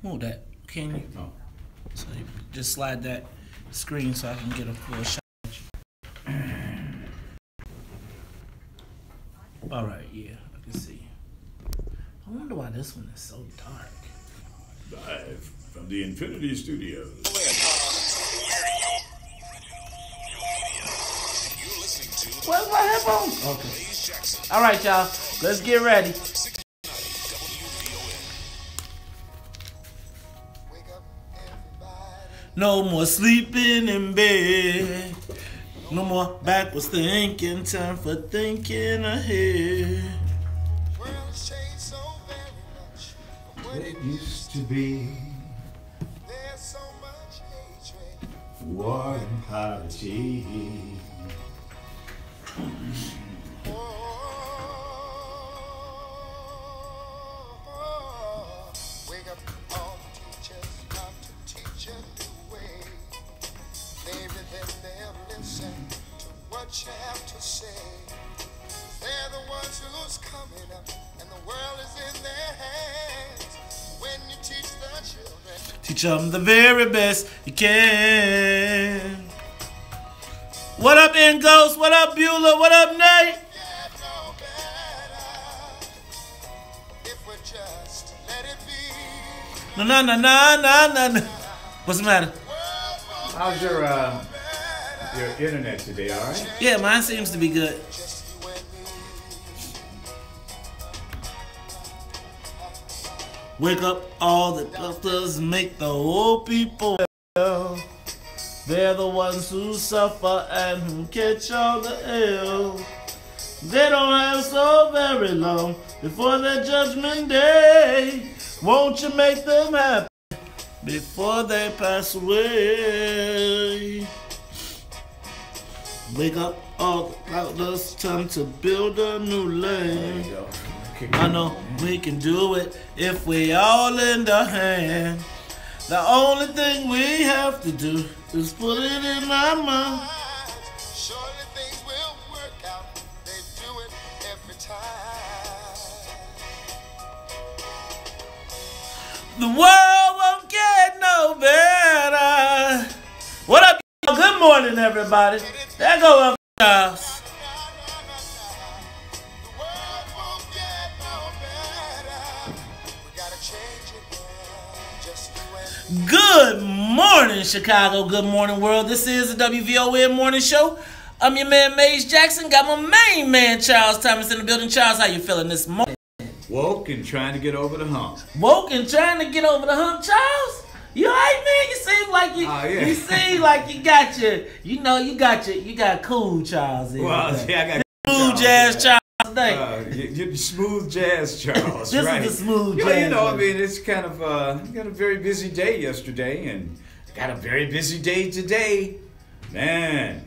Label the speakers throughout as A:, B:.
A: Move that. Can you?
B: Oh.
A: So you just slide that screen so I can get a full shot. All right, yeah, I can see. I wonder why this one is so dark.
C: Live from the Infinity Studios.
A: Where's my headphones? Okay. All right, y'all. Let's get ready. No more sleeping in bed. No more backwards thinking. Time for thinking ahead.
B: What it used to be.
D: There's so much hatred.
B: War and poverty.
D: Wake up all the teachers, not to teach a new way. Maybe then they'll listen to what you have to say. They're the ones who's coming up, and the world is in their hands. When you teach the children,
A: Teach them the very best you can. What up, In Ghost? What up, Beulah? What up, Nate?
D: get no better if we just let it be.
A: No. What's the matter?
B: How's your internet today, all right?
A: Yeah, mine seems to be good.
D: Just you and me.
A: Wake up all the doctors, make the old people well. They're the ones who suffer and who catch all the ill. They don't have so very long before their judgment day. Won't you make them happy before they pass away? Wake up all the doctors, time to build a new lane.
B: There you go.
A: I know we can do it if we all lend a hand. The only thing we have to do is put it in our mind.
D: Surely things will work out. They do it every time.
A: The world won't get no better. What up, y'all? Good morning, everybody. There go up, Charles.
D: The world won't get no better. We gotta change it now. Just you and me.
A: Good morning, Chicago. Good morning, world. This is the WVON Morning Show. I'm your man, Maze Jackson. Got my main man, Charles Thomas, in the building. Charles, how you feeling this morning?
B: Woke and trying to get over the hump.
A: Woke and trying to get over the hump, Charles. You alright, man? You seem like you.
B: Oh, yeah.
A: You seem like you got your. You know, you got cool Charles. In
B: Well,
A: today.
B: yeah, I got
A: Smooth jazz Charles today.
B: you're smooth jazz, Charles.
A: This
B: right?
A: is the smooth
B: Yeah,
A: jazz.
B: you know, I mean, it's kind of got a very busy day yesterday, and got a very busy day today. Man,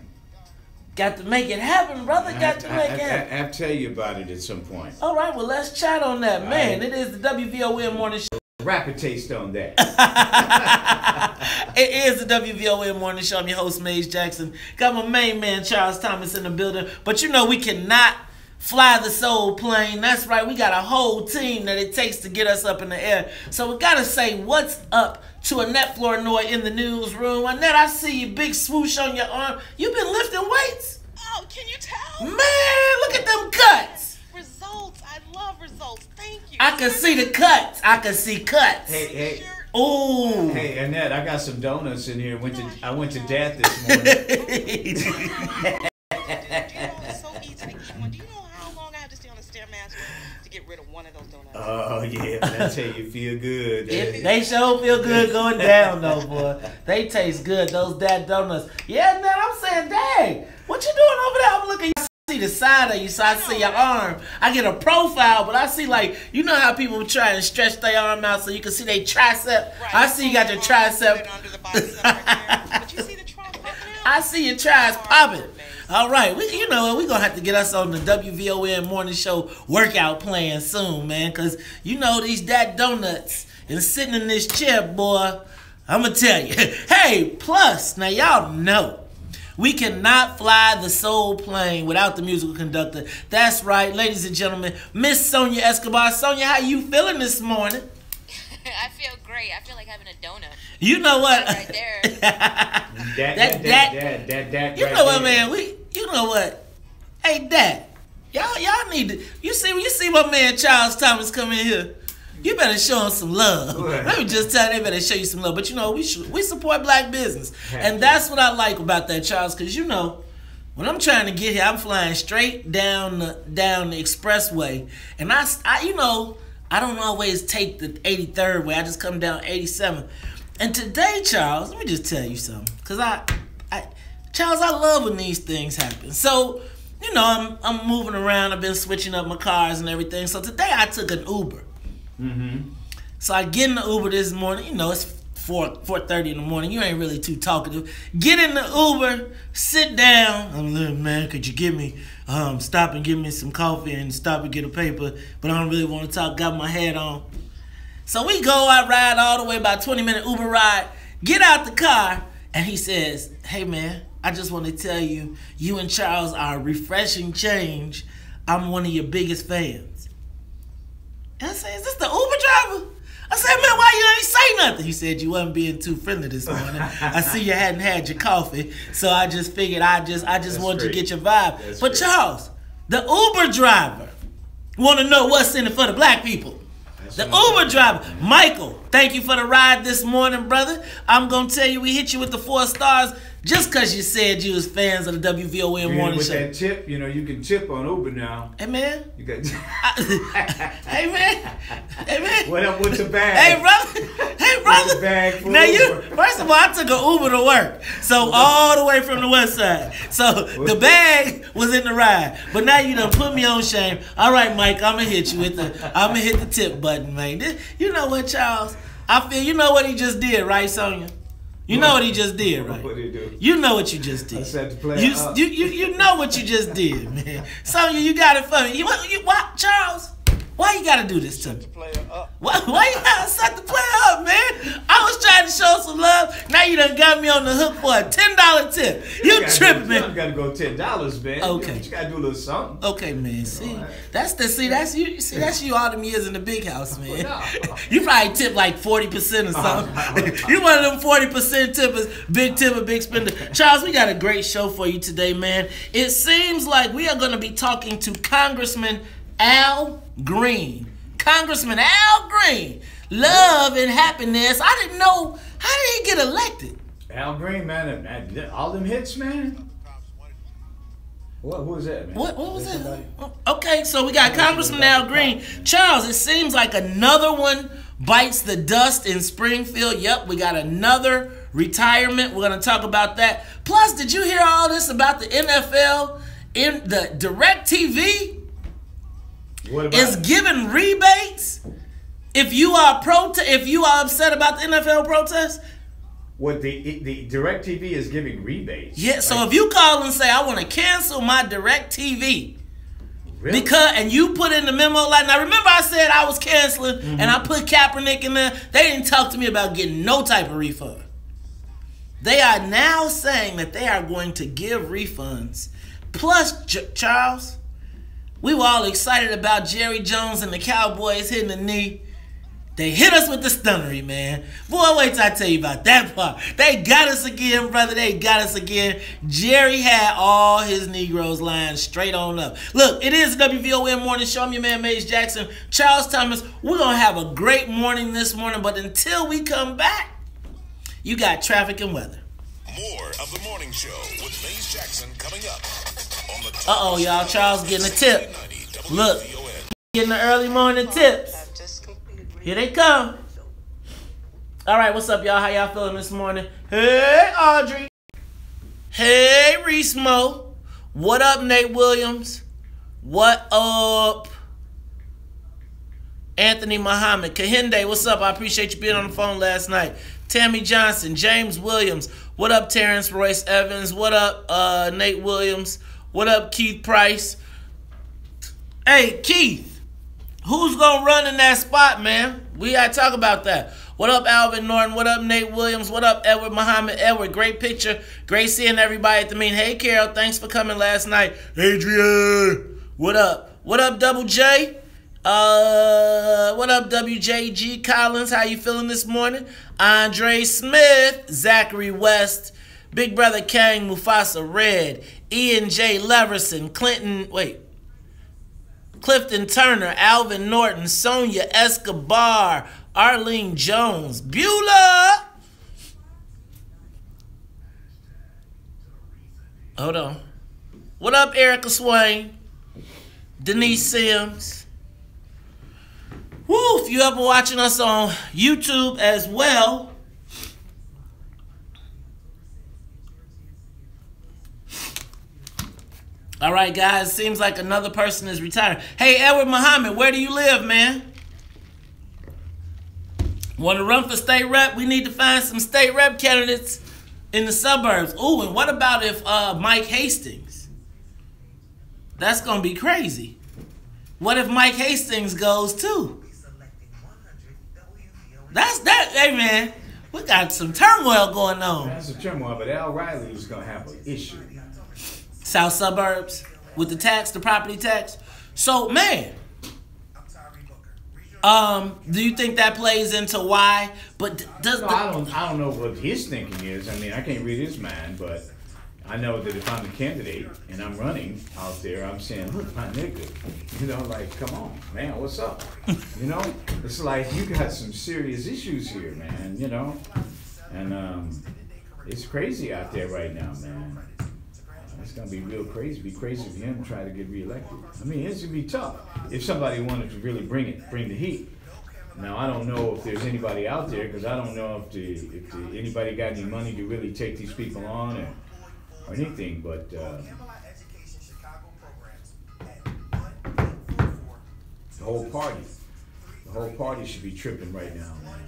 A: Got to make it happen, brother. Got to make it happen.
B: I'll tell you about it at some point.
A: All right, well, let's chat on that, man.
B: right.
A: It is the WVON Morning Show.
B: Rapid taste on that.
A: It is the WVON Morning Show. I'm your host, Maze Jackson. Got my main man, Charles Thomas, in the building. But you know, we cannot fly the soul plane. That's right. We got a whole team that it takes to get us up in the air. So we got to say what's up to Annette Flournoy in the newsroom. Annette, I see you, big swoosh on your arm. You been lifting weights?
E: Oh, can you tell?
A: Man, look at them cuts.
E: Results. I love results. Thank you.
A: I can see the cuts. I can see cuts.
B: Hey,
A: Ooh.
B: hey, Annette, I got some donuts in here. I went to Dad this morning.
E: Do you know it's so easy to eat one? Do you know how long I have to stay on the Stairmaster to get rid of one of those donuts?
B: Oh, yeah, but I tell you, feel good.
A: They sure feel good going down, though, boy. They taste good, those Dad donuts. Yeah, man, I'm saying, dang, what you doing over there? I'm looking, I see the side of you, so I see your arm. I get a profile, but I see, like, you know how people try and stretch their arm out so you can see their tricep?
E: Right.
A: I see you got your tricep.
E: Right under the bicep right there. But you see the tricep popping out?
A: I see your tries popping. All right, we're going to have to get us on the WVON Morning Show workout plan soon, man, because you know these Dad donuts and sitting in this chair, boy, I'm going to tell you. Hey, plus, now y'all know, we cannot fly the soul plane without the musical conductor. That's right, ladies and gentlemen, Miss Sonia Escobar. Sonia, how you feeling this morning?
F: I feel great. I feel like having a donut.
A: You know what?
F: Right there.
B: That.
A: You know what, man? You know what? Hey, Dad. Y'all need to. You see my man Charles Thomas come in here. You better show him some love.
B: Right.
A: Let me just tell you, they better show you some love. But you know, we support black business, and that's what I like about that, Charles. Because you know, when I'm trying to get here, I'm flying straight down the expressway, and I you know, I don't always take the 83rd way. I just come down 87. And today, Charles, let me just tell you something. Because Charles, I love when these things happen. So, you know, I'm moving around. I've been switching up my cars and everything. So today I took an Uber. Mm-hmm. So I get in the Uber this morning. You know, it's 4:30 in the morning. You ain't really too talkative. Get in the Uber, sit down. I'm like, man, could you give me, stop and give me some coffee and stop and get a paper? But I don't really want to talk. Got my hat on. So we go, I ride all the way, about 20-minute Uber ride. Get out the car, and he says, hey, man, I just want to tell you, you and Charles are a refreshing change. I'm one of your biggest fans. And I said, is this the Uber driver? I said, man, why you ain't say nothing? He said, you wasn't being too friendly this morning. I see you hadn't had your coffee, so I just figured I just wanted to get your vibe.
B: That's
A: but
B: great.
A: Charles, the Uber driver want to know what's in it for the black people. The Uber driver, Michael, thank you for the ride this morning, brother. I'm going to tell you, we hit you with the 4 stars just because you said you was fans of the WVON morning
B: with
A: show.
B: that tip, you know, you can tip on Uber now.
A: Hey, man.
B: You got.
A: Hey, man. Hey, man.
B: What up with your bag?
A: Hey, brother. Hey, brother.
B: With the bag full
A: Now,
B: Uber.
A: first of all, I took an Uber to work. So, all the way from the west side. So, the bag was in the ride. But now you done put me on shame. All right, Mike, I'm going to hit you with I'm going to hit the tip button, man. You know what, Charles? I feel, you know what he just did, right, Sonia? You know what he just did, right?
B: What did he do?
A: You know what you just did.
B: I said to play
A: you,
B: it up.
A: you know what you just did, man. Sonya, you got it for me. Why, Charles? Why you gotta do this to me? Why you gotta set the player up, man? I was trying to show some love. Now you done got me on the hook for a $10 tip. You tripping, man?
B: You gotta go $10, man.
A: Okay.
B: You gotta do a little something.
A: Okay, man. That's you. See, that's you all them years in the big house, man.
B: No.
A: You probably tip like 40% or something. You one of them 40% tippers, big tipper, big spender. Charles, we got a great show for you today, man. It seems like we are going to be talking to Congressman Al Green. Congressman Al Green. Love and happiness. I didn't know. How did he get elected?
B: Al Green, man. All them hits, man. Who was that, man?
A: What was that? Okay, so we got Congressman Al Green. Charles, it seems like another one bites the dust in Springfield. Yep, we got another retirement. We're going to talk about that. Plus, did you hear all this about the NFL in the DirecTV?
B: What about
A: Is giving rebates if you are upset about the NFL protest?
B: What the DirecTV is giving rebates?
A: Yeah, so if you call and say, I want to cancel my DirecTV,
B: Really?
A: and you put in the memo, like, now remember I said I was canceling and I put Kaepernick in there, they didn't talk to me about getting no type of refund. They are now saying that they are going to give refunds. Plus, Charles, we were all excited about Jerry Jones and the Cowboys hitting the knee. They hit us with the stunnery, man. Boy, wait till I tell you about that part. They got us again, brother. They got us again. Jerry had all his Negroes lying straight on up. Look, it is the WVON Morning Show. I'm your man, Maze Jackson. Charles Thomas, we're going to have a great morning this morning, but until we come back, you got traffic and weather.
G: More of the morning show with Maze Jackson coming up on the
A: Uh-oh, y'all. Charles getting a tip. Look, getting the early morning tips. Here they come. All right, what's up, y'all? How y'all feeling this morning? Hey, Audrey. Hey, Reese Mo. What up, Nate Williams? What up, Anthony Muhammad? Kahinde, what's up? I appreciate you being on the phone last night. Tammy Johnson, James Williams. What up, Terrence Royce Evans? What up, Nate Williams? What up, Keith Price? Hey, Keith. Who's going to run in that spot, man? We got to talk about that. What up, Alvin Norton? What up, Nate Williams? What up, Edward Muhammad? Edward, great picture. Great seeing everybody at the meeting. Hey, Carol, thanks for coming last night. Adrian, what up? What up, Double J? What up, WJG Collins? How you feeling this morning? Andre Smith, Zachary West, Big Brother Kang, Mufasa Red, Ian J. Leverson, Clifton Turner, Alvin Norton, Sonia Escobar, Arlene Jones, Beulah. Hold on. What up, Erica Swain? Denise Sims. Woo, if you ever watching us on YouTube as well. All right, guys. Seems like another person is retiring. Hey, Edward Muhammad, where do you live, man? Want to run for state rep? We need to find some state rep candidates in the suburbs. Ooh, and what about if Mike Hastings? That's going to be crazy. What if Mike Hastings goes too? That's that. Hey, man, we got some turmoil going on.
B: That's a turmoil, but Al Riley is going to have an issue.
A: South suburbs with the tax, the property tax. So, man, do you think that plays into why? But does
B: I don't know what his thinking is. I mean, I can't read his mind, but I know that if I'm the candidate and I'm running out there, I'm saying, look, my nigga, you know, like, come on, man, what's up? You know, it's like you got some serious issues here, man, you know, and it's crazy out there right now, man. It's gonna be real crazy. It'd be crazy for him to try to get reelected. I mean, it's gonna be tough if somebody wanted to really bring the heat. Now, I don't know if there's anybody out there because I don't know if anybody got any money to really take these people on or anything. But the whole party should be tripping right now, man.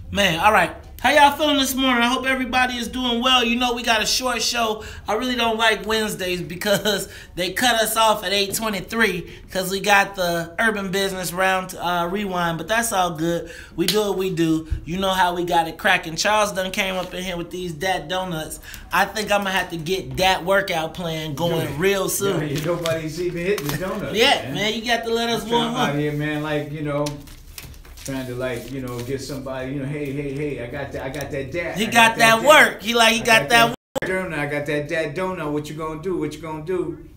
A: Man, all right. How y'all feeling this morning? I hope everybody is doing well. You know we got a short show. I really don't like Wednesdays because they cut us off at 8:23 because we got the Urban Business Round Rewind. But that's all good. We do what we do. You know how we got it cracking. Charles done came up in here with these Dat Donuts. I think I'm going to have to get that workout plan going real soon.
B: Yeah, nobody's even hitting the donuts.
A: Yeah, man, you got to let us warm up.
B: Out here, man, like, you know, trying to, like, you know, get somebody, you know, hey, I got that dad.
A: He got that work. He got that work.
B: I got that dad donut. What you gonna do?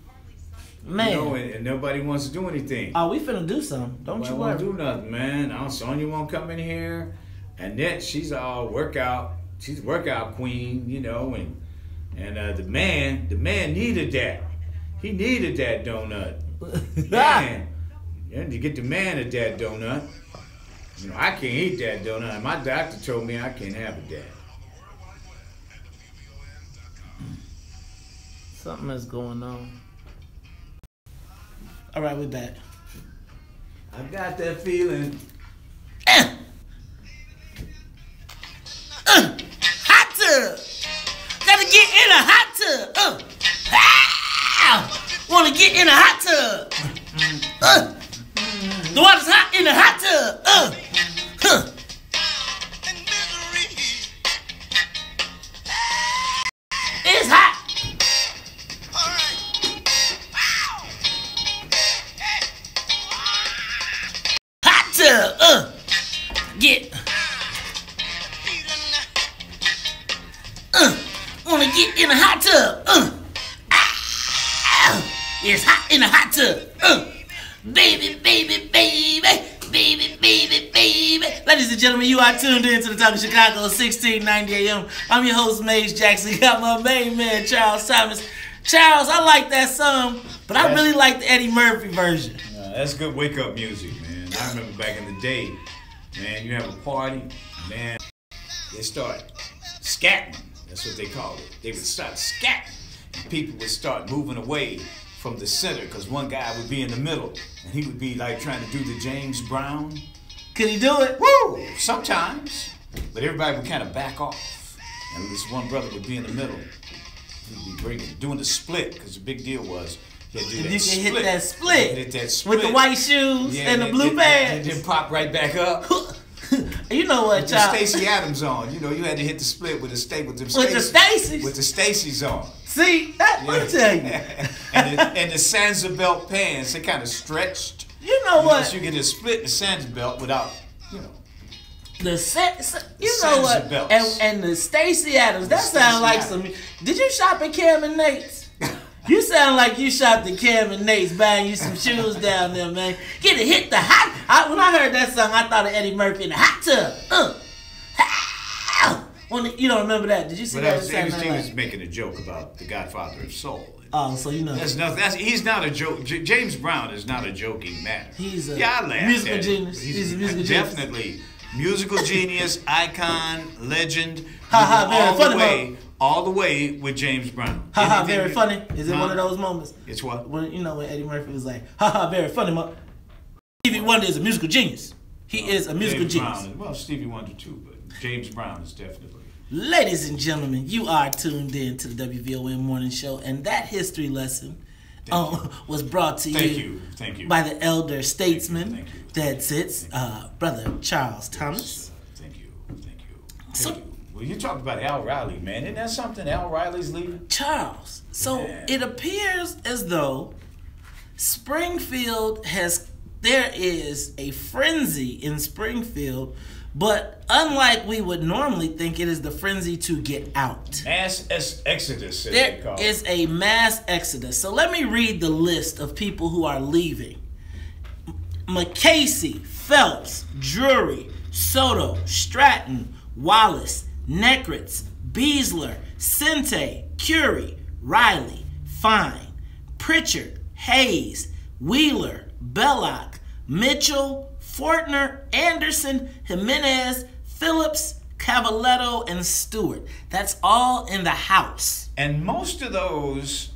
A: Man.
B: You know, and nobody wants to do anything.
A: Oh, we finna do something. Don't you worry.
B: I won't do nothing, man. Sonya won't come in here. Annette, she's all workout. She's a workout queen, you know, and the man needed that. He needed that donut. Man, you had to get the man a dad donut. You know, I can't eat that donut. My doctor told me I can't have a dad.
A: Something is going on. All right, we're back.
B: I got that feeling.
A: Hot tub. Gotta get in a hot tub. Wanna get in a hot tub. The water's hot in the hot tub. It's hot. Hot tub. Get. Wanna get in a hot tub. It's hot in a hot tub. Baby. Ladies and gentlemen, you are tuned in to the Talk of Chicago, 1690 AM. I'm your host, Maze Jackson. Got my main man, Charles Thomas. Charles, I like that song, but I really like the Eddie Murphy version.
B: That's good wake-up music, man. And I remember back in the day, man, you have a party, man, they start scatting. That's what they call it. They would start scatting. And people would start moving away from the center because one guy would be in the middle and he would be like trying to do the James Brown.
A: Could he do it?
B: Woo! Sometimes. But everybody would kind of back off. And this one brother would be in the middle. He'd be doing the split because the big deal was he had to do that
A: you
B: split.
A: can hit that split.
B: Hit that split.
A: With the white shoes and the blue pants.
B: And then pop right back up.
A: You know what,
B: With
A: child?
B: the Stacey Adams on. You know, you had to hit the split with the
A: Stacey's.
B: With the Stacey's on.
A: See, that let me tell you.
B: and the Sansa belt pants, they kind of stretched.
A: You know what?
B: So you get a split in the Sansa belt without, you know.
A: You know what?
B: Belts.
A: And the Stacey Adams, that sounds like some. Did you shop at Cam and Nate's? You sound like you shopped at Cam and Nate's buying you some shoes down there, man. Get to hit the hot. When I heard that song, I thought of Eddie Murphy in the hot tub. You don't remember that? Did you see that?
B: He was making a joke about the Godfather of Soul.
A: Oh, so you know.
B: He's not a joke. James Brown is not a joking matter.
A: He's a
B: I laughed
A: musical
B: at
A: genius. He's a musical genius.
B: Definitely. Musical genius, icon, legend.
A: Very funny.
B: All the way with James Brown.
A: Very funny. Is it one of those moments?
B: It's what?
A: When Eddie Murphy was like, very funny. Stevie Wonder is a musical genius. He is a musical genius.
B: Well, Stevie Wonder too, but James Brown is definitely.
A: Ladies and gentlemen, you are tuned in to the WVON Morning Show, and that history lesson was brought to you by the elder statesman that sits, Brother Charles Thomas.
B: Thank you. Well, you talked about Al Riley, man. Isn't that something? Al Riley's leaving?
A: Charles. So it appears as though Springfield there is a frenzy in Springfield, but unlike we would normally think, it is the frenzy to get out.
B: Mass exodus, as
A: there
B: they call
A: is a mass exodus. So let me read the list of people who are leaving. McCasey, Phelps, Drury, Soto, Stratton, Wallace, Necritz, Beasler, Sente, Curie, Riley, Fine, Pritchard, Hayes, Wheeler, Belloc, Mitchell, Fortner, Anderson, Jimenez, Phillips, Cavaletto, and Stewart. That's all in the House.
B: And most of those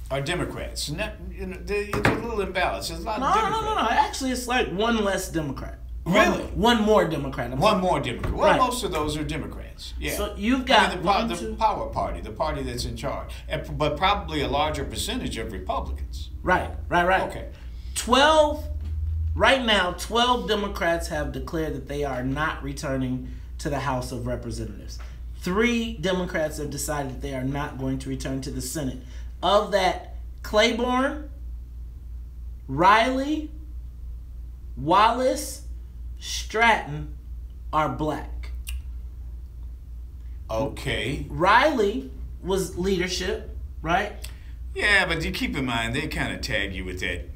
B: are Democrats. It's a little imbalance. There's a lot of Democrats.
A: No. Actually, it's like one less Democrat.
B: Really?
A: One more Democrat.
B: One more Democrat. Well,
A: right.
B: Most of those are Democrats. Yeah.
A: So you've got
B: the power party, the party that's in charge, but probably a larger percentage of Republicans.
A: Right.
B: Okay.
A: 12 Democrats have declared that they are not returning to the House of Representatives. 3 Democrats have decided that they are not going to return to the Senate. Of that, Claiborne, Riley, Wallace, Stratton are black.
B: Okay.
A: Riley was leadership, right?
B: Yeah, but you keep in mind, they kind of tag you with that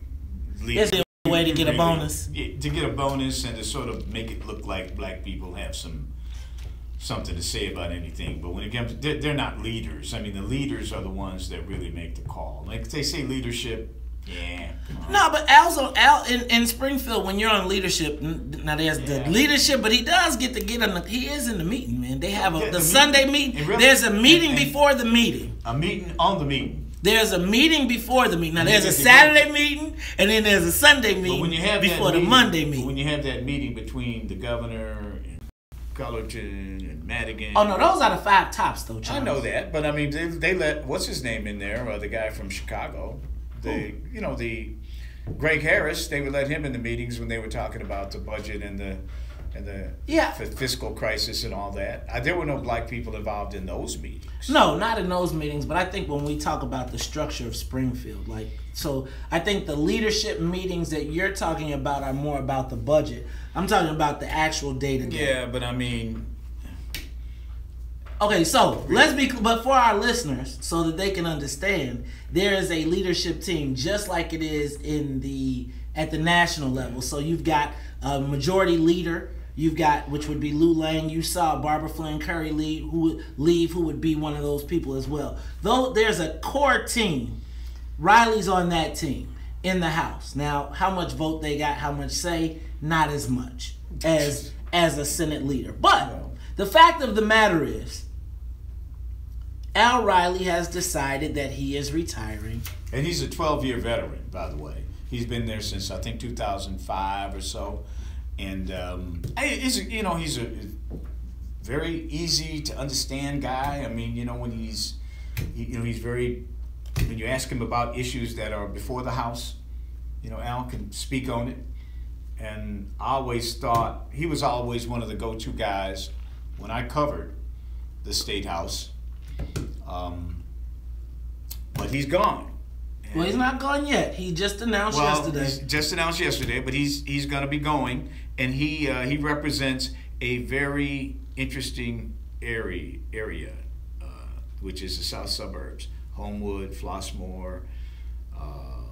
B: leadership.
A: It's a way to get a bonus.
B: Yeah, to get a bonus and to sort of make it look like black people have something to say about anything. But when it comes to, they're not leaders. I mean, the leaders are the ones that really make the call. Like they say leadership, yeah.
A: No, but Al in Springfield, when you're on leadership, now there's the leadership, but he does get to get he is in the meeting, man. They have the Sunday meeting. Really, there's a meeting before the meeting.
B: A meeting on the meeting.
A: There's a meeting before the meeting. Now there's a Saturday meeting, and then there's a Sunday meeting before the Monday meeting.
B: When you have that meeting between the governor and Cullerton and Madigan.
A: Oh no, those are the 5 tops though, Charles.
B: I know that, but I mean they let what's his name in there, the guy from Chicago. The Greg Harris, they would let him in the meetings when they were talking about the budget and the fiscal crisis and all that. There were no black people involved in those meetings.
A: No, not in those meetings, but I think when we talk about the structure of Springfield, so I think the leadership meetings that you're talking about are more about the budget. I'm talking about the actual day-to-day.
B: Yeah, but I mean...
A: Okay, so but for our listeners, so that they can understand, there is a leadership team just like it is at the national level. So you've got a majority leader, which would be Lou Lang. You saw Barbara Flynn Curry who would be one of those people as well. Though there's a core team, Riley's on that team. in the House. Now, how much vote they got, how much say, not as much as a Senate leader. But the fact of the matter is, Al Riley has decided that he is retiring.
B: And he's a 12-year veteran, by the way. He's been there since, I think, 2005 or so. And he's a very easy to understand guy. I mean, when he's very, when you ask him about issues that are before the House, Al can speak on it. And I always thought he was always one of the go-to guys when I covered the State House. But he's gone.
A: Well, he's not gone yet. He just announced yesterday.
B: He just announced yesterday, but he's going to be going, and he represents a very interesting area, which is the south suburbs: Homewood, Flossmoor,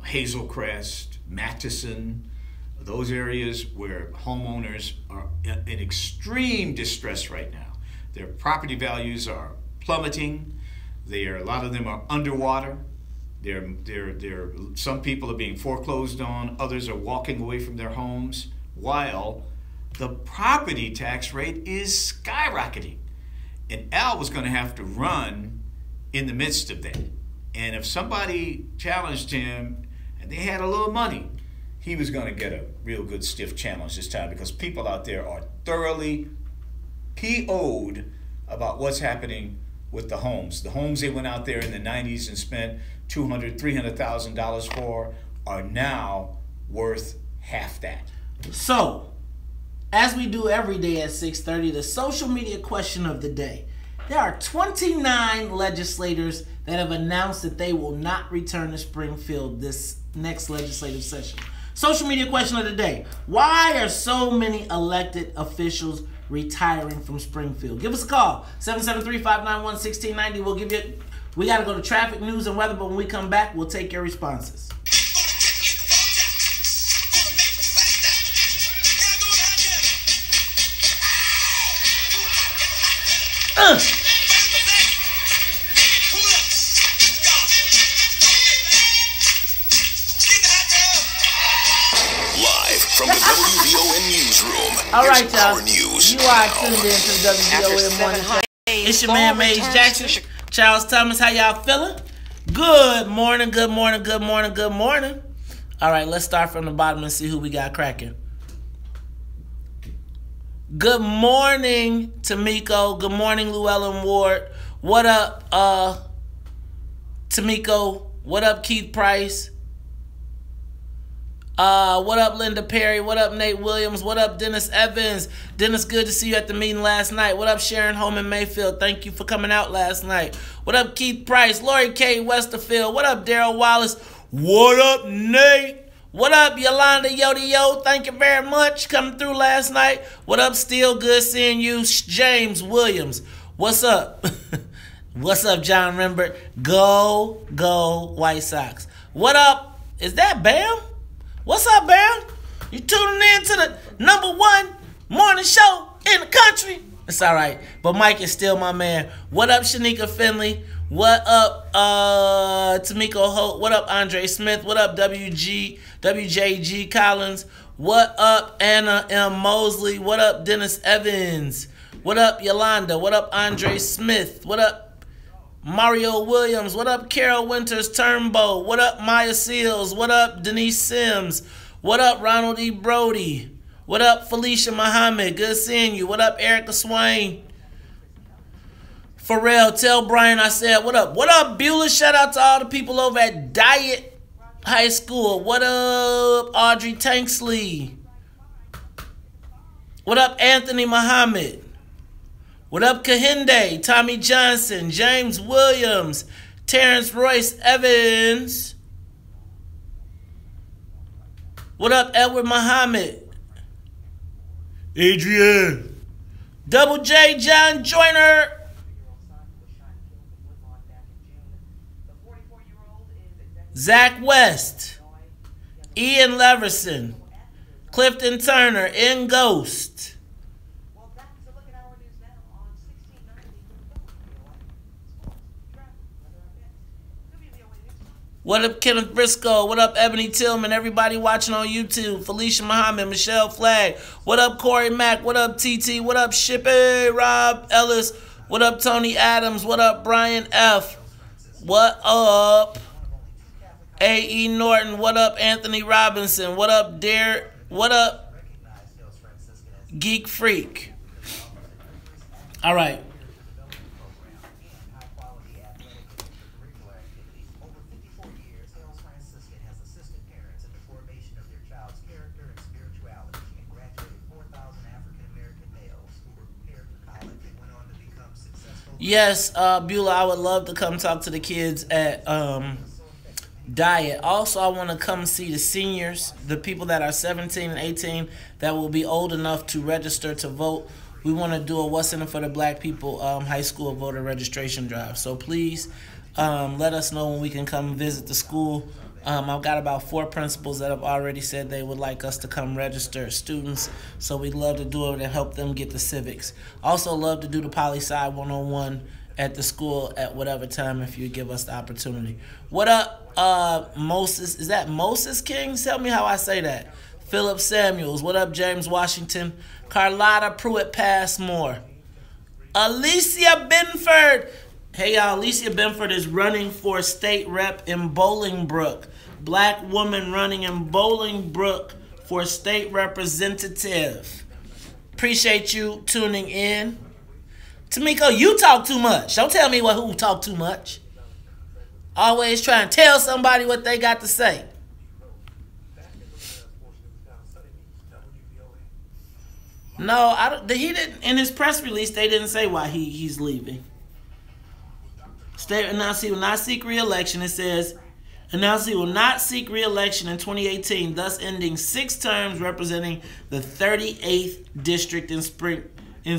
B: Hazelcrest, Matheson. Those areas where homeowners are in extreme distress right now. Their property values are plummeting. A lot of them are underwater. Some people are being foreclosed on. Others are walking away from their homes, while the property tax rate is skyrocketing. And Al was going to have to run in the midst of that. And if somebody challenged him and they had a little money, he was going to get a real good stiff challenge this time, because people out there are thoroughly PO'd about what's happening with the homes. The homes they went out there in the 90s and spent $200,000, $300,000 for are now worth half that.
A: So, as we do every day at 6:30, the social media question of the day. There are 29 legislators that have announced that they will not return to Springfield this next legislative session. Social media question of the day. Why are so many elected officials retiring from Springfield? Give us a call. 773-591-1690. We got to go to traffic, news, and weather, but when we come back, we'll take your responses.
G: From the WVON newsroom.
A: All right, y'all.
G: News
A: you are tuned in to the WVON Morning Show. It's your man, Maze Jackson. Charles Thomas, how y'all feeling? Good morning, good morning, good morning, good morning. All right, let's start from the bottom and see who we got cracking. Good morning, Tamiko. Good morning, Llewellyn Ward. What up, Tamiko? What up, Keith Price? What up, Linda Perry? What up, Nate Williams? What up, Dennis Evans? Dennis, good to see you at the meeting last night. What up, Sharon Holman Mayfield? Thank you for coming out last night. What up, Keith Price? Lori K. Westerfield? What up, Daryl Wallace? What up, Nate? What up, Yolanda Yo? Thank you very much coming through last night. What up, still good seeing you, James Williams? What's up? What's up, John Rembert? Go White Sox. What up? Is that Bam? What's up, Bam? You tuning in to the #1 morning show in the country? It's all right, but Mike is still my man. What up, Shanika Finley? What up, Tamiko Holt? What up, Andre Smith? What up, WJG Collins? What up, Anna M. Mosley? What up, Dennis Evans? What up, Yolanda? What up, Andre Smith? What up, Mario Williams? What up, Carol Winters Turnbow? What up, Maya Seals? What up, Denise Sims? What up, Ronald E. Brody? What up, Felicia Muhammad? Good seeing you. What up, Erica Swain? Pharrell, tell Brian I said what up. What up, Beulah? Shout out to all the people over at Diet High School. What up, Audrey Tanksley? What up, Anthony Muhammad? What up, Kahinde, Tommy Johnson, James Williams, Terrence Royce Evans? What up, Edward Muhammad? Adrian. Double J, John Joyner. Zach West. Ian Leverson. Clifton Turner, In Ghost. What up, Kenneth Briscoe? What up, Ebony Tillman? Everybody watching on YouTube. Felicia Muhammad, Michelle Flagg. What up, Corey Mack? What up, TT? What up, Shippy? Rob Ellis. What up, Tony Adams? What up, Brian F? What up, A.E. Norton? What up, Anthony Robinson? What up, Dare? What up, Geek Freak? All right. Yes, Beulah, I would love to come talk to the kids at Diet. Also, I want to come see the seniors, the people that are 17 and 18 that will be old enough to register to vote. We want to do a What's in it for the Black People high school voter registration drive. So please let us know when we can come visit the school. I've got about 4 principals that have already said they would like us to come register students, so we'd love to do it and help them get the civics. Also love to do the poli-sci 101 at the school at whatever time if you give us the opportunity. What up, Moses? Is that Moses King? Tell me how I say that. Philip Samuels. What up, James Washington? Carlotta Pruitt Passmore. Alicia Benford. Hey, y'all, Alicia Benford is running for state rep in Bolingbrook. Black woman running in Bolingbrook for state representative. Appreciate you tuning in. Tamiko, you talk too much. Don't tell me who talk too much. Always trying to tell somebody what they got to say. No, he didn't. In his press release, they didn't say why he's leaving. State announced he will not seek re-election. It says, announced he will not seek re-election in 2018, thus ending 6 terms representing the 38th district in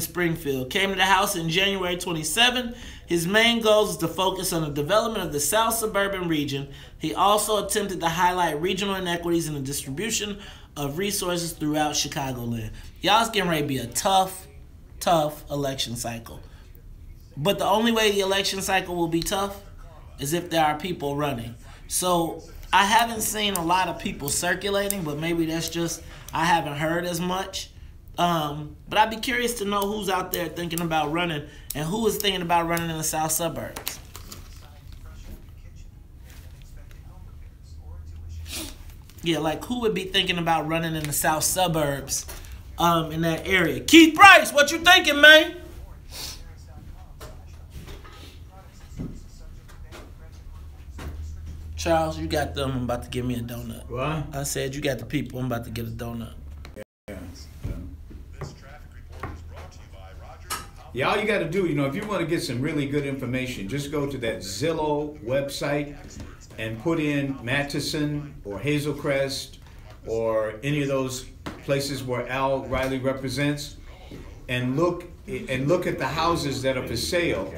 A: Springfield. Came to the House in January 27. His main goal is to focus on the development of the South suburban region. He also attempted to highlight regional inequities in the distribution of resources throughout Chicagoland. Y'all's getting ready to be a tough election cycle. But the only way the election cycle will be tough is if there are people running. So I haven't seen a lot of people circulating, but maybe that's just I haven't heard as much. But I'd be curious to know who's out there thinking about running and who is thinking about running in the South suburbs. Yeah, like who would be thinking about running in the South suburbs in that area? Keith Price, what you thinking, man? Charles, you got them. I'm about to give me a donut.
B: What?
A: I said you got the people. I'm about to get a donut.
B: Yeah, all you got to do, if you want to get some really good information, just go to that Zillow website and put in Matheson or Hazelcrest or any of those places where Al Riley represents, and look at the houses that are for sale,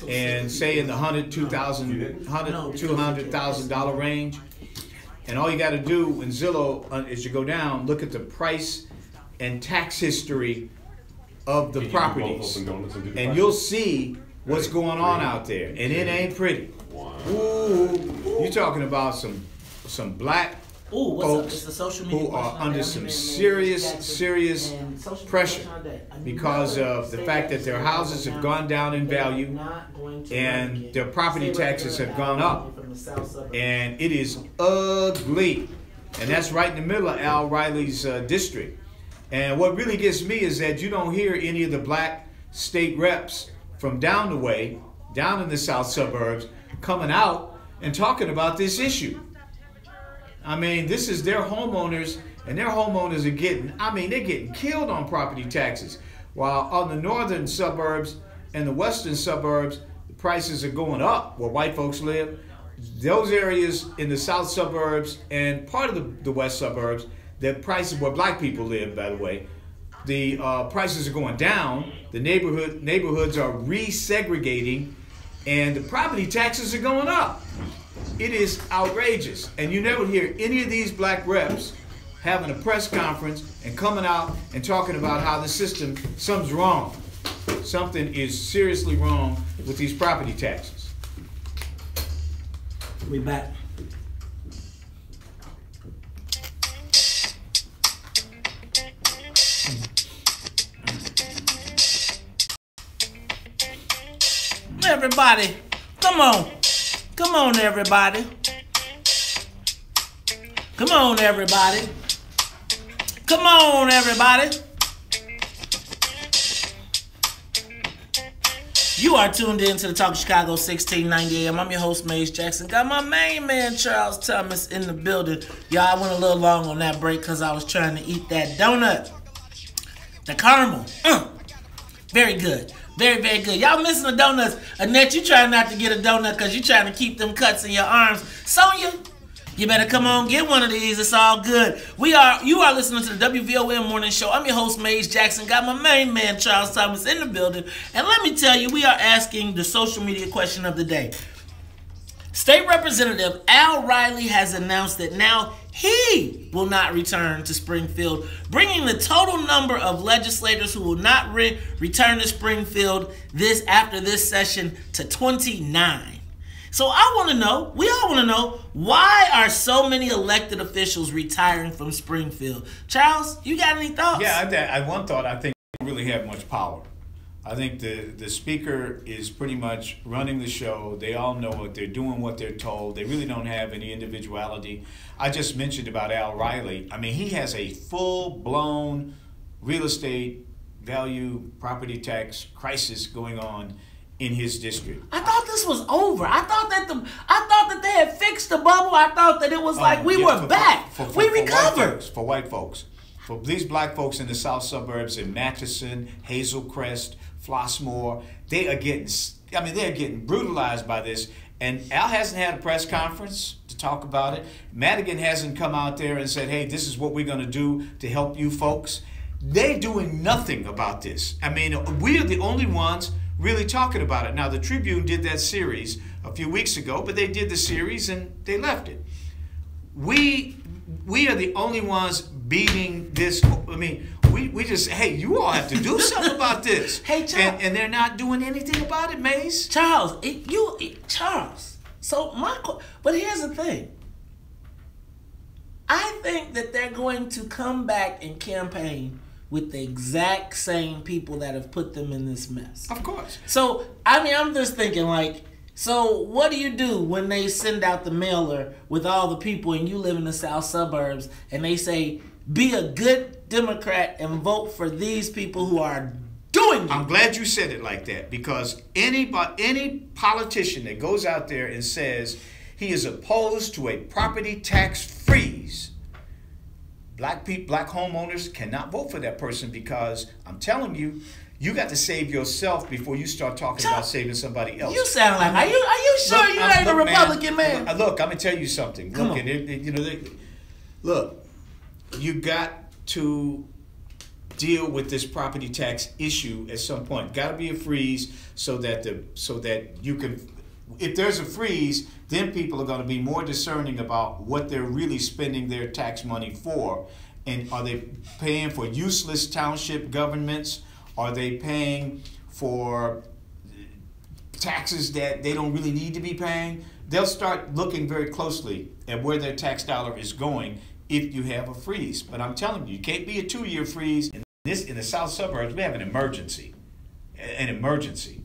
B: and say in the $200,000 range. And all you got to do in Zillow is you go down, look at the price and tax history of the properties, and you'll see what's going on out there, and it ain't pretty. Ooh, you talking about some black folks who are under some serious pressure because of the fact that their houses have gone down in value and their property taxes have gone up, and it is ugly. And that's right in the middle of Al Riley's district. And what really gets me is that you don't hear any of the black state reps from down the way, down in the South suburbs, coming out and talking about this issue. I mean, this is their homeowners, and their homeowners are they're getting killed on property taxes. While on the northern suburbs and the western suburbs, the prices are going up where white folks live. Those areas in the south suburbs and part of the west suburbs, the prices where black people live, by the way, the prices are going down. The neighborhoods are resegregating, and the property taxes are going up. It is outrageous. And you never hear any of these black reps having a press conference and coming out and talking about how the system, something's wrong. Something is seriously wrong with these property taxes.
A: We back. Everybody, come on. Come on, everybody. Come on, everybody. Come on, everybody. You are tuned in to the Talk of Chicago 1690 AM. I'm your host, Maze Jackson. Got my main man, Charles Thomas, in the building. Y'all, I went a little long on that break because I was trying to eat that donut. The caramel. Very good. Very, very good. Y'all missing the donuts. Annette, you trying not to get a donut because you trying to keep them cuts in your arms. Sonia, you better come on, get one of these. It's all good. You are listening to the WVON Morning Show. I'm your host, Maze Jackson. Got my main man, Charles Thomas, in the building. And let me tell you, we are asking the social media question of the day. State Representative Al Riley has announced that now he will not return to Springfield, bringing the total number of legislators who will not return to Springfield after this session to 29. So I want to know, we all want to know, why are so many elected officials retiring from Springfield? Charles, you got any thoughts?
B: Yeah, one thought, I think they don't really have much power. I think the speaker is pretty much running the show. They all know what they're doing, what they're told. They really don't have any individuality. I just mentioned about Al Riley. I mean, he has a full-blown real estate value property tax crisis going on in his district.
A: I thought this was over. I thought that they had fixed the bubble. I thought that it was like we were back. We recovered.
B: For white folks. For these black folks in the south suburbs in Matteson, Hazelcrest, Flossmoor, they're getting brutalized by this. And Al hasn't had a press conference to talk about it. Madigan hasn't come out there and said, hey, this is what we're going to do to help you folks. They're doing nothing about this. I mean, we are the only ones really talking about it. Now, the Tribune did that series a few weeks ago, but they did the series and they left it. We are the only ones beating this. I mean, we just, hey, you all have to do something about this.
A: Hey, Charles.
B: And they're not doing anything about it, Mace.
A: Charles, Charles. But here's the thing. I think that they're going to come back and campaign with the exact same people that have put them in this mess.
B: Of course.
A: So, I mean, I'm just thinking, so what do you do when they send out the mailer with all the people and you live in the south suburbs and they say, be a good Democrat and vote for these people who are doing it?
B: I'm glad you said it like that, because any politician that goes out there and says he is opposed to a property tax freeze, black homeowners cannot vote for that person, because I'm telling you, you got to save yourself before you start talking about saving somebody else.
A: You sound like, are you sure you ain't a Republican, man?
B: Look, I'm gonna tell you something.
A: Come
B: on. You got to deal with this property tax issue at some point. Got to be a freeze so that you can. If there's a freeze, then people are going to be more discerning about what they're really spending their tax money for. And are they paying for useless township governments? Are they paying for taxes that they don't really need to be paying? They'll start looking very closely at where their tax dollar is going if you have a freeze. But I'm telling you, you can't be a 2-year freeze. In the south suburbs, we have an emergency. An emergency.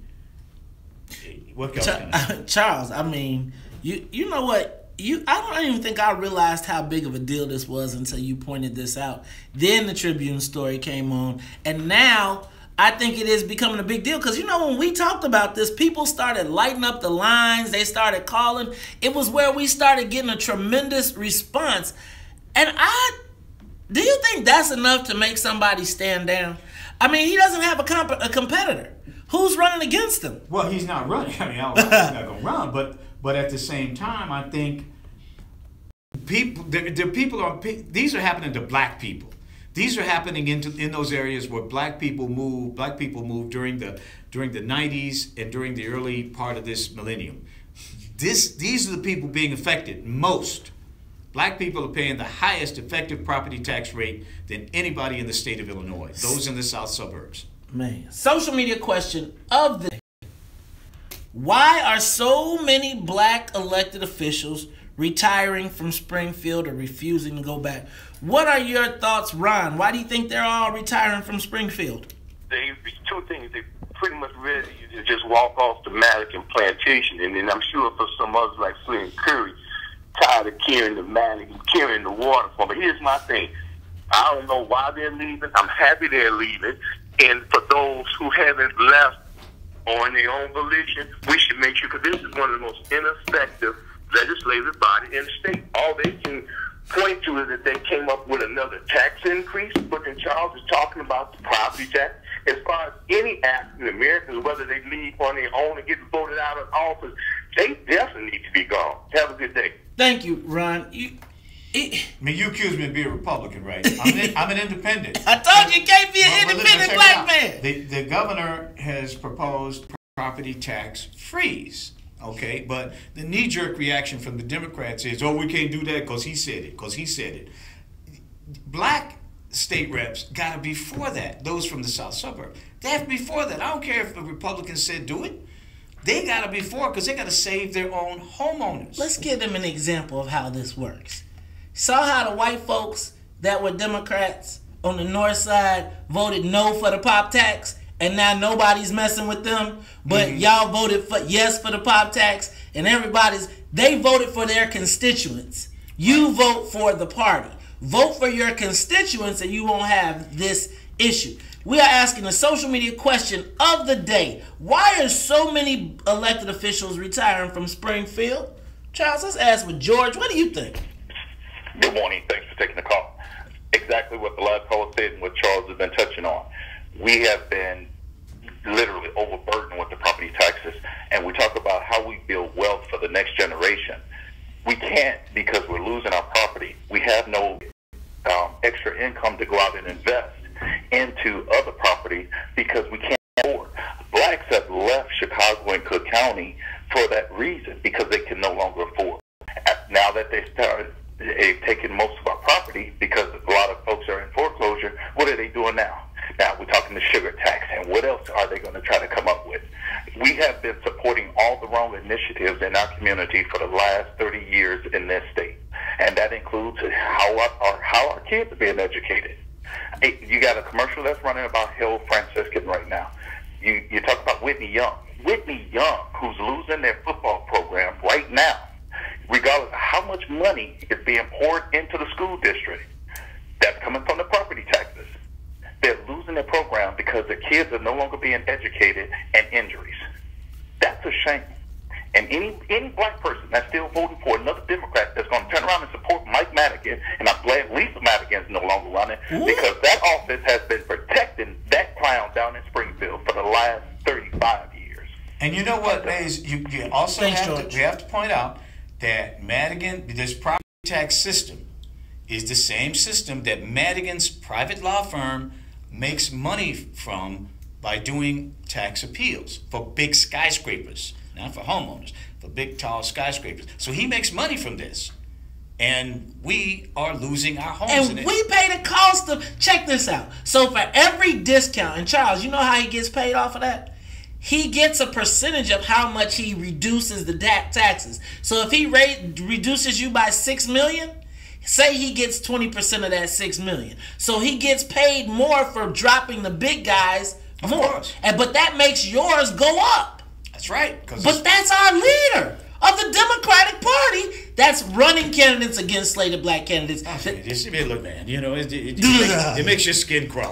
B: What else can I say?
A: Charles, I mean, you know what? I don't even think I realized how big of a deal this was until you pointed this out. Then the Tribune story came on, and now I think it is becoming a big deal, because, when we talked about this, people started lighting up the lines. They started calling. It was where we started getting a tremendous response. And do you think that's enough to make somebody stand down? I mean, he doesn't have a competitor. Who's running against him?
B: Well, he's not running. I mean, he's not going to run. But at the same time, I think these are happening to black people. These are happening in those areas where black people moved during the 90s and during the early part of this millennium. These are the people being affected most. Black people are paying the highest effective property tax rate than anybody in the state of Illinois, those in the south suburbs.
A: Man, social media question of the day. Why are so many black elected officials retiring from Springfield or refusing to go back? What are your thoughts, Ron? Why do you think they're all retiring from Springfield?
H: Two things. They pretty much ready to just walk off the Madigan plantation. And then I'm sure for some others like Flynn Curry, tired of carrying the Madigan, carrying the water for me. Here's my thing. I don't know why they're leaving. I'm happy they're leaving. And for those who haven't left on their own volition, we should make sure, because this is one of the most ineffective legislative body in the state. All they can point to is that they came up with another tax increase, but then Charles is talking about the property tax. As far as any African Americans, whether they leave on their own or get voted out of office, they definitely need to be gone. Have a good day.
A: Thank you, Ron.
B: I mean, you accuse me of being a Republican, right? I'm an independent.
A: I told you can't be an independent black man.
B: The governor has proposed property tax freeze, okay? But the knee-jerk reaction from the Democrats is, oh, we can't do that because he said it, Black state reps got to be for that, those from the south suburb. They have to be for that. I don't care if the Republicans said do it. They got to be for it because they got to save their own homeowners.
A: Let's give them an example of how this works. Saw how the white folks that were Democrats on the north side voted no for the pop tax, and now nobody's messing with them, but y'all voted for yes for the pop tax, and they voted for their constituents. You vote for the party. Vote for your constituents and you won't have this issue. We are asking the social media question of the day. Why are so many elected officials retiring from Springfield? Charles, let's ask with George. What do you think?
I: Good morning. Thanks for taking the call. Exactly what the last caller said and what Charles has been touching on. We have been literally overburdened with the property taxes, and we talk about how we build wealth for the next generation. We can't because we're losing our property. We have no extra income to go out and invest into other property because we can't afford. Blacks have left Chicago and Cook County for that reason, because they can no longer afford. Now that they started taking most of our property because a lot of folks are in foreclosure, what are they doing now? Now we're talking the sugar tax, and what else are they going to try to come up with? We have been supporting all the wrong initiatives in our community for the last 30 years in this state, and that includes how our kids are being educated. You got a commercial that's running about Hill Franciscan right now. You talk about Whitney Young, who's losing their football program right now, regardless of how much money is being poured into the school district. That's coming from the property taxes. They're losing their program because the kids are no longer being educated and injuries. That's a shame. And any black person that's still voting for another Democrat that's going to turn around and support Mike Madigan, and I'm glad Lisa Madigan's no longer running, because that office has been protecting that clown down in Springfield for the last 35 years.
B: And you know what, Mays, you also we have to point out that Madigan, this property tax system, is the same system that Madigan's private law firm makes money from by doing tax appeals for big skyscrapers, not for homeowners, for big, tall skyscrapers. So he makes money from this, and we are losing our homes.
A: And we pay the cost of, check this out. So for every discount, and Charles, you know how he gets paid off of that? He gets a percentage of how much he reduces the taxes. So if he reduces you by $6 million, say he gets 20% of that $6 million. So he gets paid more for dropping the big guys more. But that makes yours go up.
B: That's right.
A: But that's our leader of the Democratic Party that's running candidates against slated black candidates.
B: Look, man, you know, it makes your skin crawl.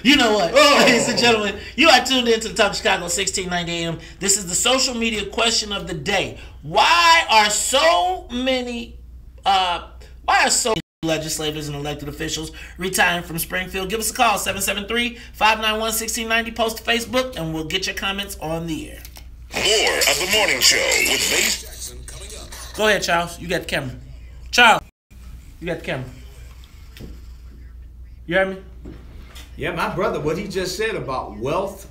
A: You know what? Ladies and gentlemen, you are tuned in to the Talk of Chicago 1690 AM. This is the social media question of the day. Why are so many legislators and elected officials retiring from Springfield? Give us a call, 773-591-1690. Post to Facebook, and we'll get your comments on the air.
G: More of the morning show with Mace Jackson coming up.
A: Go ahead, Charles. You got the camera. Charles, you got the camera. You heard me?
B: Yeah, my brother, what he just said about wealth,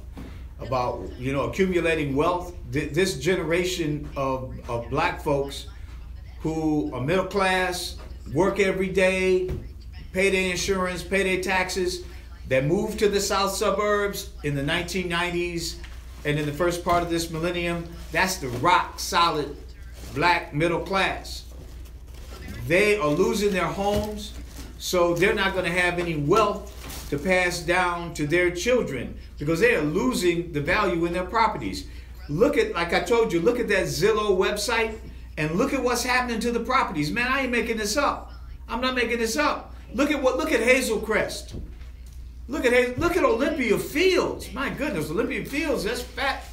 B: about, you know, accumulating wealth, this generation of black folks who are middle class, work every day, pay their insurance, pay their taxes, that moved to the south suburbs in the 1990s and in the first part of this millennium, that's the rock solid black middle class. They are losing their homes, so they're not going to have any wealth to pass down to their children because they are losing the value in their properties. Look at, like I told you, look at that Zillow website and look at what's happening to the properties. Man, I ain't making this up. I'm not making this up. Look at Hazel Crest. Look at Olympia Fields. My goodness, Olympia Fields, that's fat.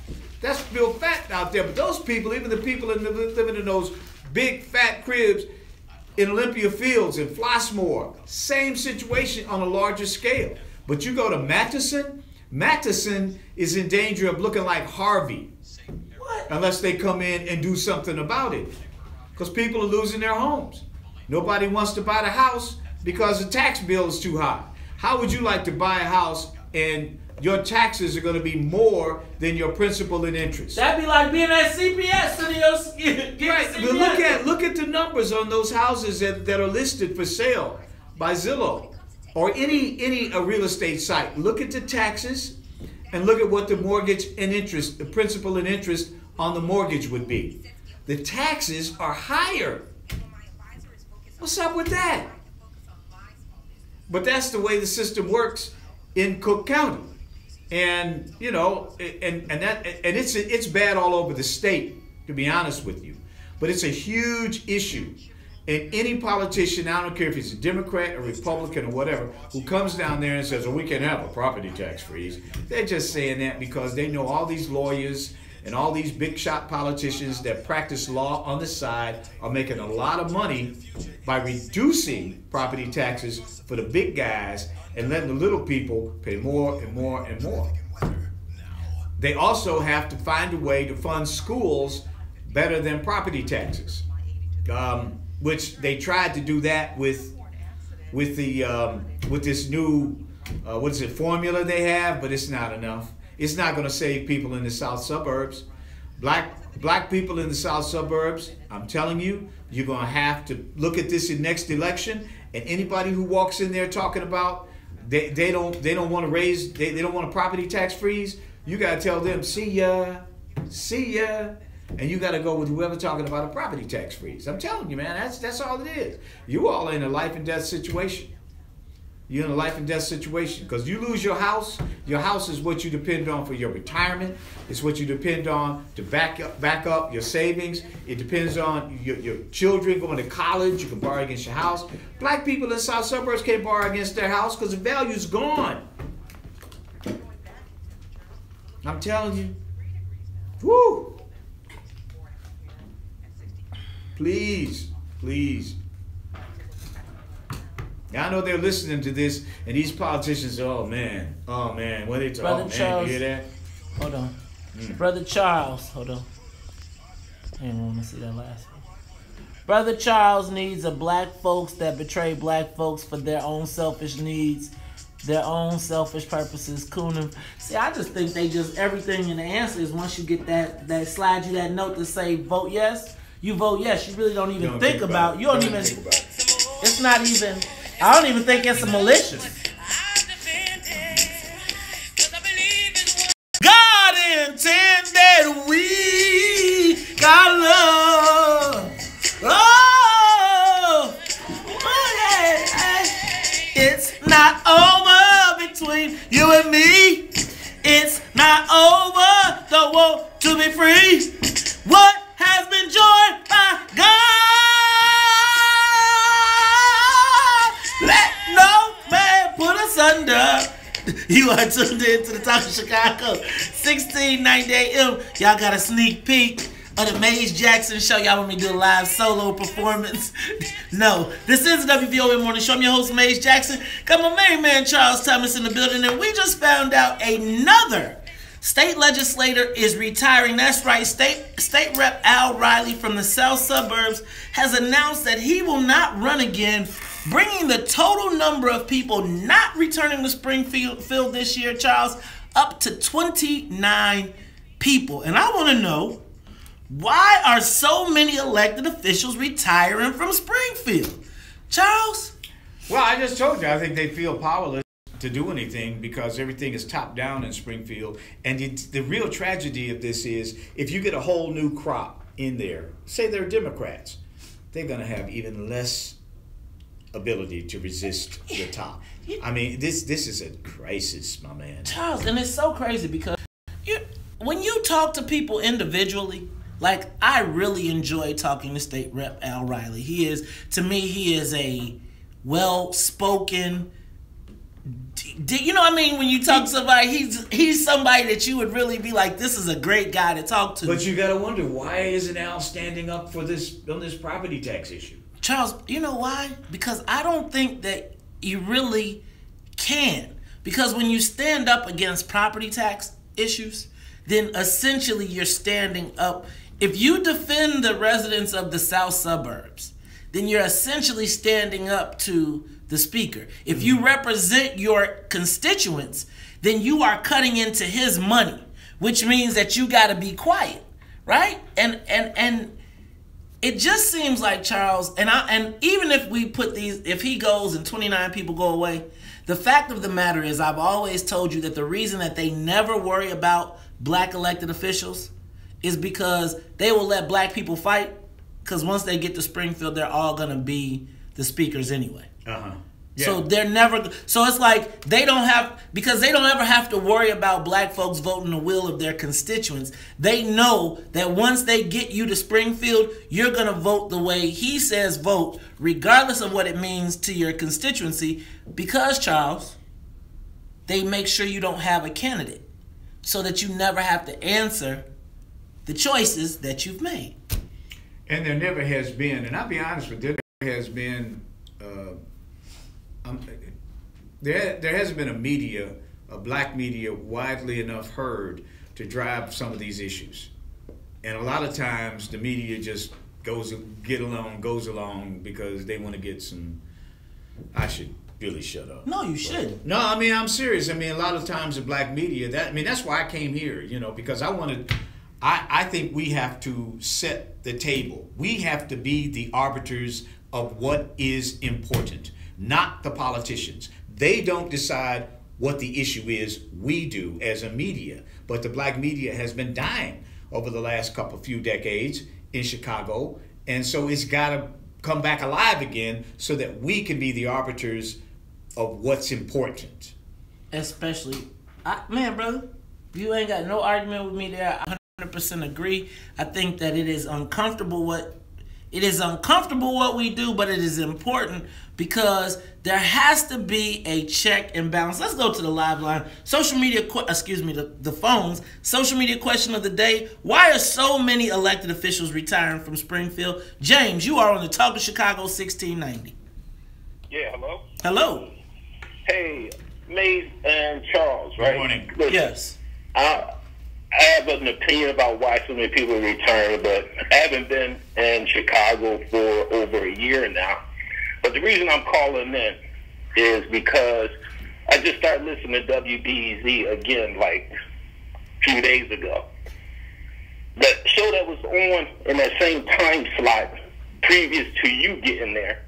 B: That's real fat out there. But those people, even the people living in those big fat cribs in Olympia Fields and Flossmoor, same situation on a larger scale. But you go to Matheson is in danger of looking like Harvey. What? Unless they come in and do something about it. Because people are losing their homes. Nobody wants to buy the house because the tax bill is too high. How would you like to buy a house and your taxes are going to be more than your principal and interest?
A: That'd be like being at CPS.
B: Right, but look at the numbers on those houses that are listed for sale by Zillow or any real estate site. Look at the taxes and look at what the mortgage and interest, the principal and interest on the mortgage would be. The taxes are higher. What's up with that? But that's the way the system works in Cook County. And you know, it's bad all over the state, to be honest with you. But it's a huge issue. And any politician, I don't care if he's a Democrat or Republican or whatever, who comes down there and says, "Oh, we can have a property tax freeze," they're just saying that because they know all these lawyers and all these big shot politicians that practice law on the side are making a lot of money by reducing property taxes for the big guys and letting the little people pay more and more and more. They also have to find a way to fund schools better than property taxes, which they tried to do that with this new formula they have, but it's not enough. It's not going to save people in the south suburbs. Black people in the south suburbs, I'm telling you, you're going to have to look at this in next election, and anybody who walks in there talking about they don't want to raise, they don't want a property tax freeze, you got to tell them, see ya, and you got to go with whoever talking about a property tax freeze. I'm telling you, man, that's all it is. You all in a life and death situation. You're in a life and death situation because you lose your house. Your house is what you depend on for your retirement. It's what you depend on to back up your savings. It depends on your children going to college. You can borrow against your house. Black people in south suburbs can't borrow against their house because the value's gone. I'm telling you. Woo! Please. Now, I know they're listening to this, and these politicians, oh man, what they talking?
A: Brother Charles,
B: you hear that?
A: Hold on. Brother Charles, hold on. I didn't want to see that last one. Brother Charles needs a black folks that betray black folks for their own selfish needs, their own selfish purposes. Coonan. See, I just think they just, everything in the answer is once you get that slide you that note to say vote yes, you vote yes. You really don't even think about, you don't even, it's not even, I don't even think it's malicious. God intended we got love. Oh, yeah. It's not over between you and me. It's not over the want to be free. What has been joined by God? Let no man put us under. You are tuned in to the Talk of Chicago, 1690 AM. Y'all got a sneak peek of the Maze Jackson show. Y'all want me to do a live solo performance? No. This is the WVON Morning Show. I'm your host, Maze Jackson. Got my main man, Charles Thomas, in the building. And we just found out another state legislator is retiring. That's right. State Rep Al Riley from the south suburbs has announced that he will not run again, bringing the total number of people not returning to Springfield this year, Charles, up to 29 people. And I want to know, why are so many elected officials retiring from Springfield? Charles?
B: Well, I just told you, I think they feel powerless to do anything because everything is top down in Springfield. And the real tragedy of this is if you get a whole new crop in there, say they're Democrats, they're going to have even less ability to resist the top. I mean, this is a crisis, my man.
A: Charles, and it's so crazy because when you talk to people individually, like I really enjoy talking to State Rep Al Riley. To me, he is a well-spoken. You know what I mean? When you talk to somebody, he's somebody that you would really be like, this is a great guy to talk to.
B: But you got to wonder, why isn't Al standing up for this on this property tax issue?
A: Charles, you know why? Because I don't think that you really can. Because when you stand up against property tax issues, then essentially you're standing up. If you defend the residents of the south suburbs, then you're essentially standing up to the speaker. If you represent your constituents, then you are cutting into his money, which means that you got to be quiet, right? And it just seems like, Charles, and even if we put these, if he goes and 29 people go away, the fact of the matter is, I've always told you that the reason that they never worry about black elected officials is because they will let black people fight, because once they get to Springfield, they're all going to be the speakers anyway.
B: Yeah.
A: So they're never, so it's like they don't ever have to worry about black folks voting the will of their constituents. They know that once they get you to Springfield, you're going to vote the way he says vote, regardless of what it means to your constituency, because, Charles, they make sure you don't have a candidate so that you never have to answer the choices that you've made.
B: And there never has been, and I'll be honest with you, there has been, there hasn't been a black media widely enough heard to drive some of these issues. And a lot of times the media just goes along because they want to get some, I should really shut up.
A: No, you shouldn't.
B: No, I mean, I'm serious. I mean, a lot of times the black media, that's why I came here, because I think we have to set the table. We have to be the arbiters of what is important, not the politicians. They don't decide what the issue is. We do as a media. But the black media has been dying over the last few decades in Chicago. And so it's got to come back alive again so that we can be the arbiters of what's important.
A: Especially, man, brother, you ain't got no argument with me there. I 100% agree. I think that it is uncomfortable what we do, but it is important because there has to be a check and balance. Let's go to the live line. Social media, the phones. Social media question of the day: why are so many elected officials retiring from Springfield? James, you are on the Talk of Chicago 1690.
H: Yeah, hello?
A: Hello.
H: Hey, Mays and Charles, right?
B: Good morning.
H: Listen,
A: Yes.
H: I have an opinion about why so many people return, but I haven't been in Chicago for over a year now. But the reason I'm calling in is because I just started listening to WBEZ again like a few days ago. The show that was on in that same time slot previous to you getting there,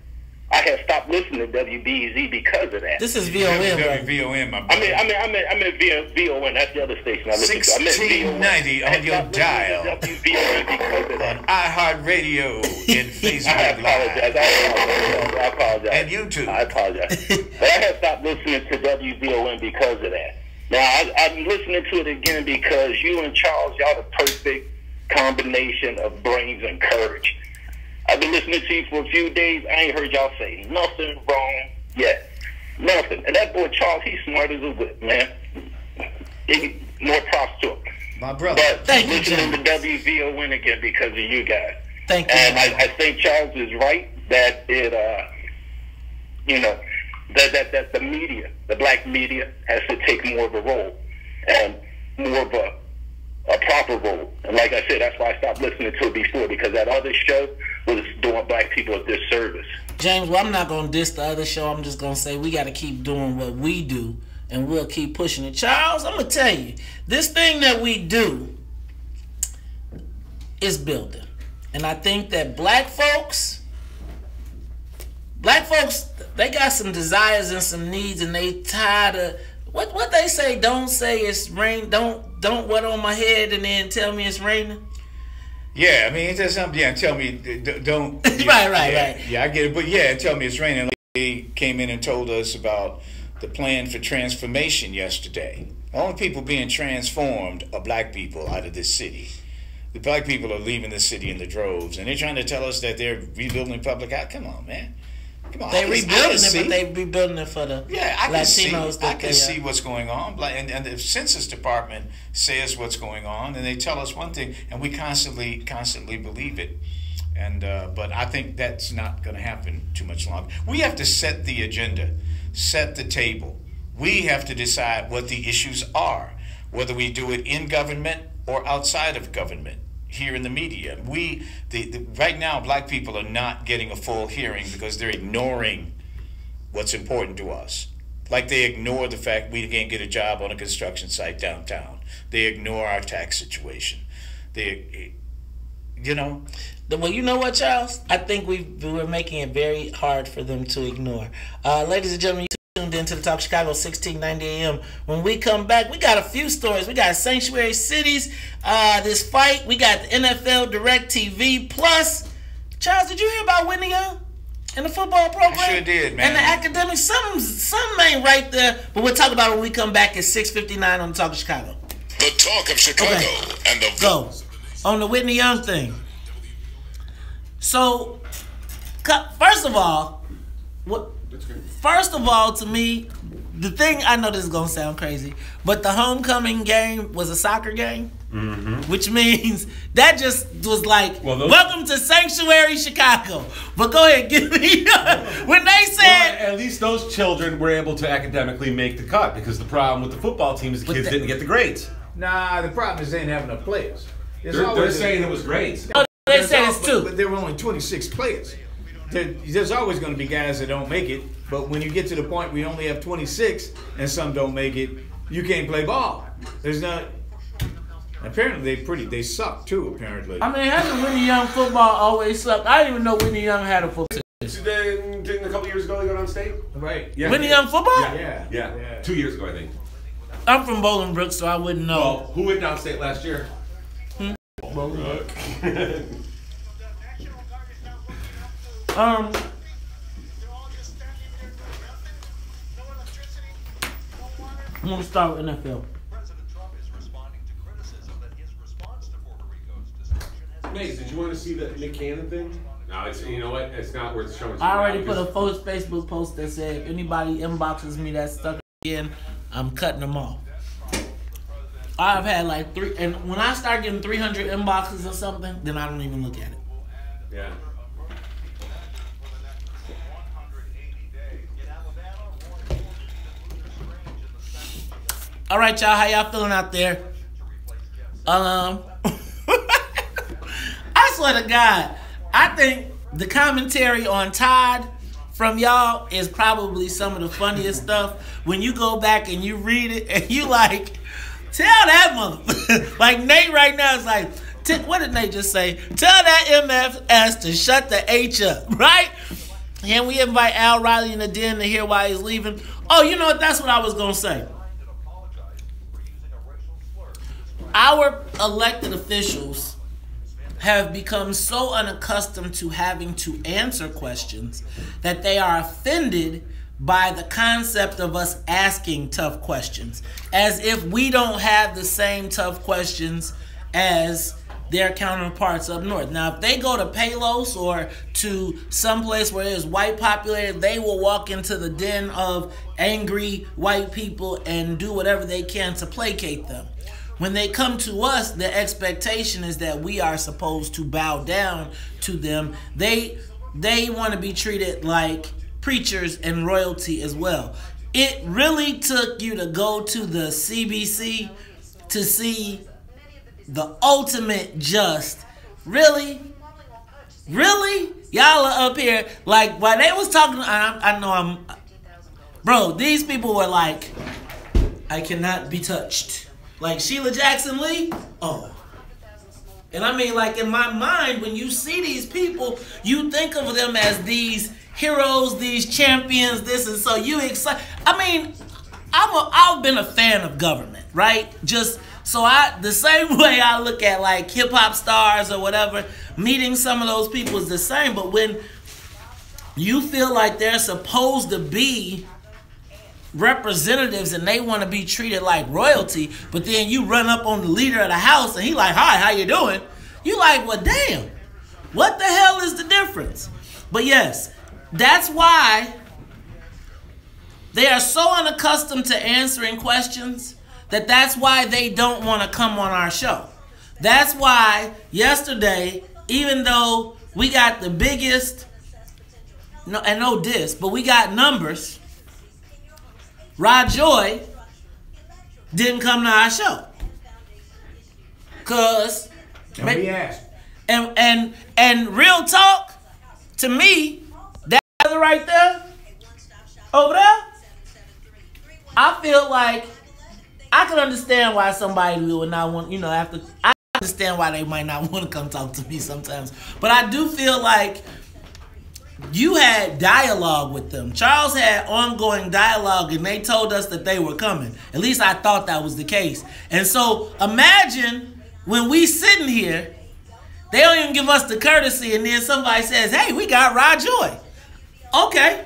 H: I had stopped listening to WBEZ because of that.
A: This is VON.
B: WVON, my brother.
H: I meant VON. That's the other station I listen to. I meant
B: 1690 on your dial.
H: WVON because of that.
B: On iHeartRadio in Facebook Live.
H: I apologize.
B: And YouTube.
H: I apologize. But I had stopped listening to WVON because of that. Now, I'm listening to it again because you and Charles, y'all the perfect combination of brains and courage. I've been listening to you for a few days. I ain't heard y'all say nothing wrong yet. Nothing. And that boy Charles, he's smart as a whip, man. More props to him.
B: My brother.
H: But
A: Thank you,
H: listening to WVON again because of you guys.
A: Thank you.
H: And I think Charles is right that it, that the media, the black media, has to take more of a role and more of a proper role. And like I said, that's why I stopped listening to it before, because that other show was doing black people a disservice.
A: James, well, I'm not going to diss the other show. I'm just going to say we got to keep doing what we do, and we'll keep pushing it. Charles, I'm going to tell you, this thing that we do is building. And I think that black folks, they got some desires and some needs, and they tired of what they say. Don't say it's rain. Don't wet on my head and then tell me it's raining.
B: Yeah, I mean, it's just something. Yeah, tell me don't.
A: Right.
B: Yeah, I get it. But yeah, tell me it's raining. came in and told us about the plan for transformation yesterday. The only people being transformed are black people out of this city. The black people are leaving the city in the droves, and they're trying to tell us that they're rebuilding public house. Come on, man. Come on.
A: They rebuilding it, but they rebuilding it for the Latinos.
B: I can see what's going on. And the Census Department says what's going on, and they tell us one thing, and we constantly believe it. And but I think that's not going to happen too much longer. We have to set the agenda, set the table. We have to decide what the issues are, whether we do it in government or outside of government, here in the media. Right now, black people are not getting a full hearing because they're ignoring what's important to us. Like they ignore the fact we can't get a job on a construction site downtown. They ignore our tax situation.
A: Well, you know what, Charles? I think we're making it very hard for them to ignore. Ladies and gentlemen, you tuned into the Talk Chicago 1690 AM. When we come back, we got a few stories. We got Sanctuary Cities, this fight. We got the NFL Direct TV Plus. Charles, did you hear about Whitney Young and the football program?
B: I sure did, man.
A: And the academics, something ain't right there. But we'll talk about it when we come back at 6:59 on the Talk of Chicago.
G: The Talk of Chicago and the
A: Go on the Whitney Young thing. So, first of all, to me, the thing, I know this is gonna sound crazy, but the homecoming game was a soccer game, which means that just was like, welcome to Sanctuary Chicago. But go ahead, give me when they said,
J: at least those children were able to academically make the cut, because the problem with the football team is the kids didn't get the grades.
B: Nah, the problem is they didn't have enough players.
J: They're saying it was grades.
A: They said it's two.
B: But there were only 26 players. There's always going to be guys that don't make it, but when you get to the point where you only have 26 and some don't make it, you can't play ball. There's not. Apparently they suck too. Apparently.
A: I mean, hasn't Whitney Young football always sucked? I didn't even know Whitney Young had a football.
J: Didn't a couple years ago they got on state?
B: Right.
J: Yeah.
A: Whitney Young football?
J: Yeah. 2 years ago, I think.
A: I'm from Bolingbrook, so I wouldn't know.
J: Well, who went downstate last year?
A: Bolingbrook. I'm gonna start with NFL.
J: Mace, did you want to see the Nick Cannon thing? No, you know what? It's not worth showing.
A: I already put a Facebook post that said, if anybody inboxes me that's stuck again, I'm cutting them off. I've had like 3, and when I start getting 300 inboxes or something, then I don't even look at it.
J: Yeah.
A: All right, y'all. How y'all feeling out there? I swear to God, I think the commentary on Todd from y'all is probably some of the funniest stuff. When you go back and you read it and you like, tell that mother. Like Nate right now is like, what did Nate just say? Tell that MFS to shut the H up, right? And we invite Al Riley in the den to hear why he's leaving. Oh, you know what? That's what I was going to say. Our elected officials have become so unaccustomed to having to answer questions that they are offended by the concept of us asking tough questions, as if we don't have the same tough questions as their counterparts up north. Now, if they go to Palos or to someplace where it's white populated, they will walk into the den of angry white people and do whatever they can to placate them. When they come to us, the expectation is that we are supposed to bow down to them. They want to be treated like preachers and royalty as well. It really took you to go to the CBC to see the ultimate just. Really? Y'all are up here like while they was talking. I know bro. These people were like, I cannot be touched. Like Sheila Jackson Lee, oh. And I mean, like in my mind, when you see these people, you think of them as these heroes, these champions, this and so you excited. I mean, I've been a fan of government, right? Just so the same way I look at like hip hop stars or whatever, meeting some of those people is the same. But when you feel like they're supposed to be representatives and they want to be treated like royalty, but then you run up on the leader of the house and he like, hi, how you doing? You like, well, damn, what the hell is the difference? But yes, that's why they are so unaccustomed to answering questions that's why they don't want to come on our show. That's why yesterday, even though we got the biggest, no diss, but we got numbers, Rod Joy didn't come to our show. Cause and real talk, to me, that brother right there, over there, I feel like I can understand why somebody would not want, I understand why they might not want to come talk to me sometimes. But I do feel like you had dialogue with them. Charles had ongoing dialogue and they told us that they were coming. At least I thought that was the case. And so imagine when we sitting here, they don't even give us the courtesy and then somebody says, hey, we got Rod Joy. Okay.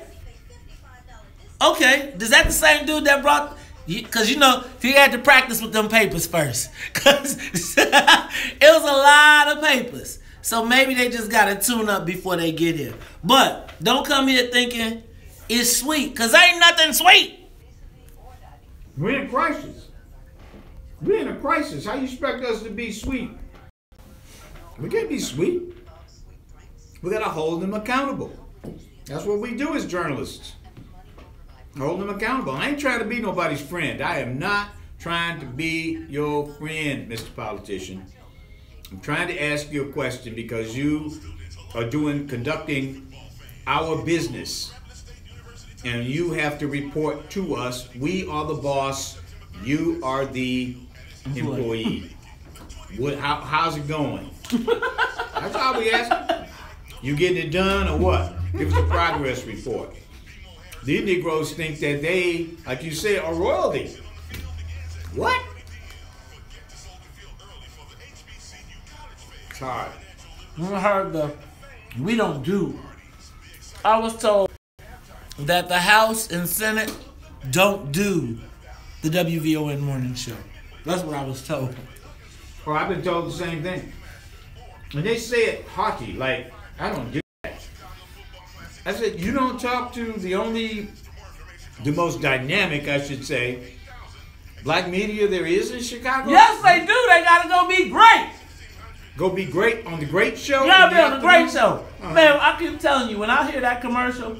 A: Is that the same dude that brought... Because, he had to practice with them papers first. Because it was a lot of papers. So maybe they just got to tune up before they get here. But don't come here thinking it's sweet. Because ain't nothing sweet.
B: We're in a crisis. How you expect us to be sweet? We can't be sweet. We got to hold them accountable. That's what we do as journalists. Hold them accountable. I ain't trying to be nobody's friend. I am not trying to be your friend, Mr. Politician. I'm trying to ask you a question because you are conducting our business. And you have to report to us. We are the boss. You are the employee. How's it going? That's all we ask. You getting it done or what? Give us a progress report. These Negroes think that they, like you say, are royalty. What? It's hard.
A: I heard we don't do. I was told that the House and Senate don't do the WVON morning show. That's what I was told.
B: Well, I've been told the same thing. And they say it haughty, like, I don't do that. I said, you don't talk to the most dynamic, I should say, black media there is in Chicago?
A: Yes, they do. They got to go be great.
B: Go be great on the Great Show?
A: You got to be on the Great Show. Man, I keep telling you, when I hear that commercial,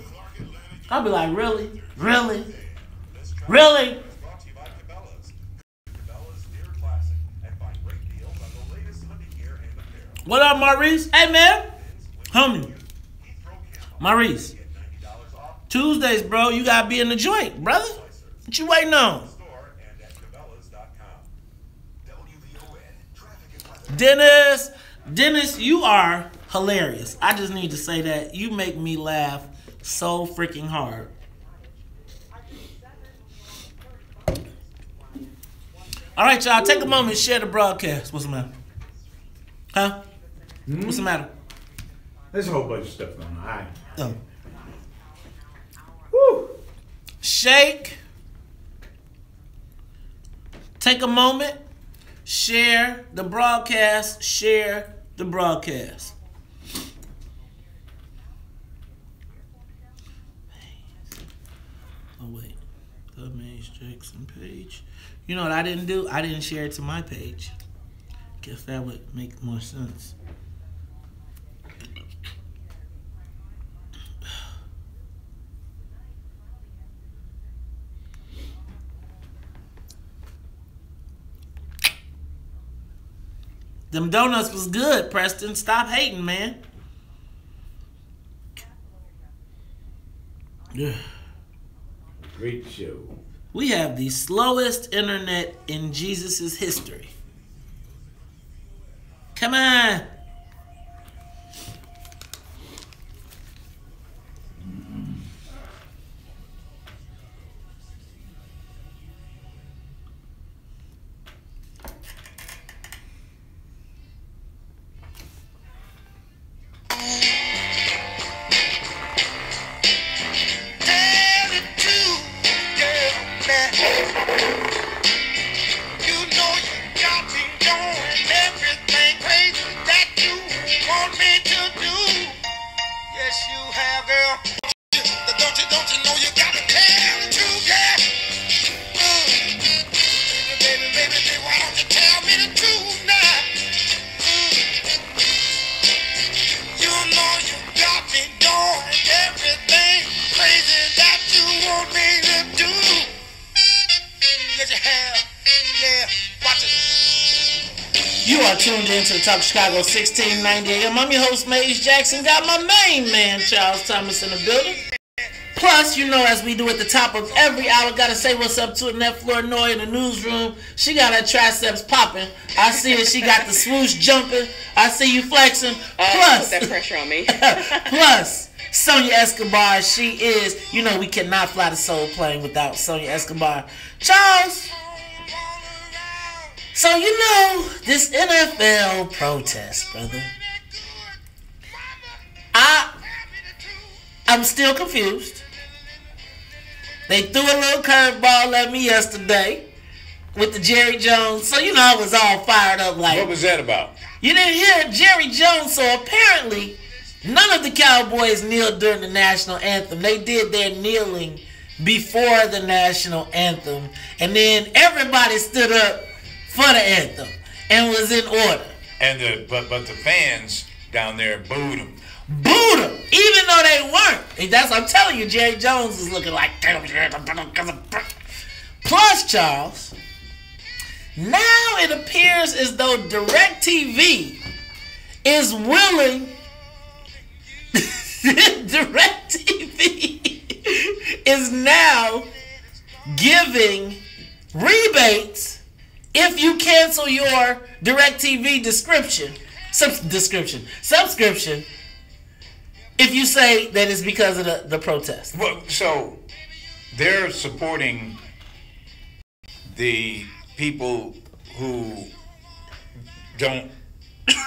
A: I'll be like, really? Really? Really? What up, Maurice? Hey, man. Homie. Maurice. Tuesdays, bro. You got to be in the joint, brother. What you waiting on? Dennis, you are hilarious. I just need to say that. You make me laugh so freaking hard. All right, y'all. Take a moment. Share the broadcast. What's the matter? Huh? What's the matter?
B: There's a whole bunch of stuff going on. All right.
A: Oh. Woo. Shake. Take a moment. Share the broadcast. Share the broadcast. Oh, wait. The Maze Jackson page. You know what I didn't do? I didn't share it to my page. Guess that would make more sense. Them donuts was good, Preston. Stop hating, man.
B: Great show.
A: We have the slowest internet in Jesus' history. Come on. tuned in to the Talk Chicago 1690 AM. I'm your host, Maze Jackson. Got my main man, Charles Thomas, in the building. Plus, you know, as we do at the top of every hour, gotta say what's up to Annette Flournoy in the newsroom. She got her triceps popping. I see it. She got the swoosh jumping. I see you flexing. Plus,
E: put that pressure on me.
A: plus, Sonia Escobar. She is, you know, we cannot fly the soul plane without Sonia Escobar. Charles. So, you know, this NFL protest, brother. I'm still confused. They threw a little curveball at me yesterday with the Jerry Jones. So, you know, I was all fired up like...
B: What was that about?
A: You didn't hear Jerry Jones. So, apparently, none of the Cowboys kneeled during the national anthem. They did their kneeling before the national anthem. And then everybody stood up for the anthem and was in order.
B: And but the fans down there booed him.
A: Booed him, even though they weren't. And that's what I'm telling you, Jerry Jones is looking like... Plus, Charles, now it appears as though DirecTV is willing... DirecTV is now giving rebates if you cancel your DirecTV subscription, if you say that it's because of the protest.
B: Well, so they're supporting the people who don't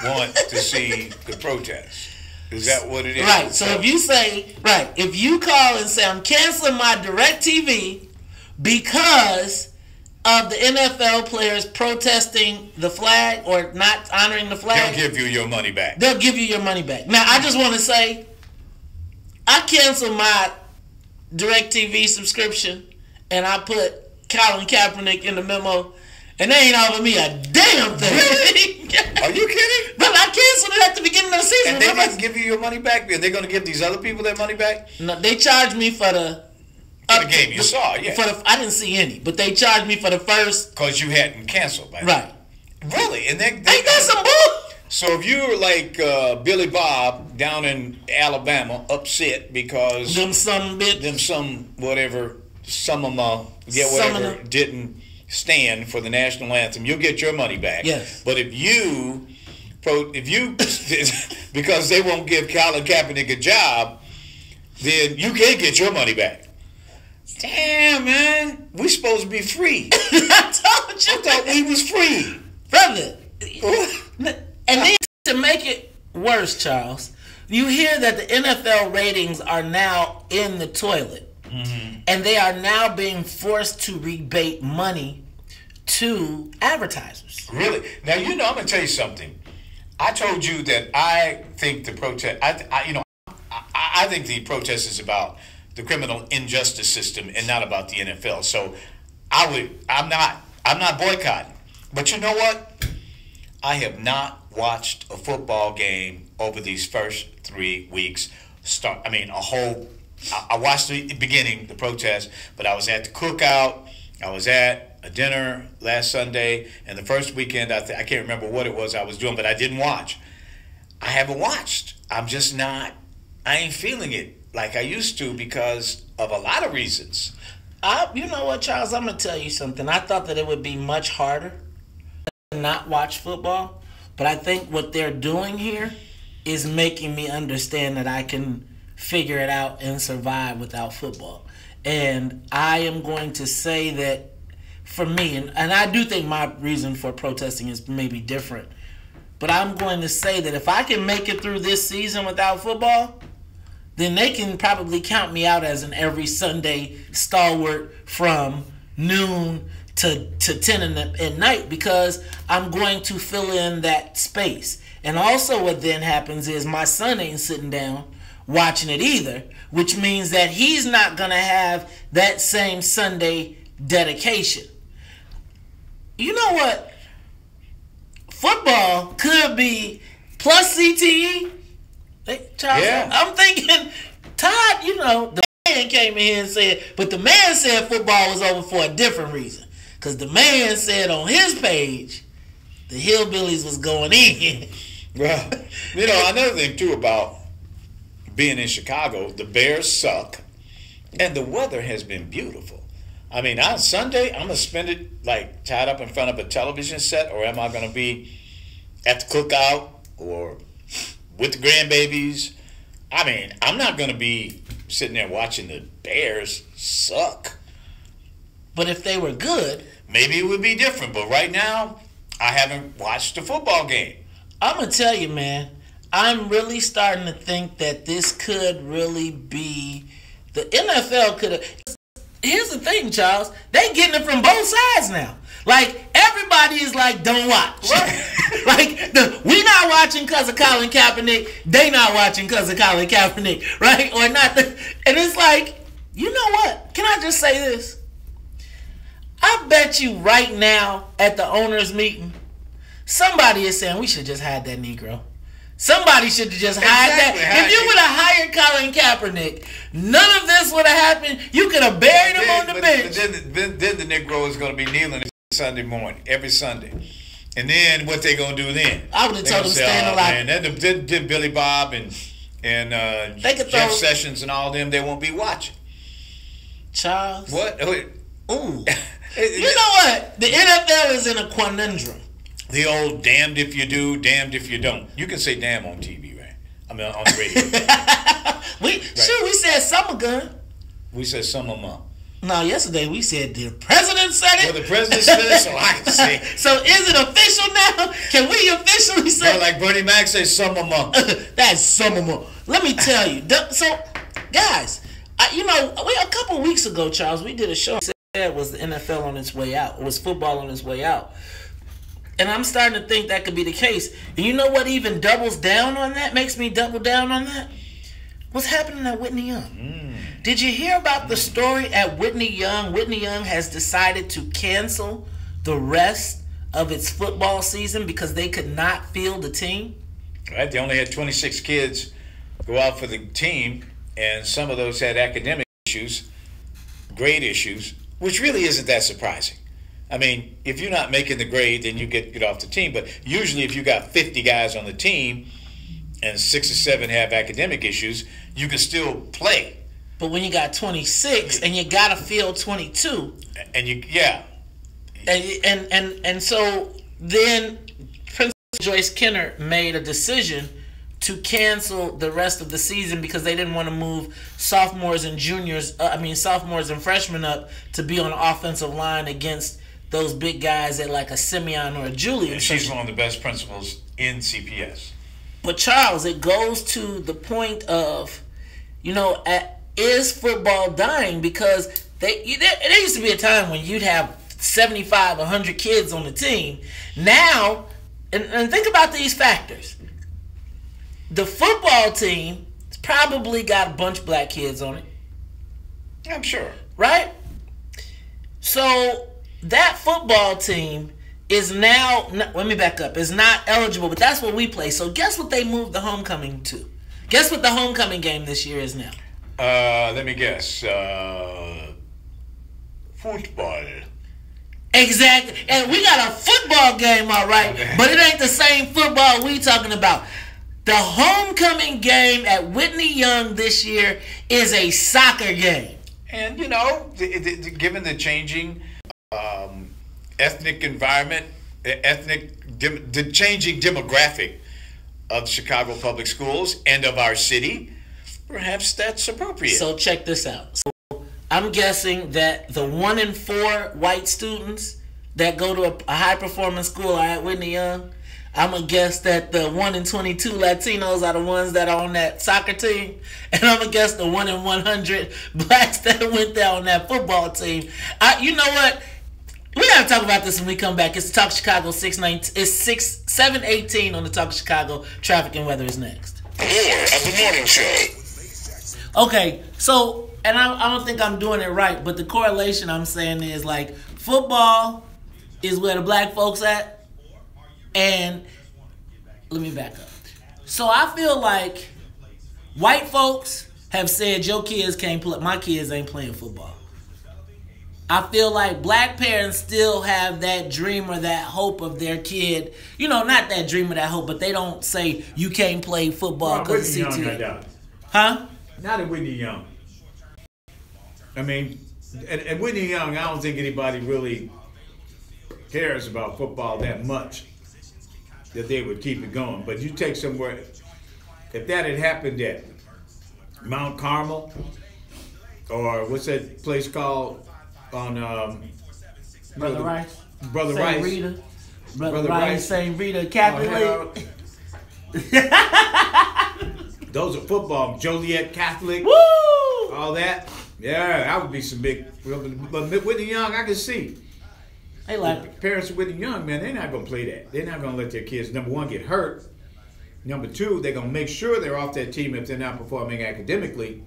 B: want to see the protest. Is that what it is?
A: Right. So if you say, if you call and say, I'm canceling my DirecTV because of the NFL players protesting the flag or not honoring the flag,
B: they'll give you your money back.
A: They'll give you your money back. Now, I just want to say, I canceled my DirecTV subscription and I put Colin Kaepernick in the memo, and they ain't offered me a damn thing.
B: Really? Are you kidding?
A: But I canceled it at the beginning of the season.
B: And they didn't give you your money back? Are they going to give these other people their money back?
A: No, they charged me for the
B: game you saw, yeah.
A: I didn't see any, but they charged me for the first.
B: Because you hadn't canceled by
A: right.
B: Really? And
A: ain't that some bull?
B: So if you were like Billy Bob down in Alabama, upset because some didn't stand for the national anthem, you'll get your money back.
A: Yes.
B: But if you because they won't give Colin Kaepernick a job, then you can't get your money back. Damn, man, we supposed to be free.
A: I told you.
B: I thought we was free,
A: brother. And then to make it worse, Charles, you hear that the NFL ratings are now in the toilet, and they are now being forced to rebate money to advertisers.
B: Really? Now, you know, I'm gonna tell you something. I told you that I think the protest. I think the protest is about the criminal injustice system and not about the NFL. So I'm not boycotting. But you know what? I have not watched a football game over these first 3 weeks. I watched the beginning, the protest, but I was at the cookout. I was at a dinner last Sunday, and the first weekend, I can't remember what it was I was doing, but I didn't watch. I haven't watched. I ain't feeling it like I used to because of a lot of reasons.
A: You know what, Charles? I'm going to tell you something. I thought that it would be much harder to not watch football, but I think what they're doing here is making me understand that I can figure it out and survive without football. And I am going to say that for me, and I do think my reason for protesting is maybe different, but I'm going to say that if I can make it through this season without football, then they can probably count me out as an every Sunday stalwart from noon to 10 at night, because I'm going to fill in that space. And also what then happens is my son ain't sitting down watching it either, which means that he's not going to have that same Sunday dedication. You know what? Football could be plus CTE. Hey, Charles, yeah. I'm thinking, Todd, you know, the man came in here and said, but the man said football was over for a different reason. Because the man said on his page the hillbillies was going in.
B: Well, another thing too about being in Chicago, the Bears suck, and the weather has been beautiful. I mean, on Sunday, I'm going to spend it like tied up in front of a television set, or am I going to be at the cookout or with the grandbabies? I mean, I'm not going to be sitting there watching the Bears suck.
A: But if they were good,
B: maybe it would be different. But right now, I haven't watched a football game.
A: I'm going to tell you, man, I'm really starting to think that this could really be, the NFL could have. Here's the thing, Charles. They getting it from both sides now. Like, everybody is like, don't watch. Like, we not watching because of Colin Kaepernick. They not watching because of Colin Kaepernick. Right? Or not. And it's like, you know what? Can I just say this? I bet you right now at the owners' meeting, somebody is saying we should just hide that Negro. Somebody should have just hired that. If you would have hired Colin Kaepernick, none of this would have happened. You could have buried him on the bench.
B: But then the Negro is going to be kneeling Sunday morning, every Sunday. And then what they going to do then?
A: I would have told them stand alive.
B: Then Billy Bob and Jeff Sessions and all them, they won't be watching.
A: Charles.
B: What?
A: Ooh. You know what? The NFL is in a conundrum.
B: The old damned if you do, damned if you don't. You can say damn on TV, right? I mean, on the radio.
A: We said summer gun.
B: We said summer month.
A: No, yesterday we said the president said it.
B: Well, the president said it, so I can say.
A: So is it official now? Can we officially say?
B: No, like Bernie Mac says summer month.
A: That's summer month. Let me tell you. So, guys, a couple weeks ago, Charles, we did a show. It was the NFL on its way out. It was football on its way out. And I'm starting to think that could be the case. And you know what even doubles down on that? Makes me double down on that? What's happening at Whitney Young? Did you hear about the story at Whitney Young? Whitney Young has decided to cancel the rest of its football season because they could not field the team.
B: Right, they only had 26 kids go out for the team, and some of those had academic issues, grade issues, which really isn't that surprising. I mean, if you're not making the grade, then you get off the team. But usually if you got 50 guys on the team and 6 or 7 have academic issues, you can still play.
A: But when you got 26 and you got to field 22. And so then Principal Joyce Kenner made a decision to cancel the rest of the season because they didn't want to move sophomores and freshmen up to be on the offensive line against those big guys at like a Simeon or a Julian.
B: And she's one of the best principals in CPS.
A: But Charles, it goes to the point of, is football dying? Because there used to be a time when you'd have 75, 100 kids on the team. Now, and think about these factors. The football team has probably got a bunch of black kids on it.
B: I'm sure.
A: Right? So that football team is now, let me back up, is not eligible, but that's what we play. So guess what they moved the homecoming to? Guess what the homecoming game this year is now?
B: Let me guess. Football.
A: Exactly. And we got a football game, all right, but it ain't the same football we talking about. The homecoming game at Whitney Young this year is a soccer game.
B: And, given the changing ethnic environment, the changing demographic of the Chicago Public Schools and of our city, perhaps that's appropriate.
A: So check this out. So I'm guessing that the 1 in 4 white students that go to a high-performance school are at Whitney Young. I'm going to guess that the 1 in 22 Latinos are the ones that are on that soccer team. And I'm going to guess the 1 in 100 blacks that went there on that football team. You know what? We got to talk about this when we come back. It's Talk Chicago 718 on the Talk Chicago. Traffic and weather is next.
G: More of the morning show.
A: Okay, so, and I don't think I'm doing it right, but the correlation I'm saying is like football is where the black folks at. And let me back up. So I feel like white folks have said your kids can't play, my kids ain't playing football. I feel like black parents still have that dream or that hope of their kid. You know, not that dream or that hope, but they don't say you can't play football because of CTE. Huh?
B: Not at Whitney Young. I mean, at Whitney Young, I don't think anybody really cares about football that much that they would keep it going. But you take somewhere, if that had happened at Mount Carmel, or what's that place called on
A: Brother Rice?
B: Brother
A: St.
B: Rice.
A: Rita.
B: Brother Rice.
A: St. Rita Catholic.
B: Those are football. Joliet Catholic.
A: Woo!
B: All that. Yeah, that would be some big. But Whitney Young, I can see.
A: They like
B: parents of Whitney Young, man, they're not going to play that. They're not going to let their kids, number one, get hurt. Number two, they're going to make sure they're off that team if they're not performing academically.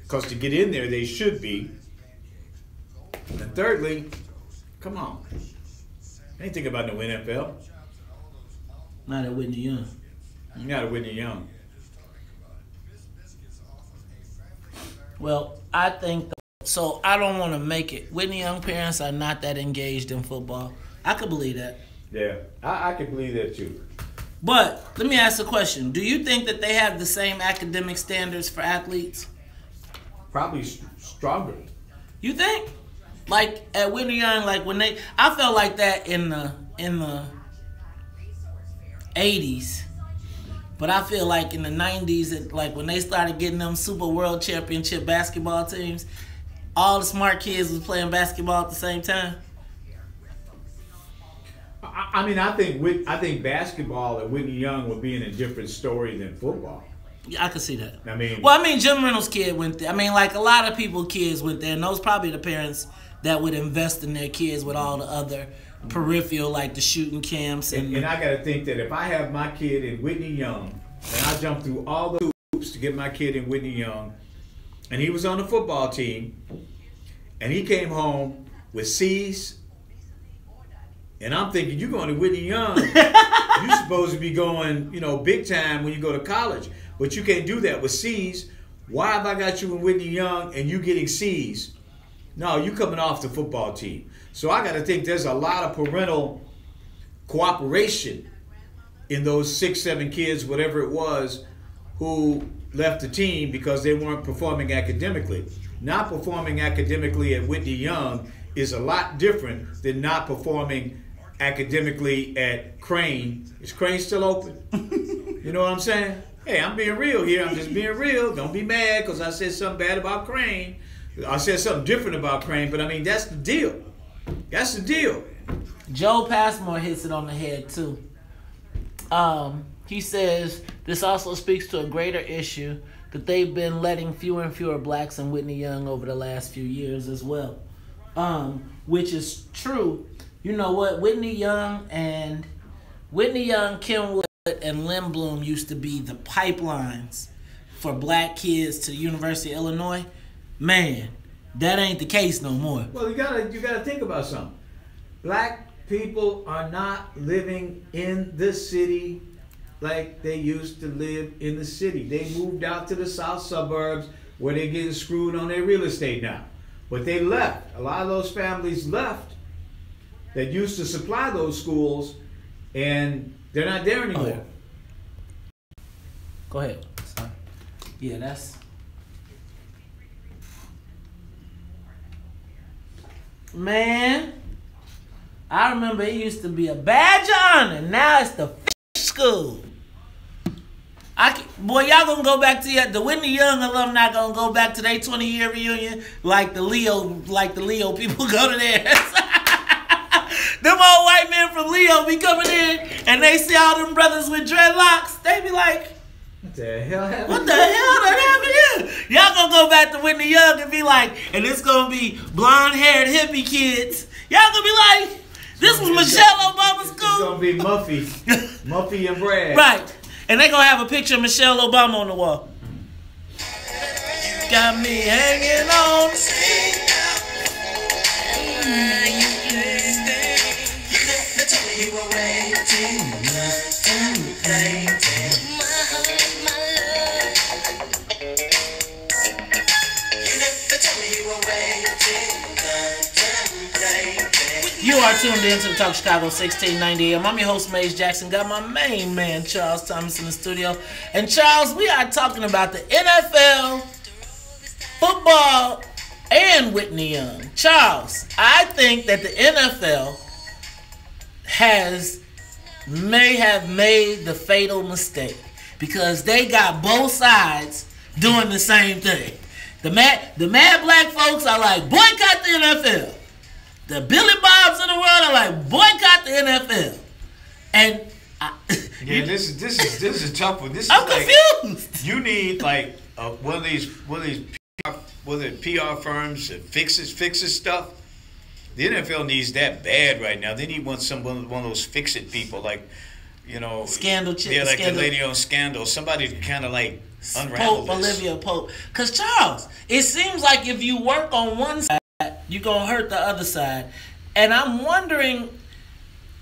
B: Because to get in there, they should be. And thirdly, come on. I ain't thinking about no NFL.
A: Not at Whitney Young.
B: Not at Whitney Young.
A: Well, I think so. I don't want to make it. Whitney Young parents are not that engaged in football. I could believe that.
B: Yeah, I could believe that too.
A: But let me ask a question. Do you think that they have the same academic standards for athletes?
B: Probably stronger.
A: You think? Like at Whitney Young, like when I felt like that in the 80s. But I feel like in the 90s, like when they started getting them Super World Championship basketball teams, all the smart kids was playing basketball at the same time.
B: I mean, I think basketball at Whitney Young would be in a different story than football.
A: Yeah, I could see that.
B: I mean,
A: well, I mean, Jim Reynolds' kid went there. I mean, like a lot of people, kids went there, and those probably the parents that would invest in their kids with all the other peripheral, like the shooting camps.
B: And I got to think that if I have my kid in Whitney Young, and I jump through all the hoops to get my kid in Whitney Young, and he was on the football team, and he came home with C's, and I'm thinking, you're going to Whitney Young, you're supposed to be going, big time when you go to college, but you can't do that with C's. Why have I got you in Whitney Young and you getting C's? No, you coming off the football team. So I got to think there's a lot of parental cooperation in those 6, 7 kids, whatever it was, who left the team because they weren't performing academically. Not performing academically at Whitney Young is a lot different than not performing academically at Crane. Is Crane still open? You know what I'm saying? Hey, I'm being real here. I'm just being real. Don't be mad because I said something bad about Crane. I said something different about Crane, but I mean, that's the deal. That's the deal.
A: Joe Passmore hits it on the head, too. He says, this also speaks to a greater issue that they've been letting fewer and fewer blacks in Whitney Young over the last few years as well. Which is true. You know what? Whitney Young, Kenwood, and Lindblom used to be the pipelines for black kids to the University of Illinois. Man, that ain't the case no more.
B: Well, you gotta think about something. Black people are not living in the city like they used to live in the city. They moved out to the south suburbs where they're getting screwed on their real estate now. But they left. A lot of those families left that used to supply those schools, and they're not there anymore.
A: Oh, yeah. Go ahead. Sorry. Yeah, that's... Man, I remember it used to be a badge of honor. Now it's the school. Boy, y'all gonna go back to the Whitney Young alumni gonna go back to their 20-year reunion like the Leo people go to theirs. Them old white men from Leo be coming in and they see all them brothers with dreadlocks. They be like,
B: what the hell happened?
A: What the hell done happened here? Y'all gonna go back to Whitney Young and be like, and it's gonna be blonde-haired hippie kids. Y'all gonna be like, this was Michelle Obama's school.
B: It's gonna be Muffy and Brad.
A: Right. And they gonna have a picture of Michelle Obama on the wall. Got me hanging on. You are tuned in to the Talk Chicago 1690 AM. I'm your host, Maze Jackson. Got my main man, Charles Thomas, in the studio. And Charles, we are talking about the NFL, football, and Whitney Young. Charles, I think that the NFL may have made the fatal mistake because they got both sides doing the same thing. The mad black folks are like, boycott the NFL. The Billy Bobs of the world are like, boycott the NFL. And
B: this is a tough one.
A: I'm confused.
B: You need like one of these PR firms that fixes stuff. The NFL needs that bad right now. They need one of those fix-it people, like, you know,
A: Scandal chick.
B: Yeah, like
A: Scandal.
B: The lady on Scandal. Somebody to kind of like unravel this.
A: Olivia Pope. Because, Charles, it seems like if you work on one side, you're going to hurt the other side. And I'm wondering,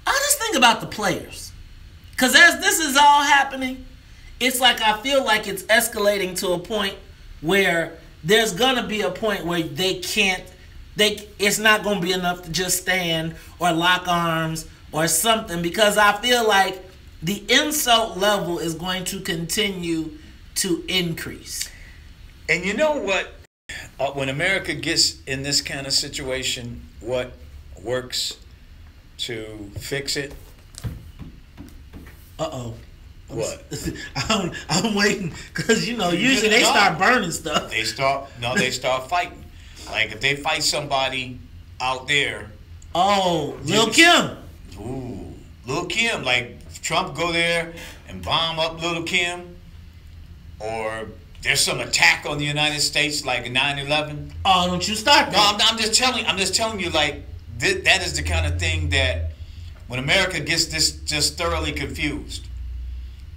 A: I just think about the players. Because as this is all happening, it's like I feel like it's escalating to a point where there's going to be a point where it's not going to be enough to just stand or lock arms or something, because I feel like the insult level is going to continue to increase.
B: And you know what? When America gets in this kind of situation, what works to fix it?
A: Uh-oh.
B: What?
A: I'm waiting, because, you know, usually they start burning stuff.
B: They start fighting. Like, if they fight somebody out there.
A: Oh, Lil' Kim.
B: Ooh, Lil' Kim. Like, Trump go there and bomb up Lil' Kim. Or there's some attack on the United States, like 9/11.
A: Oh, don't you start that.
B: No, I'm just telling you, like, that is the kind of thing that when America gets this just thoroughly confused,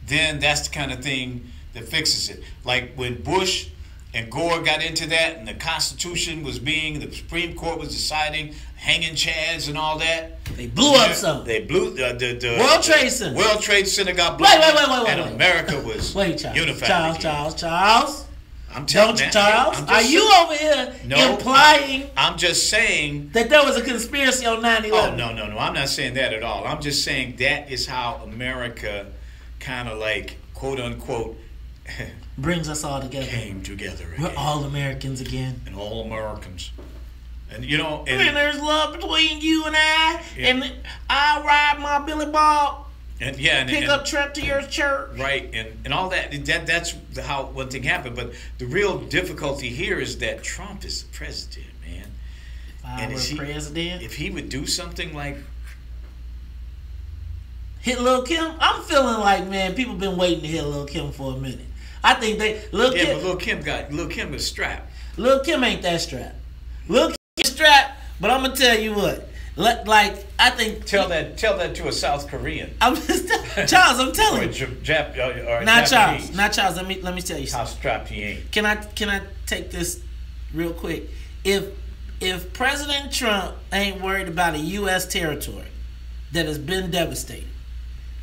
B: then that's the kind of thing that fixes it. Like when Bush and Gore got into that, and the Constitution was the Supreme Court was deciding hanging chads and all that.
A: They blew up something.
B: They blew the
A: World Trade Center.
B: World Trade Center got blown up. And America was unified.
A: Charles.
B: I'm telling you,
A: Charles. Are you over here implying?
B: I'm just saying
A: that there was a conspiracy on 9/11.
B: Oh no! I'm not saying that at all. I'm just saying that is how America kind of like, quote unquote,
A: brings us all together.
B: Came together again.
A: We're all Americans again.
B: And all Americans. And you know,
A: and there's love between you and I. Yeah. And I ride my Billy Bob. And pick up Trent to your church.
B: Right, and all that. That's how one thing happened. But the real difficulty here is that Trump is the president, man. If he would do something like
A: hit Lil' Kim, I'm feeling like, man, people been waiting to hit Lil' Kim for a minute. I think but Lil'
B: Kim is strapped.
A: Lil' Kim ain't that strapped. Lil' Kim is strapped, but I'm gonna tell you what. Like, I think
B: tell that to a South Korean.
A: I'm just Charles. I'm telling you.
B: Not
A: Charles. Not Charles. Let me tell you something.
B: How strapped he ain't.
A: Can I take this real quick? If President Trump ain't worried about a U.S. territory that has been devastated,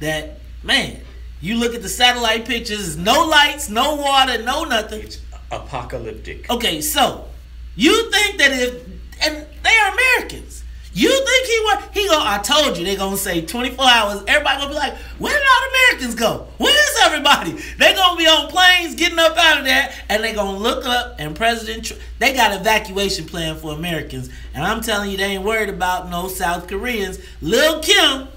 A: that, man, you look at the satellite pictures, no lights, no water, no nothing.
B: It's apocalyptic.
A: Okay, so you think that and they are Americans. You think I told you they're going to say 24 hours. Everybody going to be like, where did all the Americans go? Where is everybody? They're going to be on planes getting up out of there, and they're going to look up, and they got an evacuation plan for Americans. And I'm telling you, they ain't worried about no South Koreans. Lil' Kim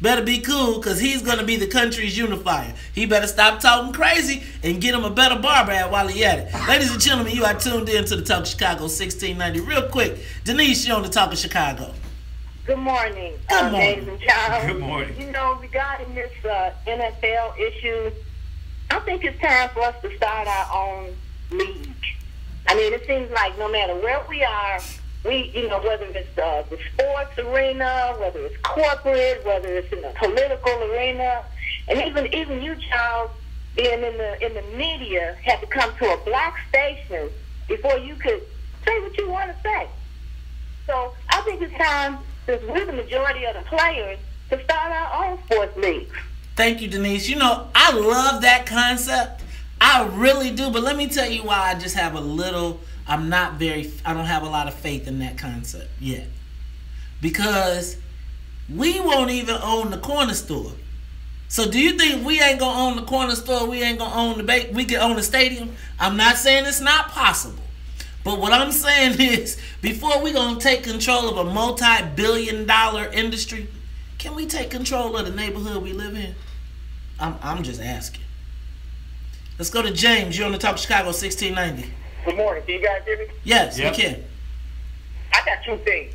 A: better be cool, because he's going to be the country's unifier. He better stop talking crazy and get him a better barber at while he at it. Ladies and gentlemen, you are tuned in to the Talk of Chicago 1690. Real quick, Denise, you're on the Talk of Chicago.
K: Good morning,
A: amazing
K: Charles.
B: Good morning.
K: You know, regarding this NFL issue, I think it's time for us to start our own league. I mean, it seems like no matter where we are, whether it's the sports arena, whether it's corporate, whether it's in the political arena, and even you, Charles, being in the media, had to come to a black station before you could say what you want to say. So I think it's time, since we're the majority of the players, to start our own sports leagues.
A: Thank you, Denise. You know, I love that concept. I really do. But let me tell you why I just have I don't have a lot of faith in that concept yet. Because We won't even own the corner store. So do you think we ain't gonna own the corner store? We ain't gonna own the we can own the stadium? I'm not saying it's not possible. But what I'm saying is, before we gonna take control of a multi-billion-dollar industry, can we take control of the neighborhood we live in? I'm just asking. Let's go to James. You're on the Talk Chicago 1690.
L: Good morning. Can you guys hear me?
A: Yes, we can.
L: I got two things.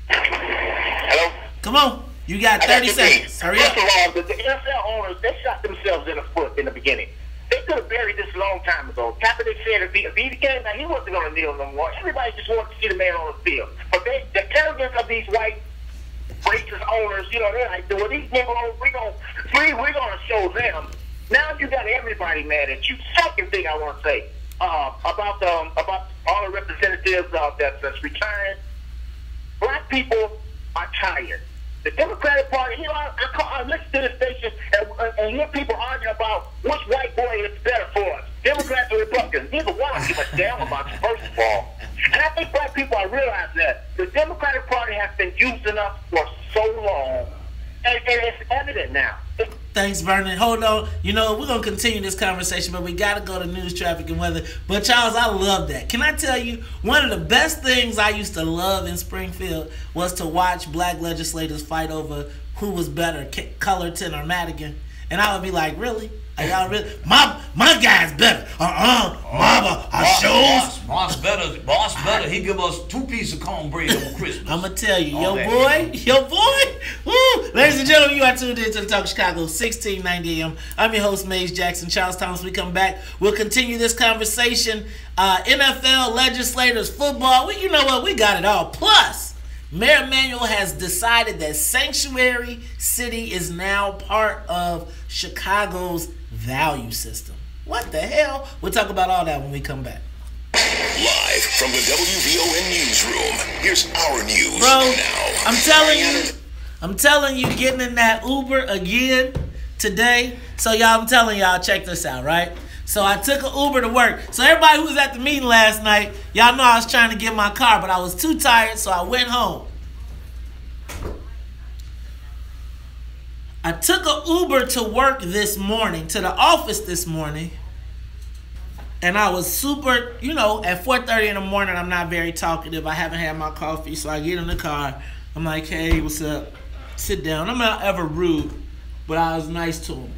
L: Hello?
A: Come on. You got 30 seconds. Hurry up.
L: First of all, the NFL owners, they shot themselves in the foot in the beginning. They could have buried this a long time ago. Kaepernick said if he came back, he wasn't going to kneel no more. Everybody just wanted to see the man on the field. But the arrogance of these white racist owners, you know, they're like, well, these niggas, we're going to show them. Now you got everybody mad at you. Second thing I want to say about all the representatives that's retiring. Black people are tired. The Democratic Party, you know, I listen to the station and hear people arguing about which white boy is better for us, Democrats or Republicans. Neither one give a damn about you, first of all. And I think black people, I realize that the Democratic Party has been using us for so long, and it's evident now.
A: Thanks, Vernon. Hold on. You know, we're going to continue this conversation, but we got to go to news, traffic, and weather. But, Charles, I love that. Can I tell you, one of the best things I used to love in Springfield was to watch black legislators fight over who was better, Cullerton or Madigan. And I would be like, really? Are y'all really? My guy's better.
M: Boss better. He give us 2 pieces of cornbread over Christmas.
A: I'm going to tell you, your boy. Woo. Ladies and gentlemen, you are tuned in to the Talk Chicago 1690 AM. I'm your host, Maze Jackson. Charles Thomas, we come back. We'll continue this conversation. NFL, legislators, football. You know what? We got it all. Plus, Mayor Emanuel has decided that Sanctuary City is now part of Chicago's value system. What the hell? We'll talk about all that when we come back.
G: Live from the WVON newsroom, here's our news.
A: Bro,
G: now.
A: I'm telling you, getting in that Uber again today. So y'all, I'm telling y'all, check this out, right? So I took an Uber to work. So everybody who was at the meeting last night, y'all know I was trying to get my car, but I was too tired, so I went home. I took an Uber to work this morning, to the office this morning, and I was super, you know, at 4:30 in the morning, I'm not very talkative. I haven't had my coffee, so I get in the car. I'm like, hey, what's up? Sit down. I'm not ever rude, but I was nice to him.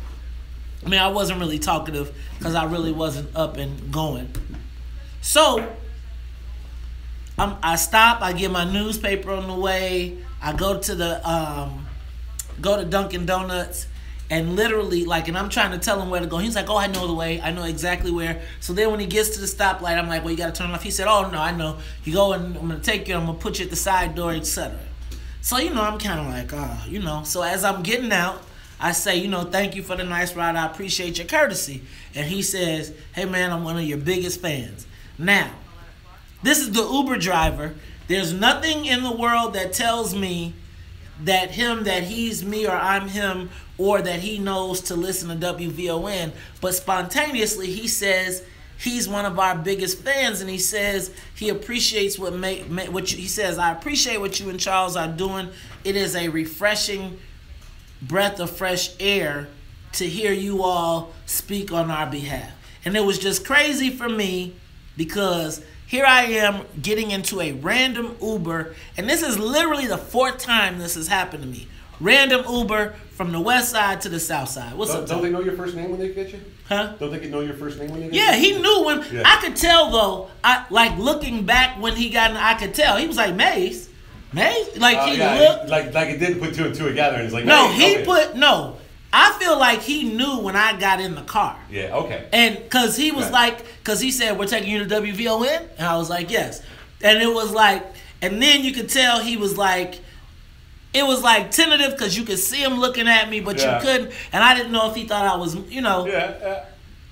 A: I mean, I wasn't really talkative because I really wasn't up and going. So I stop. I get my newspaper on the way. I go to Dunkin' Donuts, and literally, like, and I'm trying to tell him where to go. He's like, oh, I know the way. I know exactly where. So then when he gets to the stoplight, I'm like, well, you got to turn off. He said, oh, no, I know. You go and I'm going to take you. I'm going to put you at the side door, etc. So, you know, I'm kind of like, you know. So as I'm getting out, I say, you know, thank you for the nice ride. I appreciate your courtesy. And he says, hey, man, I'm one of your biggest fans. Now, this is the Uber driver. There's nothing in the world that tells me that he's me or I'm him, or that he knows to listen to WVON. But spontaneously, he says he's one of our biggest fans, and he says he appreciates he says, I appreciate what you and Charles are doing. It is a refreshing breath of fresh air to hear you all speak on our behalf. And it was just crazy for me because here I am getting into a random Uber, and this is literally the 4th time this has happened to me. Random Uber from the west side to the south side. What's up?
J: Don't they know your first name when they get you?
A: Huh?
J: Don't they know your first name when they get you?
A: Yeah, he knew when. Yeah. I could tell though. Like looking back when he got in, I could tell he was like Maze. Like he looked
J: like it didn't put 2 and 2 together. And it's like
A: no, he I feel like he knew when I got in the car.
J: Yeah, okay.
A: And because he was because he said, we're taking you to WVON? And I was like, yes. And it was like, and then you could tell he was like, it was like tentative because you could see him looking at me, but you couldn't. And I didn't know if he thought I was, you know.
J: Yeah.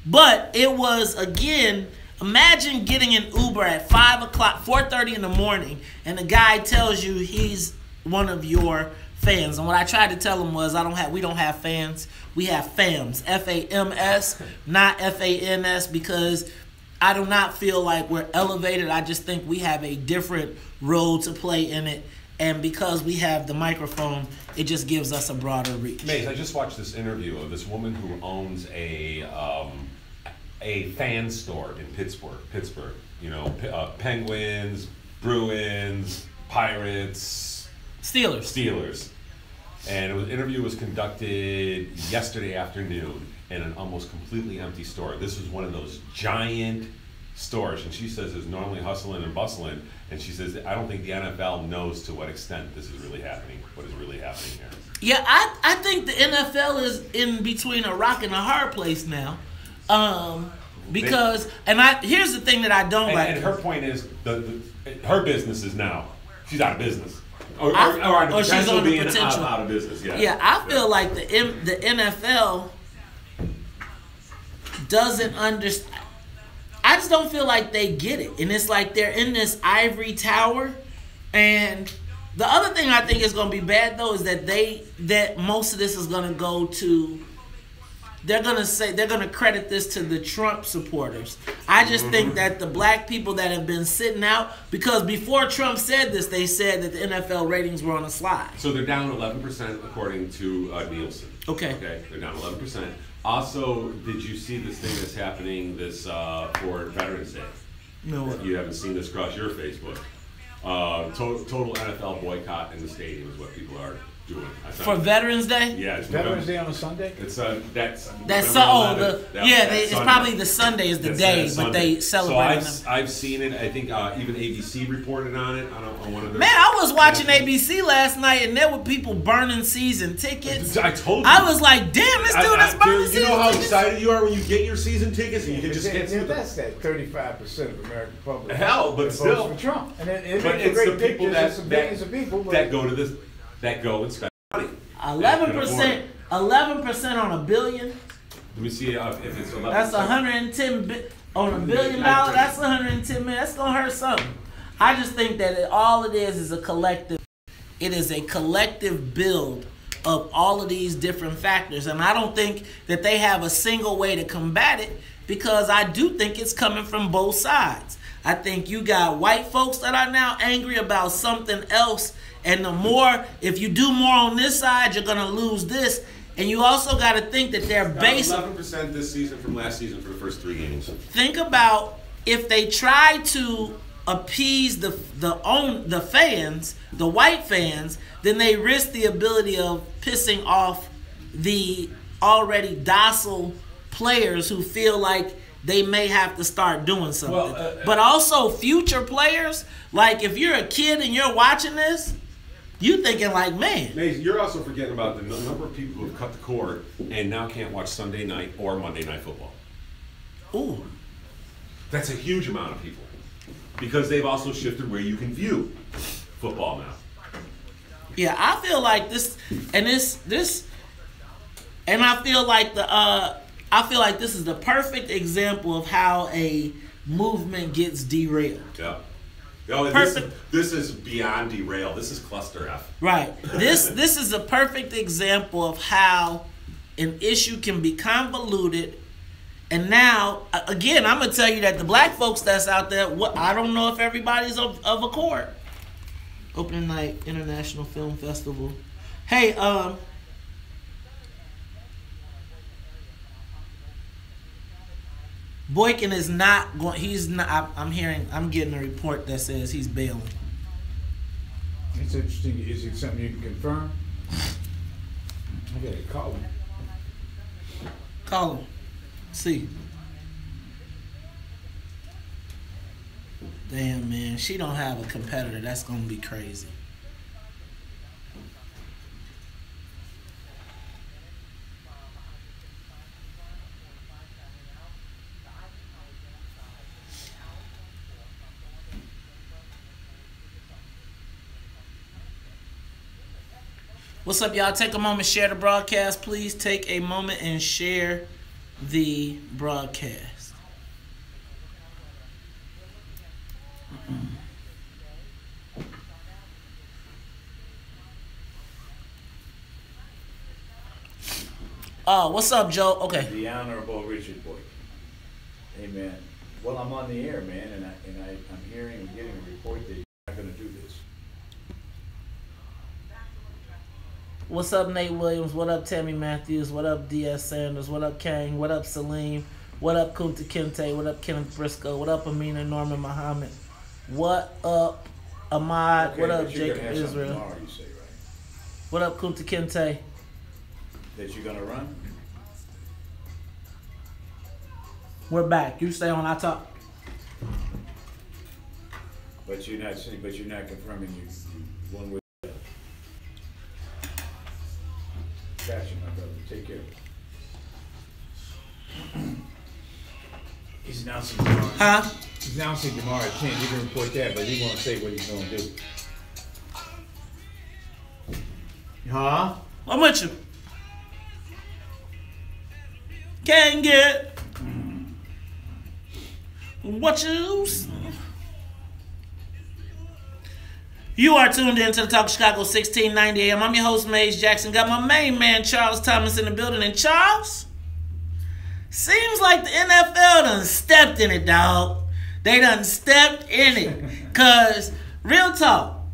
A: But it was, again, imagine getting an Uber at 5 o'clock, 4:30 in the morning, and the guy tells you he's one of your fans. And what I tried to tell him was, we don't have fans. We have FAMS, F-A-M-S, not F-A-N-S, because I do not feel like we're elevated. I just think we have a different role to play in it. And because we have the microphone, it just gives us a broader reach.
J: Maze, I just watched this interview of this woman who owns a fan store in Pittsburgh. You know, Penguins, Bruins, Pirates, Steelers. And the interview was conducted yesterday afternoon in an almost completely empty store. This was one of those giant stores, and she says it's normally hustling and bustling, and she says, I don't think the NFL knows to what extent this is really happening, what is really happening here.
A: Yeah, I think the NFL is in between a rock and a hard place now. Because, here's the thing that I don't like.
J: And her point is, her business is now, she's out of business. Or
A: she's on the potential.
J: Out of business, yeah.
A: Yeah, I feel like the NFL doesn't understand. I just don't feel like they get it. And it's like they're in this ivory tower. And the other thing I think is going to be bad, though, is that most of this is going to go to, they're going to credit this to the Trump supporters. I just think that the black people that have been sitting out, because before Trump said this, they said that the NFL ratings were on a slide.
J: So they're down 11% according to Nielsen. Okay, they're down 11%. Also, did you see this thing that's happening for Veterans Day?
A: No.
J: You haven't seen this across your Facebook. Total NFL boycott in the stadium is what people are doing.
A: For Veterans Day?
J: Yeah, it's
B: Veterans Day on a Sunday.
J: It's
A: it's probably the Sunday is the day, but they celebrate.
J: So I've seen it. I think even ABC reported on it on one of their.
A: Man, I was watching ABC last night, and there were people burning season tickets.
J: I told you.
A: I was like, damn, this dude is burning season tickets.
J: You know how excited you are when you get your season tickets and you can just get through
B: that's that 35% of American public.
J: Hell, but still,
B: for Trump. And
J: it's the people that go to this. That go and spend money.
A: 11% on $1 billion.
J: Let me see if it's 11%.
A: That's $110 on $1 billion. That's $110 million. That's gonna hurt something. I just think that all it is a collective. It is a collective build of all of these different factors, and I don't think that they have a single way to combat it, because I do think it's coming from both sides. I think you got white folks that are now angry about something else. And if you do more on this side, you're going to lose this. And you also got to think that they're based
J: 11% this season from last season for the first 3 games.
A: Think about if they try to appease the fans, the white fans, then they risk the ability of pissing off the already docile players who feel like they may have to start doing something. But also future players, like if you're a kid and you're watching this, you thinking like, man.
J: Maze, you're also forgetting about the number of people who have cut the cord and now can't watch Sunday night or Monday Night Football.
A: Ooh. That's
J: a huge amount of people. Because they've also shifted where you can view football now.
A: Yeah, I feel like this, and I feel like this is the perfect example of how a movement gets derailed.
J: Yeah. Oh, this is beyond derail. This is cluster F.
A: Right. This is a perfect example of how an issue can be convoluted. And now, again, I'm going to tell you that the black folks that's out there, I don't know if everybody's of accord. Opening night, International Film Festival. Hey, Boykin is not going. He's not. I'm getting a report that says he's bailing.
B: That's interesting. Is it something you can confirm? I gotta call him.
A: Call him. See. Damn, man. She don't have a competitor. That's gonna be crazy. What's up, y'all? Take a moment, share the broadcast. Please take a moment and share the broadcast. Oh, what's up, Joe? Okay.
B: The Honorable Richard Boykin. Amen. Well, I'm on the air, man, and I'm hearing and getting a report that you're not going to do this.
A: What's up, Nate Williams? What up, Tammy Matthews? What up, D.S. Sanders? What up, Kang? What up, Salim? What up, Kunta Kinte? What up, Kenneth Briscoe? What up, Amina Norman Muhammad? What up, Ahmad?
B: Okay,
A: what up,
B: but you're
A: Jacob
B: gonna have something
A: Israel?
B: tomorrow, you say, right?
A: What up, Kunta Kinte?
B: That you're gonna run?
A: We're back. You stay on. I talk.
B: But you're not saying. But you're not confirming you one way. Gotcha, my brother. Take care. He's announcing tomorrow.
A: Huh?
B: He's announcing tomorrow at 10. He didn't report that, but he won't say what he's gonna do. Huh?
A: I'm with you. Can't get what you. You are tuned in to the Talk of Chicago 1690 AM. I'm your host, Maze Jackson. Got my main man, Charles Thomas, in the building. And Charles, seems like the NFL done stepped in it, dog. They done stepped in it. Because, real talk,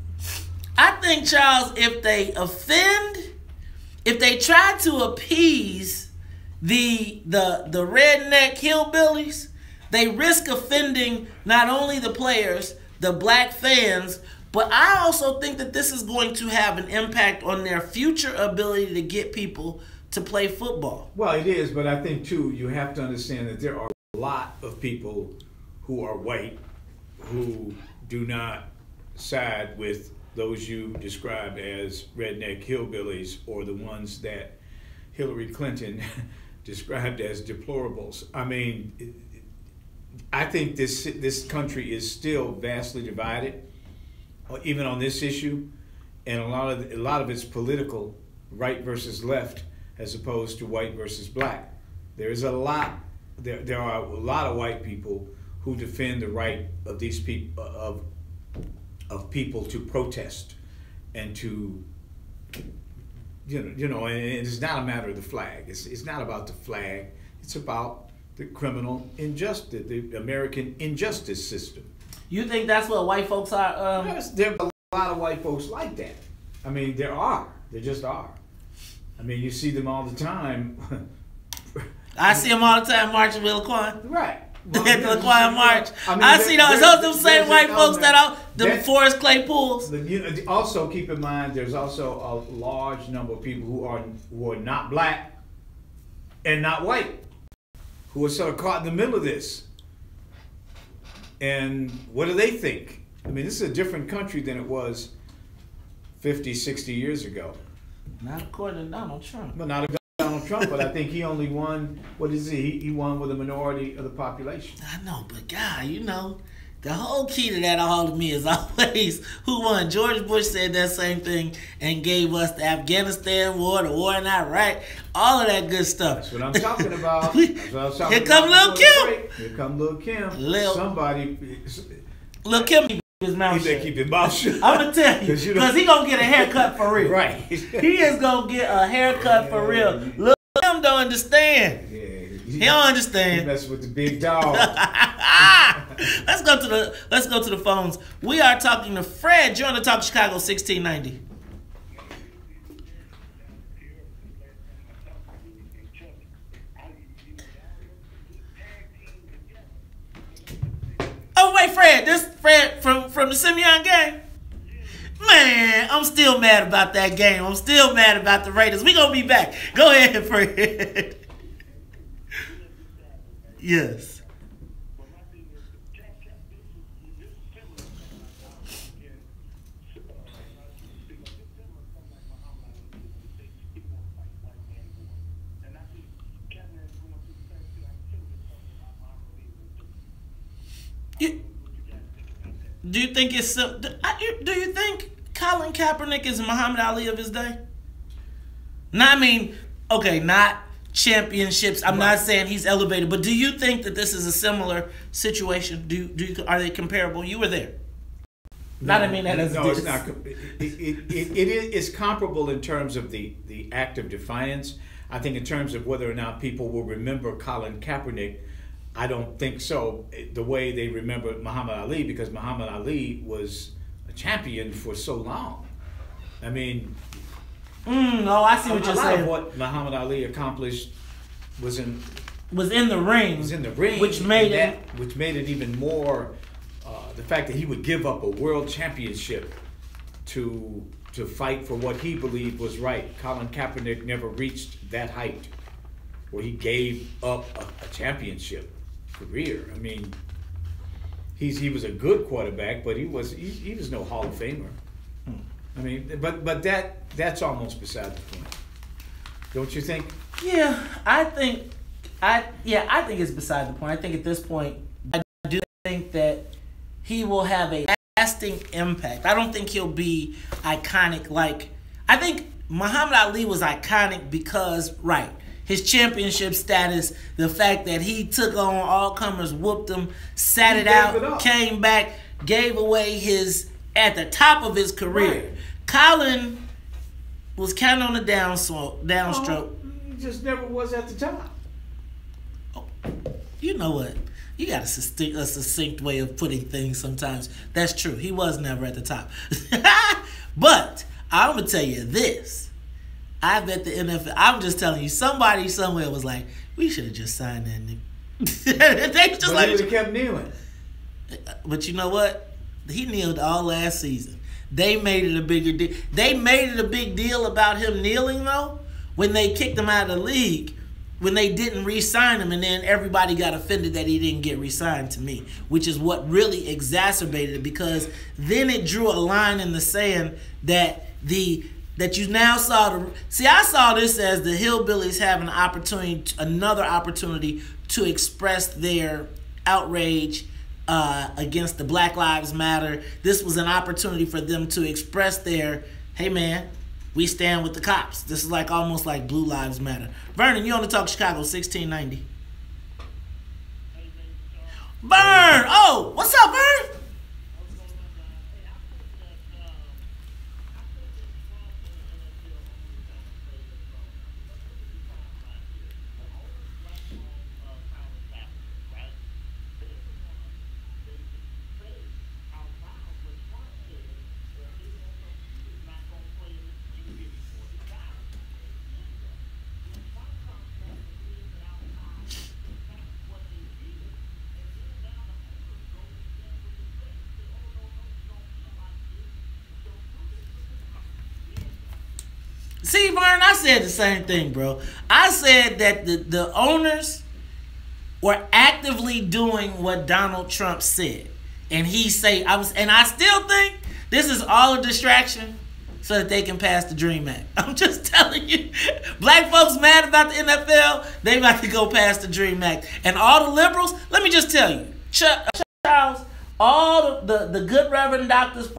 A: I think, Charles, if they offend, if they try to appease the redneck hillbillies, they risk offending not only the players, the black fans, but I also think that this is going to have an impact on their future ability to get people to play football.
B: Well, it is, but I think, too, you have to understand that there are a lot of people who are white who do not side with those you described as redneck hillbillies or the ones that Hillary Clinton described as deplorables. I mean, I think this country is still vastly divided, even on this issue, and a lot of it's political, right versus left, as opposed to white versus black. There are a lot of white people who defend the right of these people of people to protest and to you know, and it's not a matter of the flag. It's not about the flag. It's about the criminal injustice, the American injustice system.
A: You think that's what white folks are?
B: Yes, there are a lot of white folks like that. I mean, there are. There just are. I mean, you see them all the time.
A: I see them all the time marching with Laquan.
B: Right.
A: Well, at the Laquan March. I see those. Those them same white folks that are the Forest Claypools.
B: Also, keep in mind, there's also a large number of people who are not black and not white, who are sort of caught in the middle of this. And what do they think? I mean, this is a different country than it was 50, 60 years ago.
A: Not according to Donald Trump.
B: But not Donald Trump, but I think he only won, what is he? He won with a minority of the population.
A: I know, but God, you know, the whole key to that all to me is always who won. George Bush said that same thing and gave us the Afghanistan war, the war in Iraq, all of that good stuff.
B: That's what I'm talking about. That's what I was talking
A: Here come Lil Kim.
B: Here come Lil Kim. Somebody.
A: Lil Kim keep his mouth shut.
B: Keep his mouth shut.
A: I'm going to tell you, because he going to get a haircut for real.
B: Right.
A: He is going to get a haircut for real. Lil Kim don't understand. He don't understand.
B: He mess with the big dog.
A: Let's go to the phones. We are talking to Fred. You're on the Talk of Chicago 1690. Oh wait, Fred. This Fred from the Simeon game. Man, I'm still mad about that game. I'm still mad about the Raiders. We gonna be back. Go ahead, Fred. Yes. Do you think it's do you think Colin Kaepernick is Muhammad Ali of his day? No, I mean, okay, not championships. I'm not saying he's elevated, but do you think that this is a similar situation? Are they comparable? You were there.
B: No, I mean that as no, it's not. It's comparable in terms of the act of defiance. I think in terms of whether or not people will remember Colin Kaepernick, I don't think so. The way they remember Muhammad Ali, because Muhammad Ali was a champion for so long. I mean,
A: Oh, I see what you're
B: A lot
A: saying.
B: of what Muhammad Ali accomplished was in
A: the ring.
B: Was in the ring,
A: which made
B: it even more. The fact that he would give up a world championship to fight for what he believed was right. Colin Kaepernick never reached that height where he gave up a championship career. I mean, he was a good quarterback, but he was no Hall of Famer. I mean, but that's almost beside the point, don't you think?
A: Yeah, I think it's beside the point. I think at this point, I do think that he will have a lasting impact. I don't think he'll be iconic I think Muhammad Ali was iconic because, right, his championship status, the fact that he took on all comers, whooped them, sat it out, came back, gave away at the top of his career. Right. Colin was kind of on the downstroke.
B: He just never was at the top.
A: Oh, you know what? You got a succinct way of putting things sometimes. That's true. He was never at the top. But I'm going to tell you this. I bet the NFL, I'm just telling you, somebody somewhere was like, we should have just signed that nigga. They just
B: but he would have kept kneeling.
A: But you know what? He kneeled all last season. They made it a bigger deal. They made it a big deal about him kneeling, though, when they kicked him out of the league, when they didn't re-sign him, and then everybody got offended that he didn't get re-signed, to me, which is what really exacerbated it, because then it drew a line in the sand that you now saw. I saw this as the hillbillies having another opportunity to express their outrage against the Black Lives Matter. This was an opportunity for them to express their, hey man, we stand with the cops. This is almost like Blue Lives Matter. Vernon, you on the Talk Chicago, 1690. Vern! Oh, what's up, Vern? See, Vern, I said the same thing, bro. I said that the owners were actively doing what Donald Trump said. And I still think this is all a distraction so that they can pass the DREAM Act. I'm just telling you. Black folks mad about the NFL, they about to go past the DREAM Act. And all the liberals, let me just tell you, Charles, all the good Reverend doctors,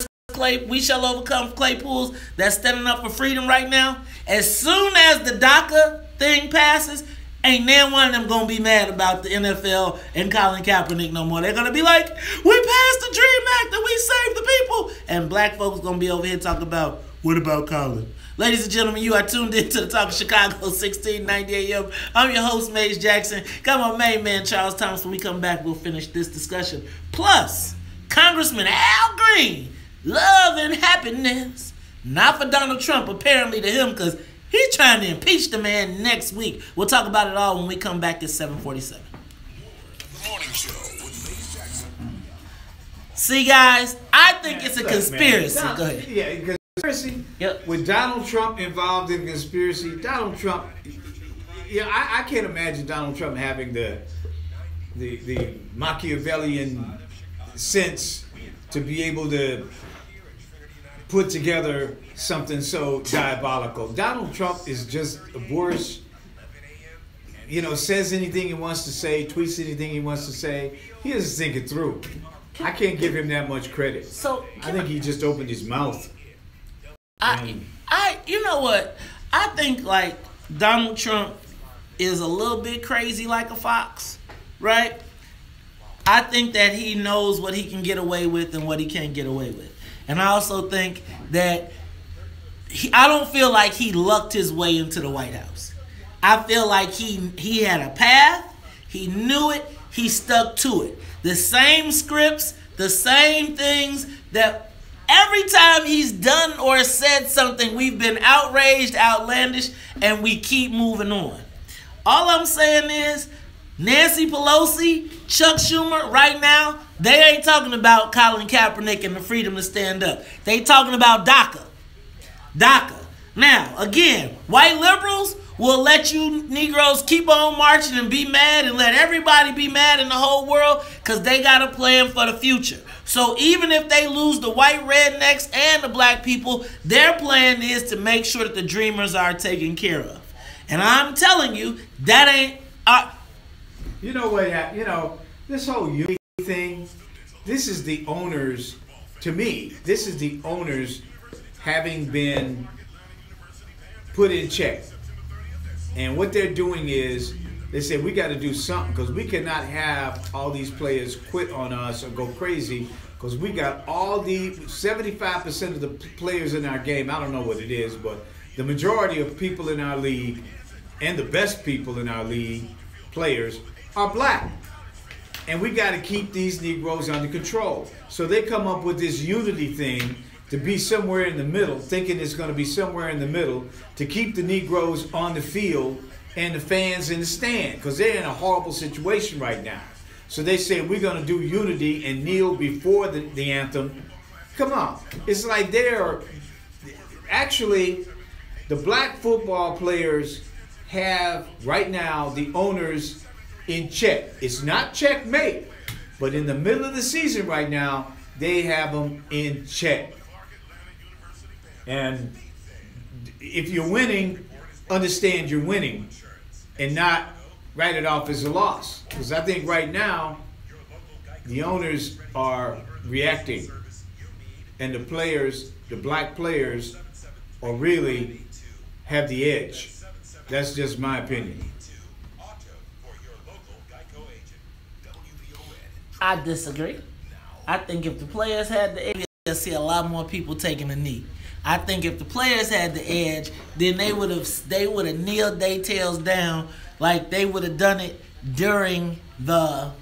A: we shall overcome Claypools that's standing up for freedom right now. As soon as the DACA thing passes, ain't nan one of them gonna be mad about the NFL and Colin Kaepernick no more. They're gonna be like, we passed the DREAM Act and we saved the people. And black folks gonna be over here talking about, what about Colin? Ladies and gentlemen, you are tuned in to the Talk of Chicago, 1690 AM. I'm your host, Maze Jackson. Got my main man, Charles Thomas. When we come back, we'll finish this discussion. Plus, Congressman Al Green, love and happiness. Not for Donald Trump, apparently to him, because he's trying to impeach the man next week. We'll talk about it all when we come back at 7:47.
G: The morning show with Maze Jackson.
A: See, guys, I think it's a conspiracy. Go ahead.
B: Yeah, conspiracy.
A: Yep.
B: With Donald Trump involved in conspiracy, Donald Trump. Yeah, I can't imagine Donald Trump having the Machiavellian sense to be able to put together something so diabolical. Donald Trump is just worse. Says anything he wants to say, tweets anything he wants to say. He doesn't think it through. I can't give him that much credit. I think he just opened his mouth.
A: You know what? I think Donald Trump is a little bit crazy like a fox, right? I think that he knows what he can get away with and what he can't get away with. And I also think that I don't feel like he lucked his way into the White House. I feel like he had a path, he knew it, he stuck to it. The same scripts, the same things that Every time he's done or said something, we've been outraged, outlandish, and we keep moving on. All I'm saying is, Nancy Pelosi, Chuck Schumer, right now, they ain't talking about Colin Kaepernick and the freedom to stand up. They talking about DACA. DACA. Now, again, white liberals will let you Negroes keep on marching and be mad and let everybody be mad in the whole world because they got a plan for the future. So even if they lose the white rednecks and the black people, their plan is to make sure that the dreamers are taken care of. And I'm telling you, that ain't...
B: You know what? You know, this whole unity thing, this is the owners, to me, this is the owners having been put in check. And what they're doing is, they said, we got to do something because we cannot have all these players quit on us or go crazy because we got all the 75% of the players in our game. I don't know what it is, but the majority of people in our league and the best people in our league, players, are black. And we got to keep these Negroes under control. So they come up with this unity thing to be somewhere in the middle, thinking it's going to be somewhere in the middle to keep the Negroes on the field and the fans in the stand because they're in a horrible situation right now. So they say we're going to do unity and kneel before the anthem. Come on. It's like they're actually the black football players have right now the owners in check. It's not checkmate, but in the middle of the season right now, they have them in check. And if you're winning, understand you're winning and not write it off as a loss. Because I think right now, the owners are reacting. And the players, the black players, are really have the edge. That's just my opinion.
A: I disagree. I think if the players had the edge, you'll see a lot more people taking a knee. I think if the players had the edge, then they would have kneeled their tails down like they would have done it during the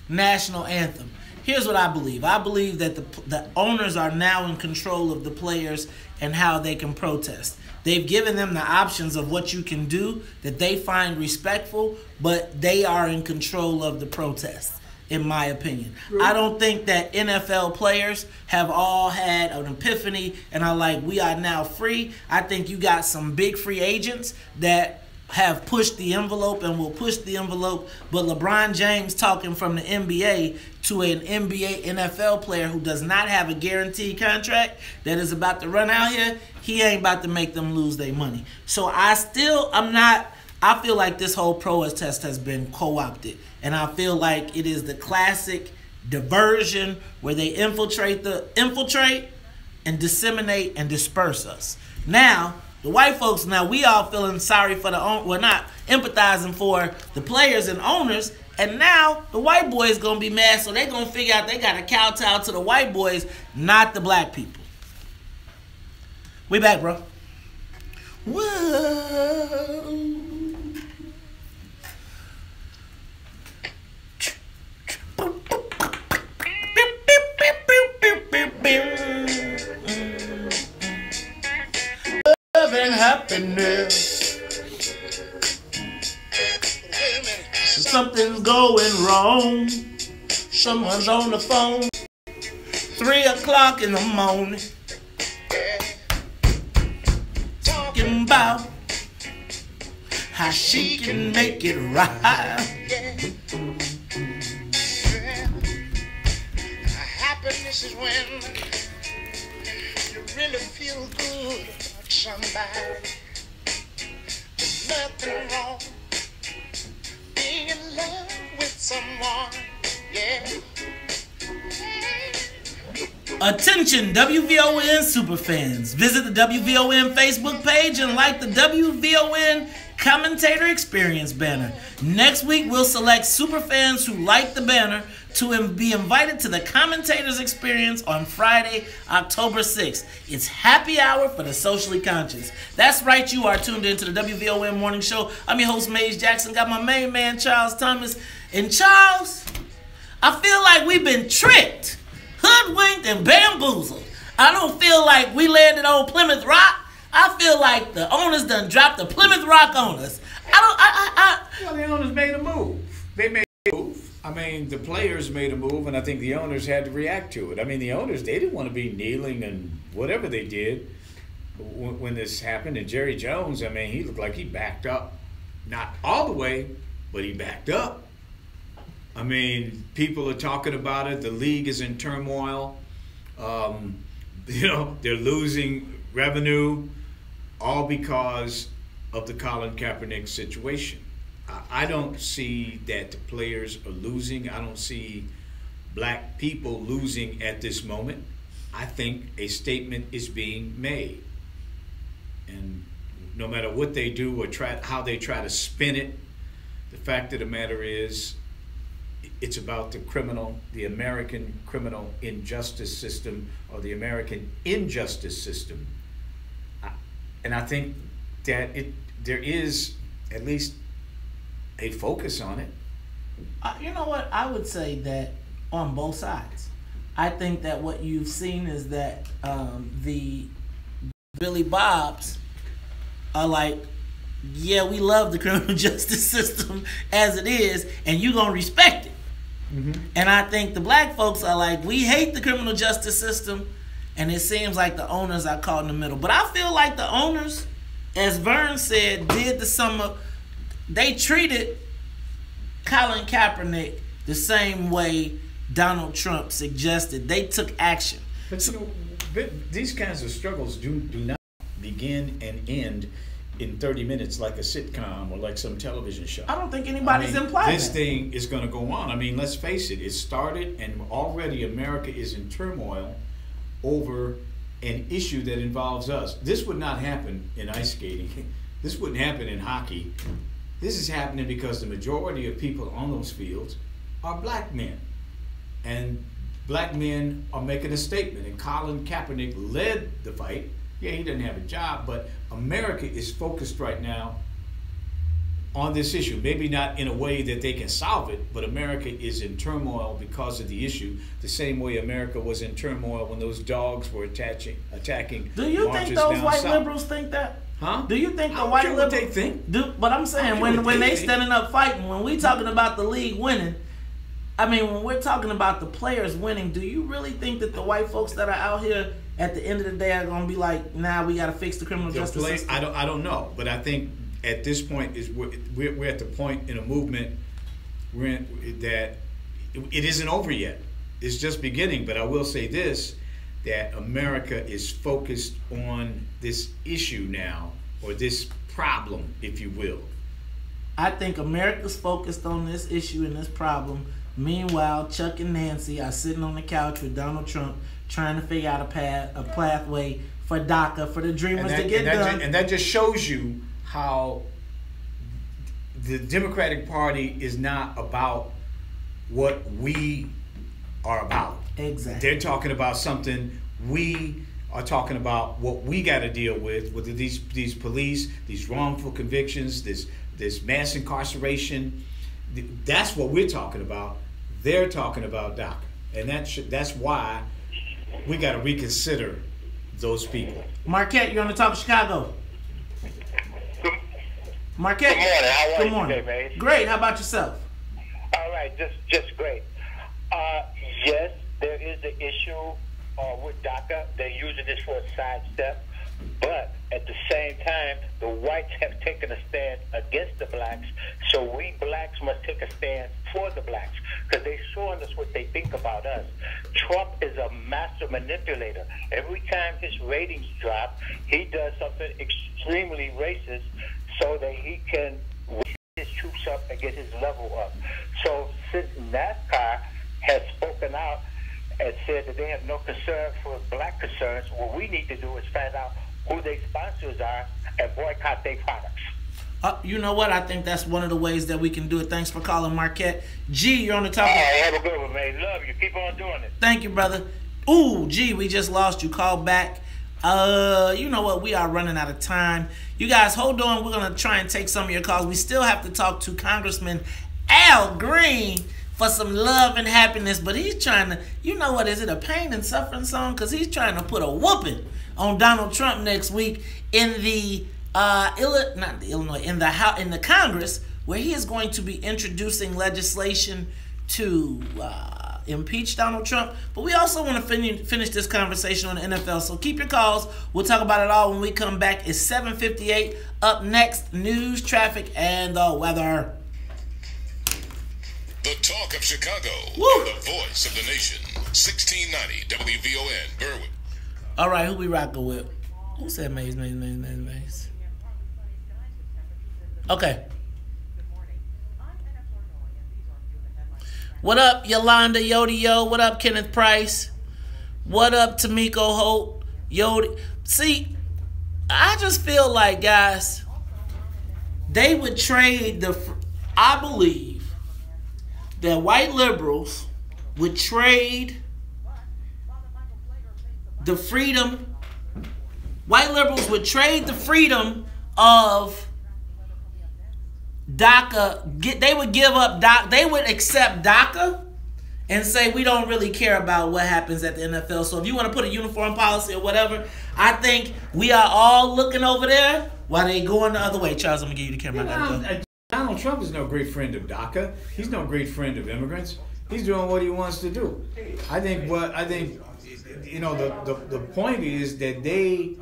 A: national anthem. Here's what I believe. I believe that the owners are now in control of the players and how they can protest. They've given them the options of what you can do that they find respectful, but they are in control of the protest, in my opinion. I don't think that NFL players have all had an epiphany and are like, we are now free. I think you got some big free agents that have pushed the envelope and will push the envelope, but LeBron James talking from the NBA to an NBA NFL player who does not have a guaranteed contract that is about to run out here, he ain't about to make them lose their money. So I feel like this whole protest has been co-opted, and I feel like it is the classic diversion where they infiltrate and disseminate and disperse us. Now, the white folks, now we all feeling sorry for we're not empathizing for the players and owners, and now the white boys gonna be mad, so they gonna figure out they gotta kowtow to the white boys, not the black people. We back, bro. Whoa. Love and happiness. Something's going wrong. Someone's on the phone. 3 o'clock in the morning. Talking about how she can make it right.
D: Happiness is when you really feel good about somebody. There's nothing wrong being in love with someone, yeah.
A: Attention WVON superfans. Visit the WVON Facebook page and like the WVON Commentator Experience banner. Next week, we'll select superfans who like the banner to be invited to the Commentators Experience on Friday, October 6th. It's happy hour for the socially conscious. That's right, you are tuned into the WVON Morning Show. I'm your host, Maze Jackson. Got my main man, Charles Thomas. And Charles, I feel like we've been tricked, hoodwinked, and bamboozled. I don't feel like we landed on Plymouth Rock. I feel like the owners done dropped the Plymouth Rock on us.
B: Well, the owners made a move. They made a move. I mean, the players made a move, and I think the owners had to react to it. I mean, the owners, they didn't want to be kneeling and whatever they did when this happened. And Jerry Jones, I mean, he looked like he backed up. Not all the way, but he backed up. I mean, people are talking about it. The league is in turmoil. You know, they're losing revenue, all because of the Colin Kaepernick situation. I don't see that the players are losing. I don't see black people losing at this moment. I think a statement is being made. And no matter what they do or how they try to spin it, the fact of the matter is it's about the American criminal injustice system, or the American injustice system. And I think that there is at least a focus on it.
A: You know what? I would say that on both sides. I think that what you've seen is that the Billy Bobs are like, yeah, we love the criminal justice system as it is, and you gonna respect it. Mm-hmm. And I think the black folks are like, we hate the criminal justice system, and it seems like the owners are caught in the middle. But I feel like the owners, as Vern said, did the summer. They treated Colin Kaepernick the same way Donald Trump suggested. They took action.
B: But you know, these kinds of struggles do not begin and end in 30 minutes like a sitcom or like some television show.
A: I don't think anybody's implying
B: this thing is going to go on. I mean, let's face it. It started, and already America is in turmoil over an issue that involves us. This would not happen in ice skating. This wouldn't happen in hockey. This is happening because the majority of people on those fields are black men. And black men are making a statement. And Colin Kaepernick led the fight. Yeah, he doesn't have a job, but America is focused right now on this issue. Maybe not in a way that they can solve it, but America is in turmoil because of the issue, the same way America was in turmoil when those dogs were attacking
A: Do you think those white
B: south.
A: Liberals think that?
B: Huh?
A: Do you think the white liberals
B: they think?
A: But I'm saying when they standing up fighting, when we talking about the league winning, I mean, when we're talking about the players winning, do you really think that the white folks that are out here at the end of the day are going to be like, nah, we got to fix the criminal justice system?
B: I don't know, but I think at this point we're at the point in a movement that it isn't over yet. It's just beginning. But I will say this, that America is focused on this issue now, or this problem, if you will.
A: I think America's focused on this issue and this problem. Meanwhile, Chuck and Nancy are sitting on the couch with Donald Trump trying to figure out a pathway for DACA, for the dreamers to get done.
B: And that just shows you how the Democratic Party is not about what we are about.
A: Exactly.
B: They're talking about something we are talking about, what we got to deal with these police, these wrongful convictions, this mass incarceration. That's what we're talking about. They're talking about DACA. And that's why we got to reconsider those people.
A: Marquette, you're on the Talk of Chicago. Marquette.
L: Good morning. How are
A: Good morning.
L: you today, man?
A: Great. How about yourself?
L: All right, just great. Yes, there is an issue with DACA. They're using this for a sidestep. But at the same time, the whites have taken a stand against the blacks, so we blacks must take a stand for the blacks, because they're showing us what they think about us. Trump is a master manipulator. Every time his ratings drop, he does something extremely racist so that he can raise his troops up and get his level up. So since NASCAR has spoken out and said that they have no concern for black concerns, what we need to do is find out who their sponsors are and boycott their products.
A: You know what? I think that's one of the ways that we can do it. Thanks for calling, Marquette. G, you're on the top.
L: All right, have a good one, man. Love you. Keep on doing it.
A: Thank you, brother. Ooh, G, we just lost you. Call back. You know what? We are running out of time. You guys, hold on. We're going to try and take some of your calls. We still have to talk to Congressman Al Green. for some love and happiness, but he's trying to, you know what, is it a pain and suffering song? Because he's trying to put a whooping on Donald Trump next week in the in the Congress, where he is going to be introducing legislation to impeach Donald Trump. But we also want to finish this conversation on the NFL, so keep your calls. We'll talk about it all when we come back. It's 7:58. Up next, news, traffic, and the weather.
G: The talk of Chicago,
A: Woo!
G: The voice of the nation, 1690 WVON, Berwick.
A: All right, who we rocking with? Who said Maze? Okay. What up, Yolanda Yodio? What up, Kenneth Price? What up, Tamiko Holt? Yodi. See, I just feel like, guys, they would trade I believe that white liberals would trade the freedom. White liberals would trade the freedom of DACA. They would give up DACA. They would accept DACA and say, we don't really care about what happens at the NFL. So if you want to put a uniform policy or whatever, I think we are all looking over there while they going the other way. Charles, I'm going to give you the camera.
B: Donald Trump is no great friend of DACA. He's no great friend of immigrants. He's doing what he wants to do. I think you know, the point is that they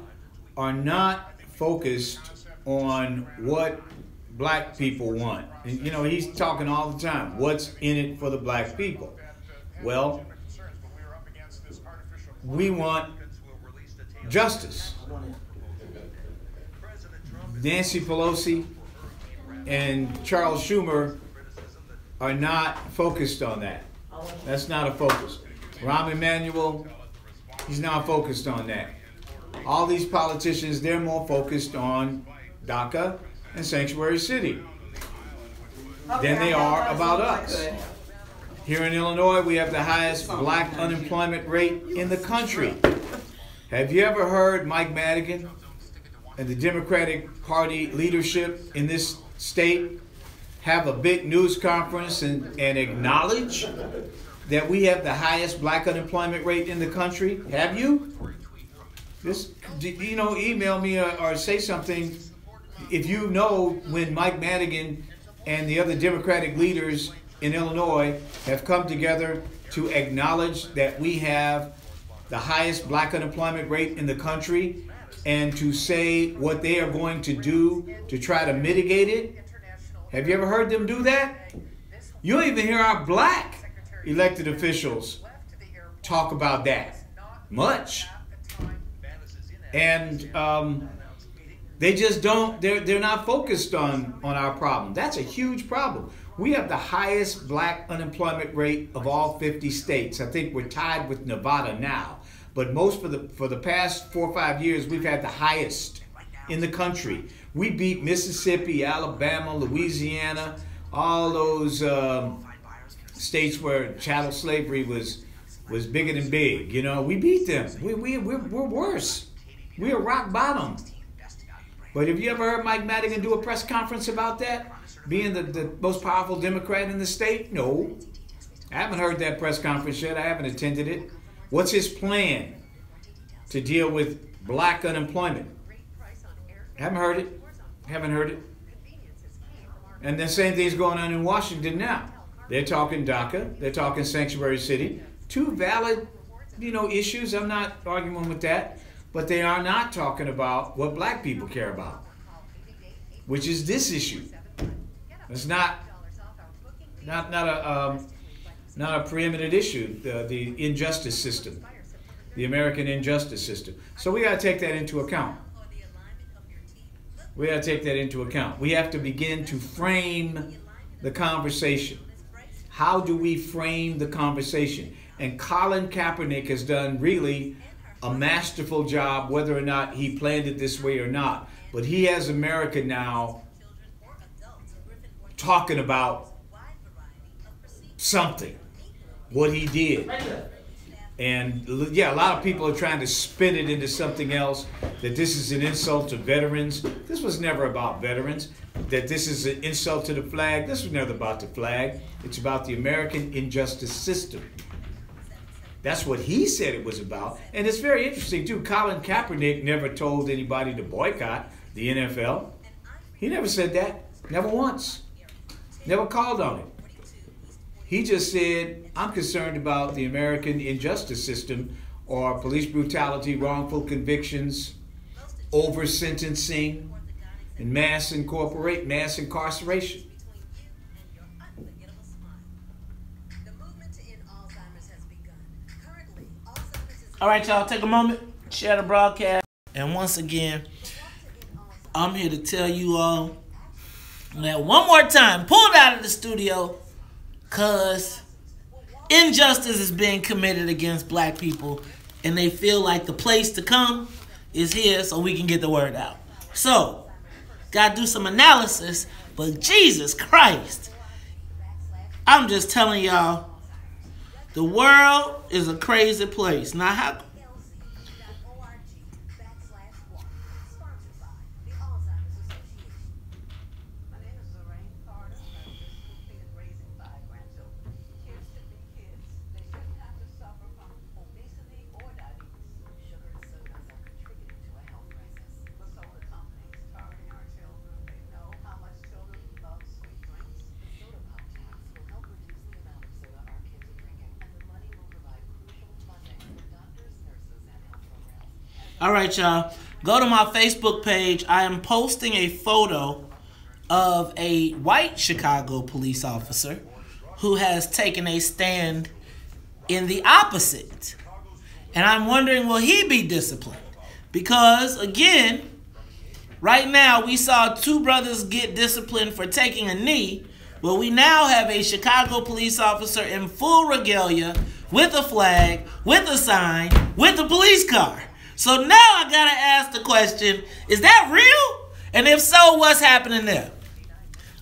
B: are not focused on what black people want. And, you know, he's talking all the time. What's in it for the black people? Well, we want justice. Nancy Pelosi and Charles Schumer are not focused on that. That's not a focus. Rahm Emanuel, he's not focused on that. All these politicians, they're more focused on DACA and Sanctuary City than they are about us. Here in Illinois, we have the highest black unemployment rate in the country. Have you ever heard Mike Madigan and the Democratic Party leadership in this state have a big news conference and acknowledge that we have the highest black unemployment rate in the country? Have you? Just, you know, email me or say something if you know when Mike Madigan and the other Democratic leaders in Illinois have come together to acknowledge that we have the highest black unemployment rate in the country and to say what they are going to do to try to mitigate it. Have you ever heard them do that? You don't even hear our black elected officials talk about that much. And they just don't, they're not focused on our problem. That's a huge problem. We have the highest black unemployment rate of all 50 states. I think we're tied with Nevada now. But for the past 4 or 5 years, we've had the highest in the country. We beat Mississippi, Alabama, Louisiana, all those states where chattel slavery was bigger than big. You know, we beat them. We're worse. We are rock bottom. But have you ever heard Mike Madigan do a press conference about that? Being the most powerful Democrat in the state? No. I haven't heard that press conference yet. I haven't attended it. What's his plan to deal with black unemployment? Haven't heard it. Haven't heard it. And the same thing's going on in Washington now. They're talking DACA. They're talking Sanctuary City. Two valid, issues. I'm not arguing with that. But they are not talking about what black people care about, which is this issue. It's not a preeminent issue, the injustice system, the American injustice system. So we got to take that into account. We got to take that into account. We have to begin to frame the conversation. How do we frame the conversation? And Colin Kaepernick has done really a masterful job, whether or not he planned it this way or not. But he has America now talking about something, what he did. And yeah, a lot of people are trying to spin it into something else, that this is an insult to veterans. This was never about veterans. that this is an insult to the flag. This was never about the flag. It's about the American injustice system. That's what he said it was about. And it's very interesting, too. Colin Kaepernick never told anybody to boycott the NFL. He never said that. Never once. Never called on it. He just said, I'm concerned about the American injustice system, or police brutality, wrongful convictions, over-sentencing, and mass incarceration.
A: All right, y'all, take a moment, share the broadcast. And once again, I'm here to tell you all that one more time, pulled out of the studio because injustice is being committed against black people, and they feel like the place to come is here so we can get the word out. So, gotta do some analysis, but Jesus Christ, I'm just telling y'all, the world is a crazy place. Now, how... All right, y'all. Go to my Facebook page. I am posting a photo of a white Chicago police officer who has taken a stand in the opposite. And I'm wondering, will he be disciplined? Because, again, right now we saw two brothers get disciplined for taking a knee. Well, we now have a Chicago police officer in full regalia with a flag, with a sign, with a police car. So now I gotta ask the question, is that real? And if so, what's happening there?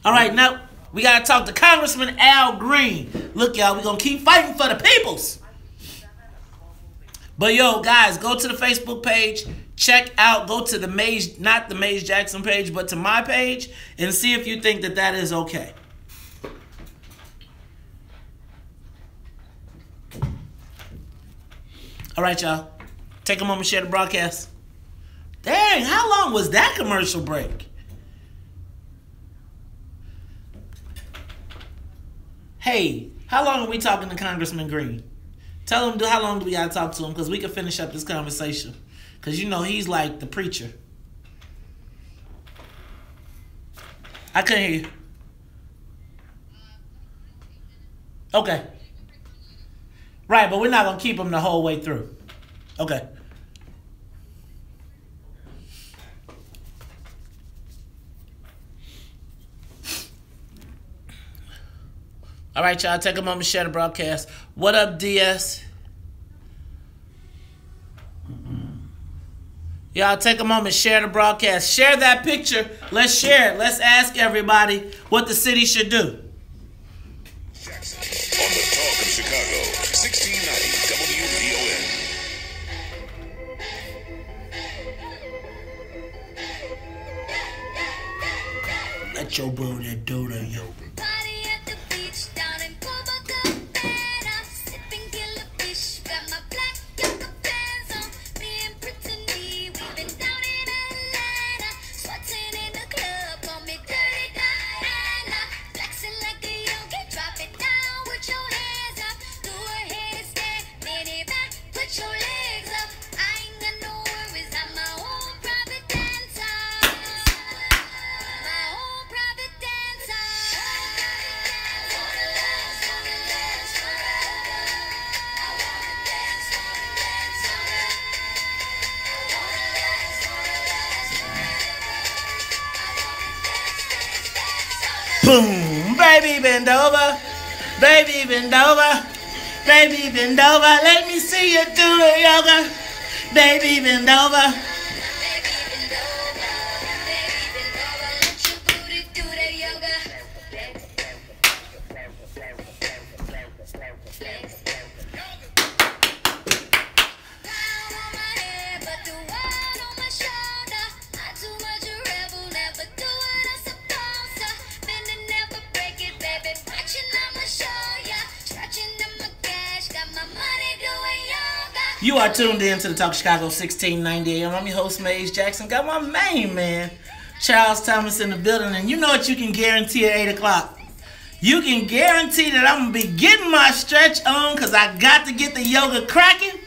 A: All right, now we gotta talk to Congressman Al Green. Look, y'all, we're gonna keep fighting for the peoples. But yo, guys, go to the Facebook page, check out, go to the Maze, not the Maze Jackson page, but to my page, and see if you think that that is okay. All right, y'all. Take a moment, share the broadcast. Dang, how long was that commercial break? Hey, how long are we talking to Congressman Green? Tell him how long do we got to talk to him, because we can finish up this conversation. Because, you know, he's like the preacher. I couldn't hear you. Okay. Right, but we're not going to keep him the whole way through. Okay. All right, y'all, take a moment, share the broadcast. What up, DS? Y'all, take a moment, share the broadcast. Share that picture. Let's share it. Let's ask everybody what the city should do.
G: Jackson, on the Talk of Chicago, 1690 WVON.
A: Let your brother do the yo. Boom, baby bend over, baby bend over, baby bend over, let me see you do the yoga, baby bend over. You are tuned in to the Talk Chicago 1690 AM. I'm your host, Maze Jackson. Got my main man, Charles Thomas, in the building. And you know what you can guarantee at 8 o'clock? You can guarantee that I'm going to be getting my stretch on because I got to get the yoga cracking.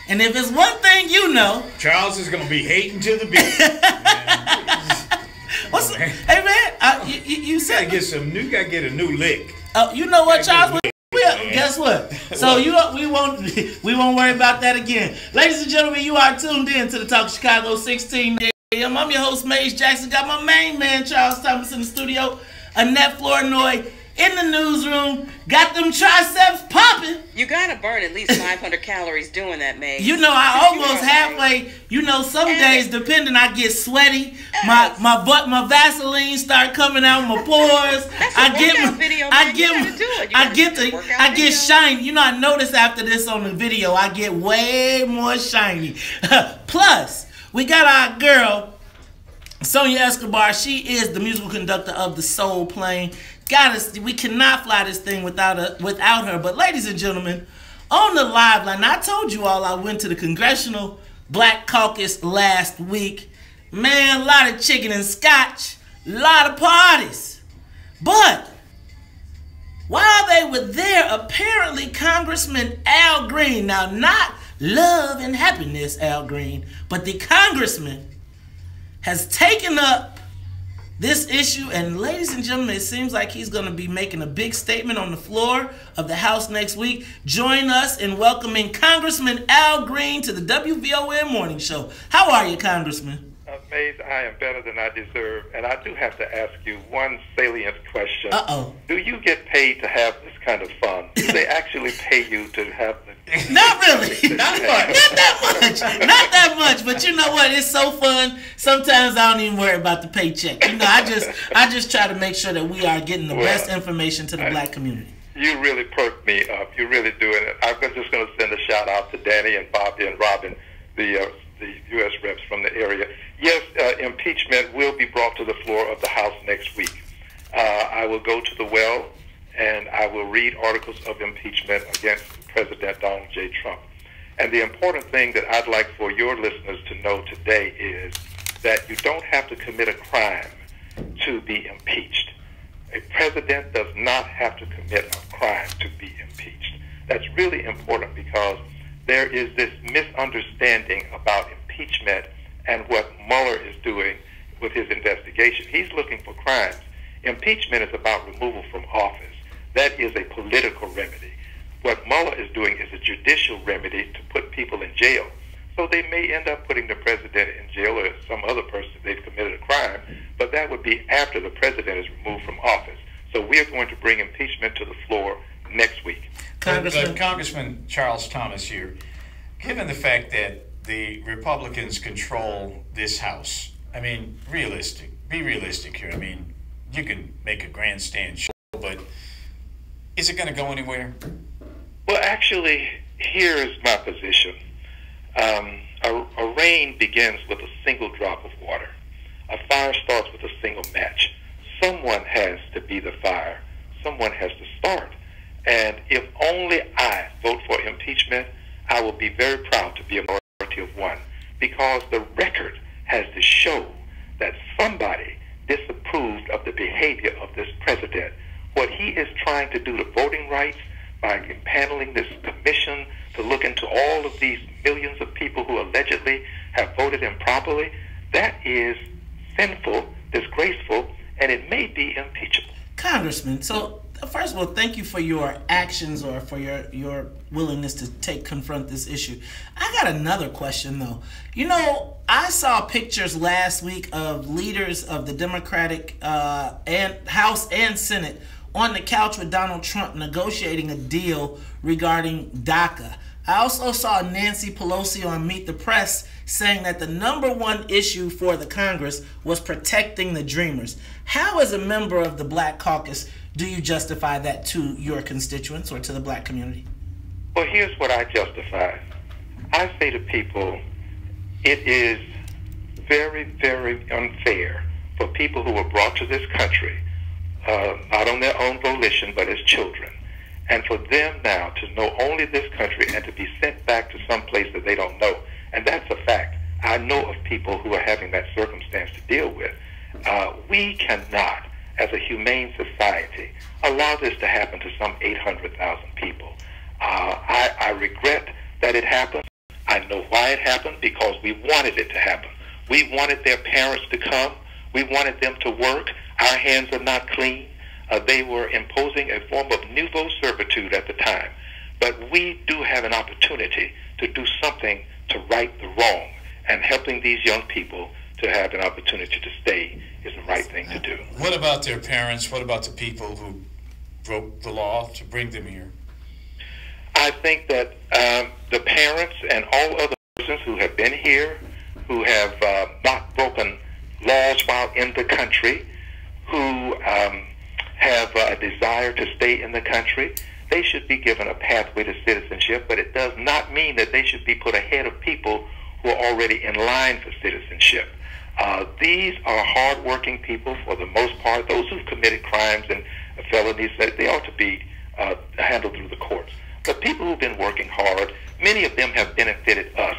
A: And if it's one thing you know,
B: Charles is going to be hating to the beat.
A: Hey, man, you said...
B: You got to get a new lick.
A: Oh, you know what, Charles? Guess what? So we won't worry about that again. Ladies and gentlemen, you are tuned in to the Talk Chicago 16 AM. I'm your host, Maze Jackson. Got my main man, Charles Thomas, in the studio. Annette Flournoy in the newsroom. Got them triceps popping.
E: You gotta burn at least 500 calories doing that, Maze.
A: You know, I almost halfway. You know, some days, depending, I get sweaty. My Vaseline start coming out my pores. I get shiny. You know, I notice after this on the video, I get way more shiny. Plus, we got our girl, Sonia Escobar. She is the musical conductor of the Soul Plane. We cannot fly this thing without her. But ladies and gentlemen, on the live line, I told you all I went to the Congressional Black Caucus last week. Man, a lot of chicken and scotch, a lot of parties. But while they were there, apparently Congressman Al Green, now not love and happiness Al Green, but the congressman has taken up this issue, and ladies and gentlemen, it seems like he's going to be making a big statement on the floor of the House next week. Join us in welcoming Congressman Al Green to the WVON Morning Show. How are you, Congressman?
N: Maze, I am better than I deserve, and I do have to ask you one salient question.
A: Uh-oh.
N: Do you get paid to have this kind of fun? Do they actually pay you to have the...
A: Not really. Not that much. But you know what? It's so fun. Sometimes I don't even worry about the paycheck. You know, I just try to make sure that we are getting the best information to the black community.
N: You really perk me up. You really do. And I'm just going to send a shout out to Danny and Bobby and Robin, the U.S. reps from the area. Yes, impeachment will be brought to the floor of the House next week. I will go to the well, and I will read articles of impeachment against President Donald J. Trump. And the important thing that I'd like for your listeners to know today is that you don't have to commit a crime to be impeached. A president does not have to commit a crime to be impeached. That's really important because there is this misunderstanding about impeachment and what Mueller is doing with his investigation. He's looking for crimes. Impeachment is about removal from office. That is a political remedy. What Mueller is doing is a judicial remedy to put people in jail. So they may end up putting the president in jail or some other person if they've committed a crime, but that would be after the president is removed from office. So we are going to bring impeachment to the floor next week.
B: Congressman Charles Thomas here, given the fact that the Republicans control this House, I mean, be realistic here. I mean, you can make a grandstand show, but is it going to go anywhere?
N: Well, actually, here is my position. A rain begins with a single drop of water. A fire starts with a single match. Someone has to be the fire. Someone has to start. And if only I vote for impeachment, I will be very proud to be a majority of one, because the record has to show that somebody disapproved of the behavior of this president. What he is trying to do to voting rights by impaneling this commission to look into all of these millions of people who allegedly have voted improperly, that is sinful, disgraceful, and it may be impeachable.
A: Congressman, so first of all, thank you for your actions or for your willingness to confront this issue. I got another question, though. You know, I saw pictures last week of leaders of the Democratic and House and Senate on the couch with Donald Trump negotiating a deal regarding DACA. I also saw Nancy Pelosi on Meet the Press saying that the #1 issue for the Congress was protecting the Dreamers. How, as a member of the Black Caucus, do you justify that to your constituents or to the black community?
N: Well, here's what I justify. I say to people, it is very, very unfair for people who were brought to this country, not on their own volition, but as children, And for them now to know only this country and to be sent back to some place that they don't know, and that's a fact. I know of people who are having that circumstance to deal with. We cannot, as a humane society, allow this to happen to some 800,000 people. I regret that it happened. I know why it happened, because we wanted it to happen. We wanted their parents to come. We wanted them to work. Our hands are not clean. They were imposing a form of nouveau servitude at the time. But we do have an opportunity to do something to right the wrong, and helping these young people to have an opportunity to stay is the right thing to do.
O: What about their parents? What about the people who broke the law to bring them here?
N: I think that the parents and all other persons who have been here, who have not broken laws while in the country, who have a desire to stay in the country, they should be given a pathway to citizenship, but it does not mean that they should be put ahead of people who are already in line for citizenship. These are hardworking people for the most part. Those who've committed crimes and felonies, they ought to be handled through the courts. But people who've been working hard, many of them have benefited us.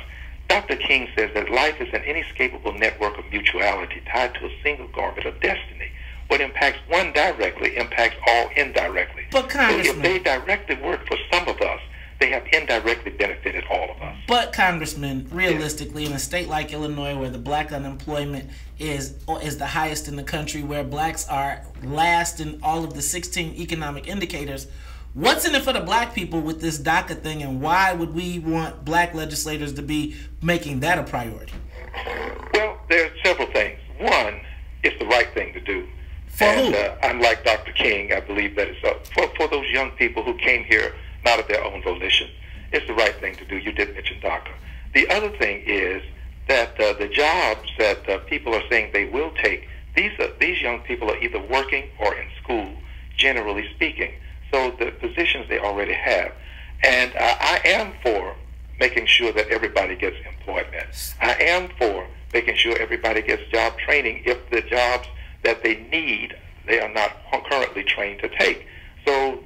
N: Dr. King says that life is an inescapable network of mutuality tied to a single garment of destiny. What impacts one directly impacts all indirectly.
A: But Congressman,
N: so if they directly work for some of us, they have indirectly benefited all of us.
A: But Congressman, realistically, in a state like Illinois, where the black unemployment is the highest in the country, where blacks are last in all of the 16 economic indicators, what's in it for the black people with this DACA thing, and why would we want black legislators to be making that a priority?
N: Well, there are several things. One, it's the right thing to do. I'm like Dr. King. I believe that it's for those young people who came here not of their own volition. It's the right thing to do. You did mention DACA. The other thing is that the jobs that people are saying they will take, these young people are either working or in school, generally speaking. So the positions they already have. And I am for making sure that everybody gets employment. I am for making sure everybody gets job training if the jobs that they need, they are not currently trained to take. So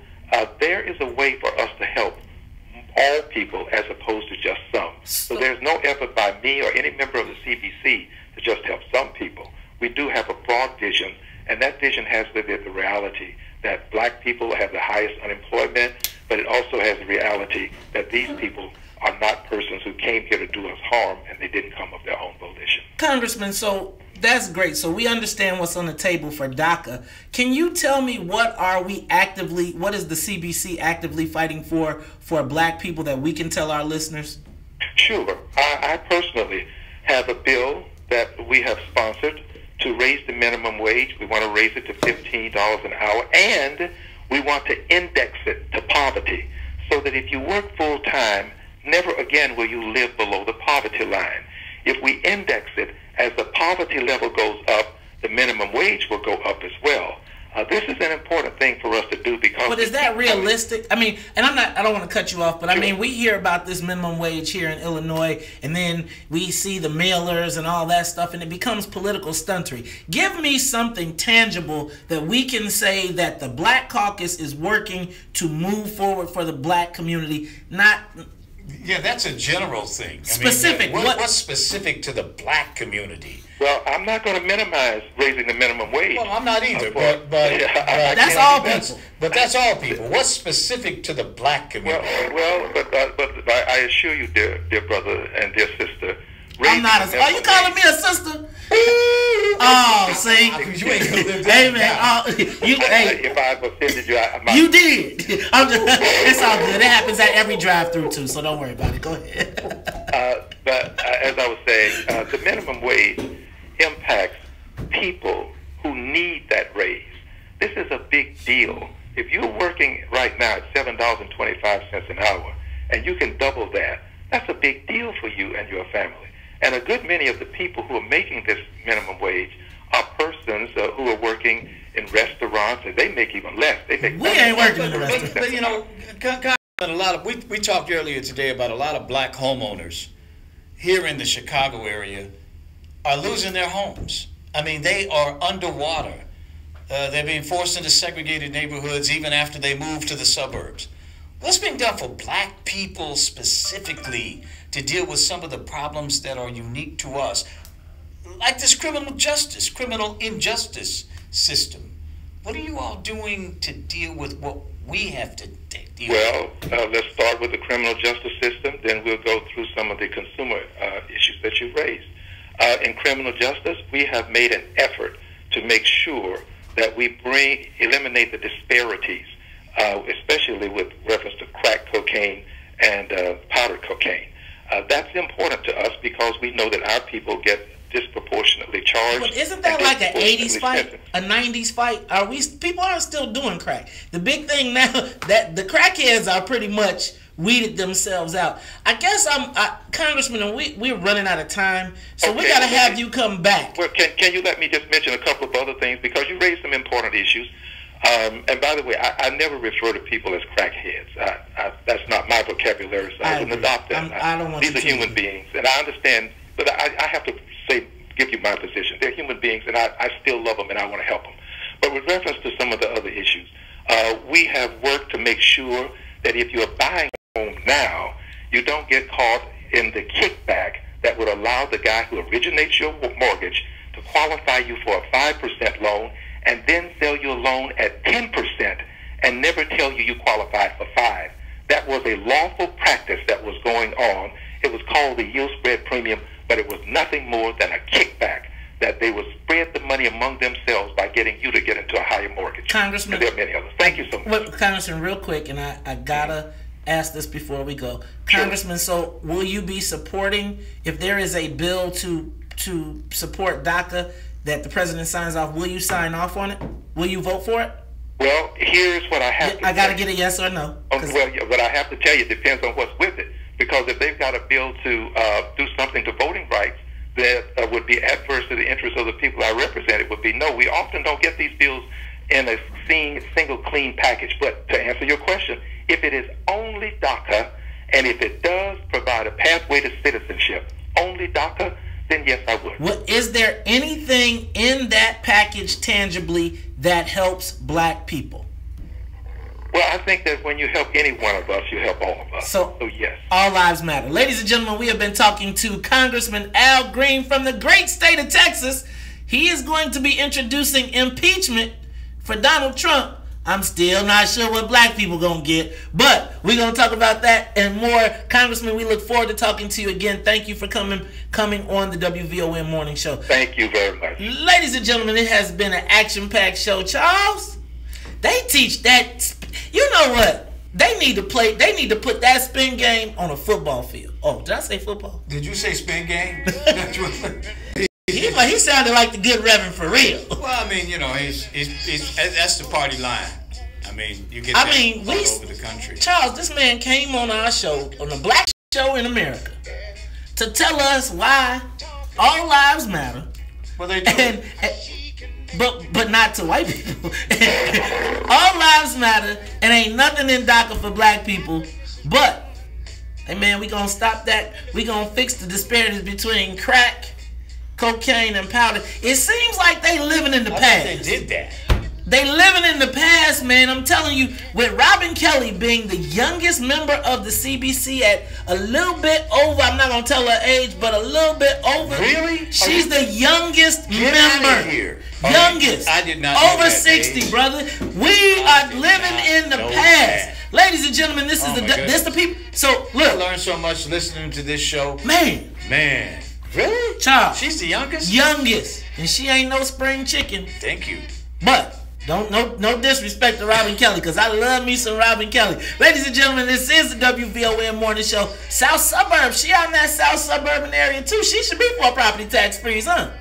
N: there is a way for us to help all people as opposed to just some. So there's no effort by me or any member of the CBC to just help some people. We do have a broad vision, and that vision has with it the reality that black people have the highest unemployment, but it also has the reality that these people are not persons who came here to do us harm, and they didn't come of their own volition.
A: Congressman, so that's great. So we understand what's on the table for DACA. Can you tell me what is the CBC actively fighting for black people that we can tell our listeners?
N: Sure. I personally have a bill that we have sponsored to raise the minimum wage. We want to raise it to $15 an hour, and we want to index it to poverty so that if you work full time, never again will you live below the poverty line. If we index it, as the poverty level goes up, the minimum wage will go up as well. This is an important thing for us to do because...
A: But is that realistic? I mean, and I don't want to cut you off, but I mean, we hear about this minimum wage here in Illinois, and then we see the mailers and all that stuff, and it becomes political stuntery. Give me something tangible that we can say that the Black Caucus is working to move forward for the black community, not...
O: Yeah, that's a general thing.
A: Specific.
O: I mean, what's specific to the black community?
N: Well, I'm not going to minimize raising the minimum wage.
O: Well, I'm not either, but
A: that's all people.
O: But that's all people. What's specific to the black community?
N: Well, but I assure you, dear brother and dear sister,
A: I'm not a... Are you calling me a sister? Oh, see?
O: You ain't gonna live
A: hey, man.
N: If I've offended you,
A: you did. It's all good. It happens at every drive-through, too, so don't worry about it. Go ahead.
N: But as I was saying, the minimum wage impacts people who need that raise. This is a big deal. If you're working right now at $7.25 an hour, and you can double that, that's a big deal for you and your family. And a good many of the people who are making this minimum wage are persons who are working in restaurants, and they make even less. They make
A: we ain't working in the restaurants.
O: But you know, we talked earlier today about a lot of black homeowners here in the Chicago area are losing their homes. I mean, they are underwater. They're being forced into segregated neighborhoods even after they move to the suburbs. What's being done for black people specifically to deal with some of the problems that are unique to us? Like this criminal injustice system. What are you all doing to deal with what we have to deal with?
N: Well, let's start with the criminal justice system, then we'll go through some of the consumer issues that you raised. In criminal justice, we have made an effort to make sure that we eliminate the disparities, especially with reference to crack cocaine and powder cocaine. That's important to us because we know that our people get disproportionately charged.
A: But isn't that like an 80s fight, a 90s fight? People aren't still doing crack. The big thing now that the crackheads are pretty much weeded themselves out. I guess Congressman, and we're running out of time, so we got to have you come back.
N: Well, can you let me just mention a couple of other things because you raised some important issues. And by the way, I never refer to people as crackheads. That's not my vocabulary, so I wouldn't adopt that.
A: I don't want
N: These are human beings, and I understand, but I have to give you my position. They're human beings, and I still love them, and I want to help them. But with reference to some of the other issues, we have worked to make sure that if you're buying a home now, you don't get caught in the kickback that would allow the guy who originates your mortgage to qualify you for a 5% loan and then sell you a loan at 10% and never tell you qualify for 5%. That was a lawful practice that was going on. It was called the yield spread premium, but it was nothing more than a kickback that they would spread the money among themselves by getting you to get into a higher mortgage.
A: Congressman,
N: and there are many others. Thank you so much.
A: Well, Congressman, real quick, and I gotta ask this before we go. Congressman, so will you be supporting, if there is a bill to support DACA that the president signs off, will you sign off on it? Will you vote for it?
N: Well, here's what I have to
A: I gotta get a yes or no.
N: Well, what I have to tell you depends on what's with it. Because if they've got a bill to do something to voting rights that would be adverse to the interests of the people I represent, it would be no. We often don't get these bills in a single clean package. But to answer your question, if it is only DACA, and if it does provide a pathway to citizenship, only DACA, then yes, I would.
A: Well, is there anything in that package tangibly that helps black people?
N: Well, I think that when you help any one of us, you help all of us. So yes.
A: All lives matter. Ladies and gentlemen, we have been talking to Congressman Al Green from the great state of Texas. He is going to be introducing impeachment for Donald Trump. I'm still not sure what black people going to get, but we're going to talk about that and more. Congressman, we look forward to talking to you again. Thank you for coming on the WVON Morning Show.
N: Thank you very much.
A: Ladies and gentlemen, it has been an action-packed show. Charles, they teach that. You know what? They need to put that spin game on a football field. Oh, did I say football?
O: Did you say spin game?
A: He sounded like the good Reverend for real.
O: Well, I mean, you know, he's that's the party line. I mean, you get all over the country.
A: Charles, this man came on our show, on the black show in America, to tell us why all lives matter.
O: Well, they do.
A: But not to white people. All lives matter, and ain't nothing in DACA for black people. But, hey man, we gonna stop that. We gonna fix the disparities between crack, cocaine, and powder. It seems like they living in the past.
O: They did that.
A: They living in the past, man. I'm telling you, with Robin Kelly being the youngest member of the CBC at a little bit over, I'm not going to tell her age, but a little bit over.
O: Really?
A: She's the youngest member.
O: Out of here.
A: Youngest.
O: I did not
A: over 60, age. Brother. We are living in the past. Ladies and gentlemen, this is the people. So, look.
O: I learned so much listening to this show.
A: Man.
O: Really?
A: Child.
O: She's the youngest?
A: Youngest. And she ain't no spring chicken.
O: Thank you.
A: But no disrespect to Robin Kelly, because I love me some Robin Kelly. Ladies and gentlemen, this is the WVON Morning Show. South Suburb. She out in that South Suburban area too. She should be for property tax freeze, huh?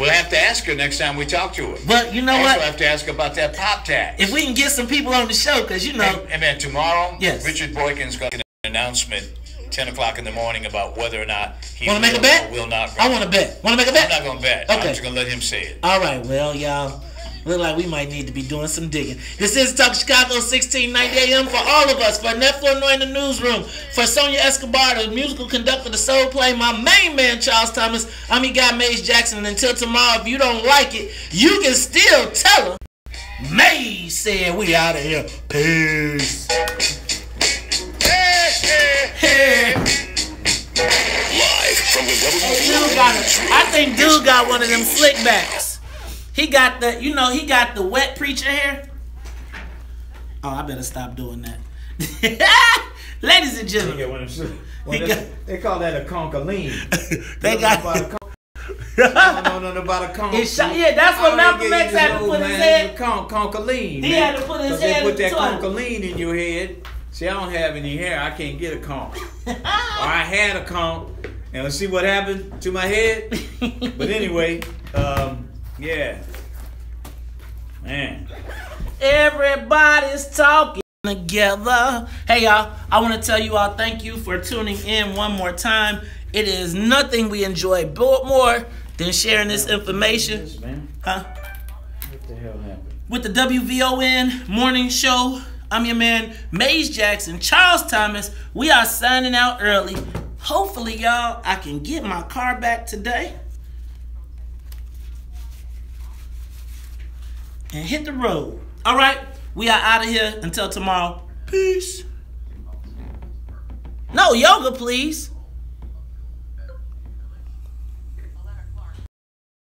O: We'll have to ask her next time we talk to her.
A: But you know what?
O: We'll have to ask her about that pop tax.
A: If we can get some people on the show, because you know.
O: And man, tomorrow,
A: yes,
O: Richard Boykin's going to get an announcement 10 o'clock in the morning about whether or not he
A: will make a bet?
O: Or will not.
A: I want to bet. Want to make a bet?
O: I'm not going to bet.
A: Okay.
O: I'm just going to let him say it.
A: All right. Well, y'all. Look like we might need to be doing some digging. This is Talk Chicago, 1690 AM for all of us. For Annette Flournoy in the newsroom. For Sonia Escobar, the musical conductor, the soul play. My main man, Charles Thomas. I'm your guy, Maze Jackson. And until tomorrow, if you don't like it, you can still tell him. said we out of here. Peace.
G: Live from the WVON.
A: I think dude got one of them slick backs. He got the, you know, he got the wet preacher hair. Oh, I better stop doing that. Ladies and gentlemen,
B: they call that a concholine.
A: They got
B: I don't know about a conch.
A: Yeah, that's what Malcolm X had to put his head.
B: Concholine.
A: He had to put his head.
B: They put that concholine in your head. See, I don't have any hair. I can't get a conch. Or I had a conch, and let's see what happened to my head. But anyway, yeah, man.
A: Everybody's talking together. Hey y'all, I want to tell you all thank you for tuning in one more time. It is nothing we enjoy more than sharing this information. Huh?
B: What the hell happened?
A: With the WVON morning show, I'm your man, Maze Jackson, Charles Thomas. We are signing out early. Hopefully, y'all, I can get my car back today and hit the road. All right, we are out of here until tomorrow. Peace. No yoga, please.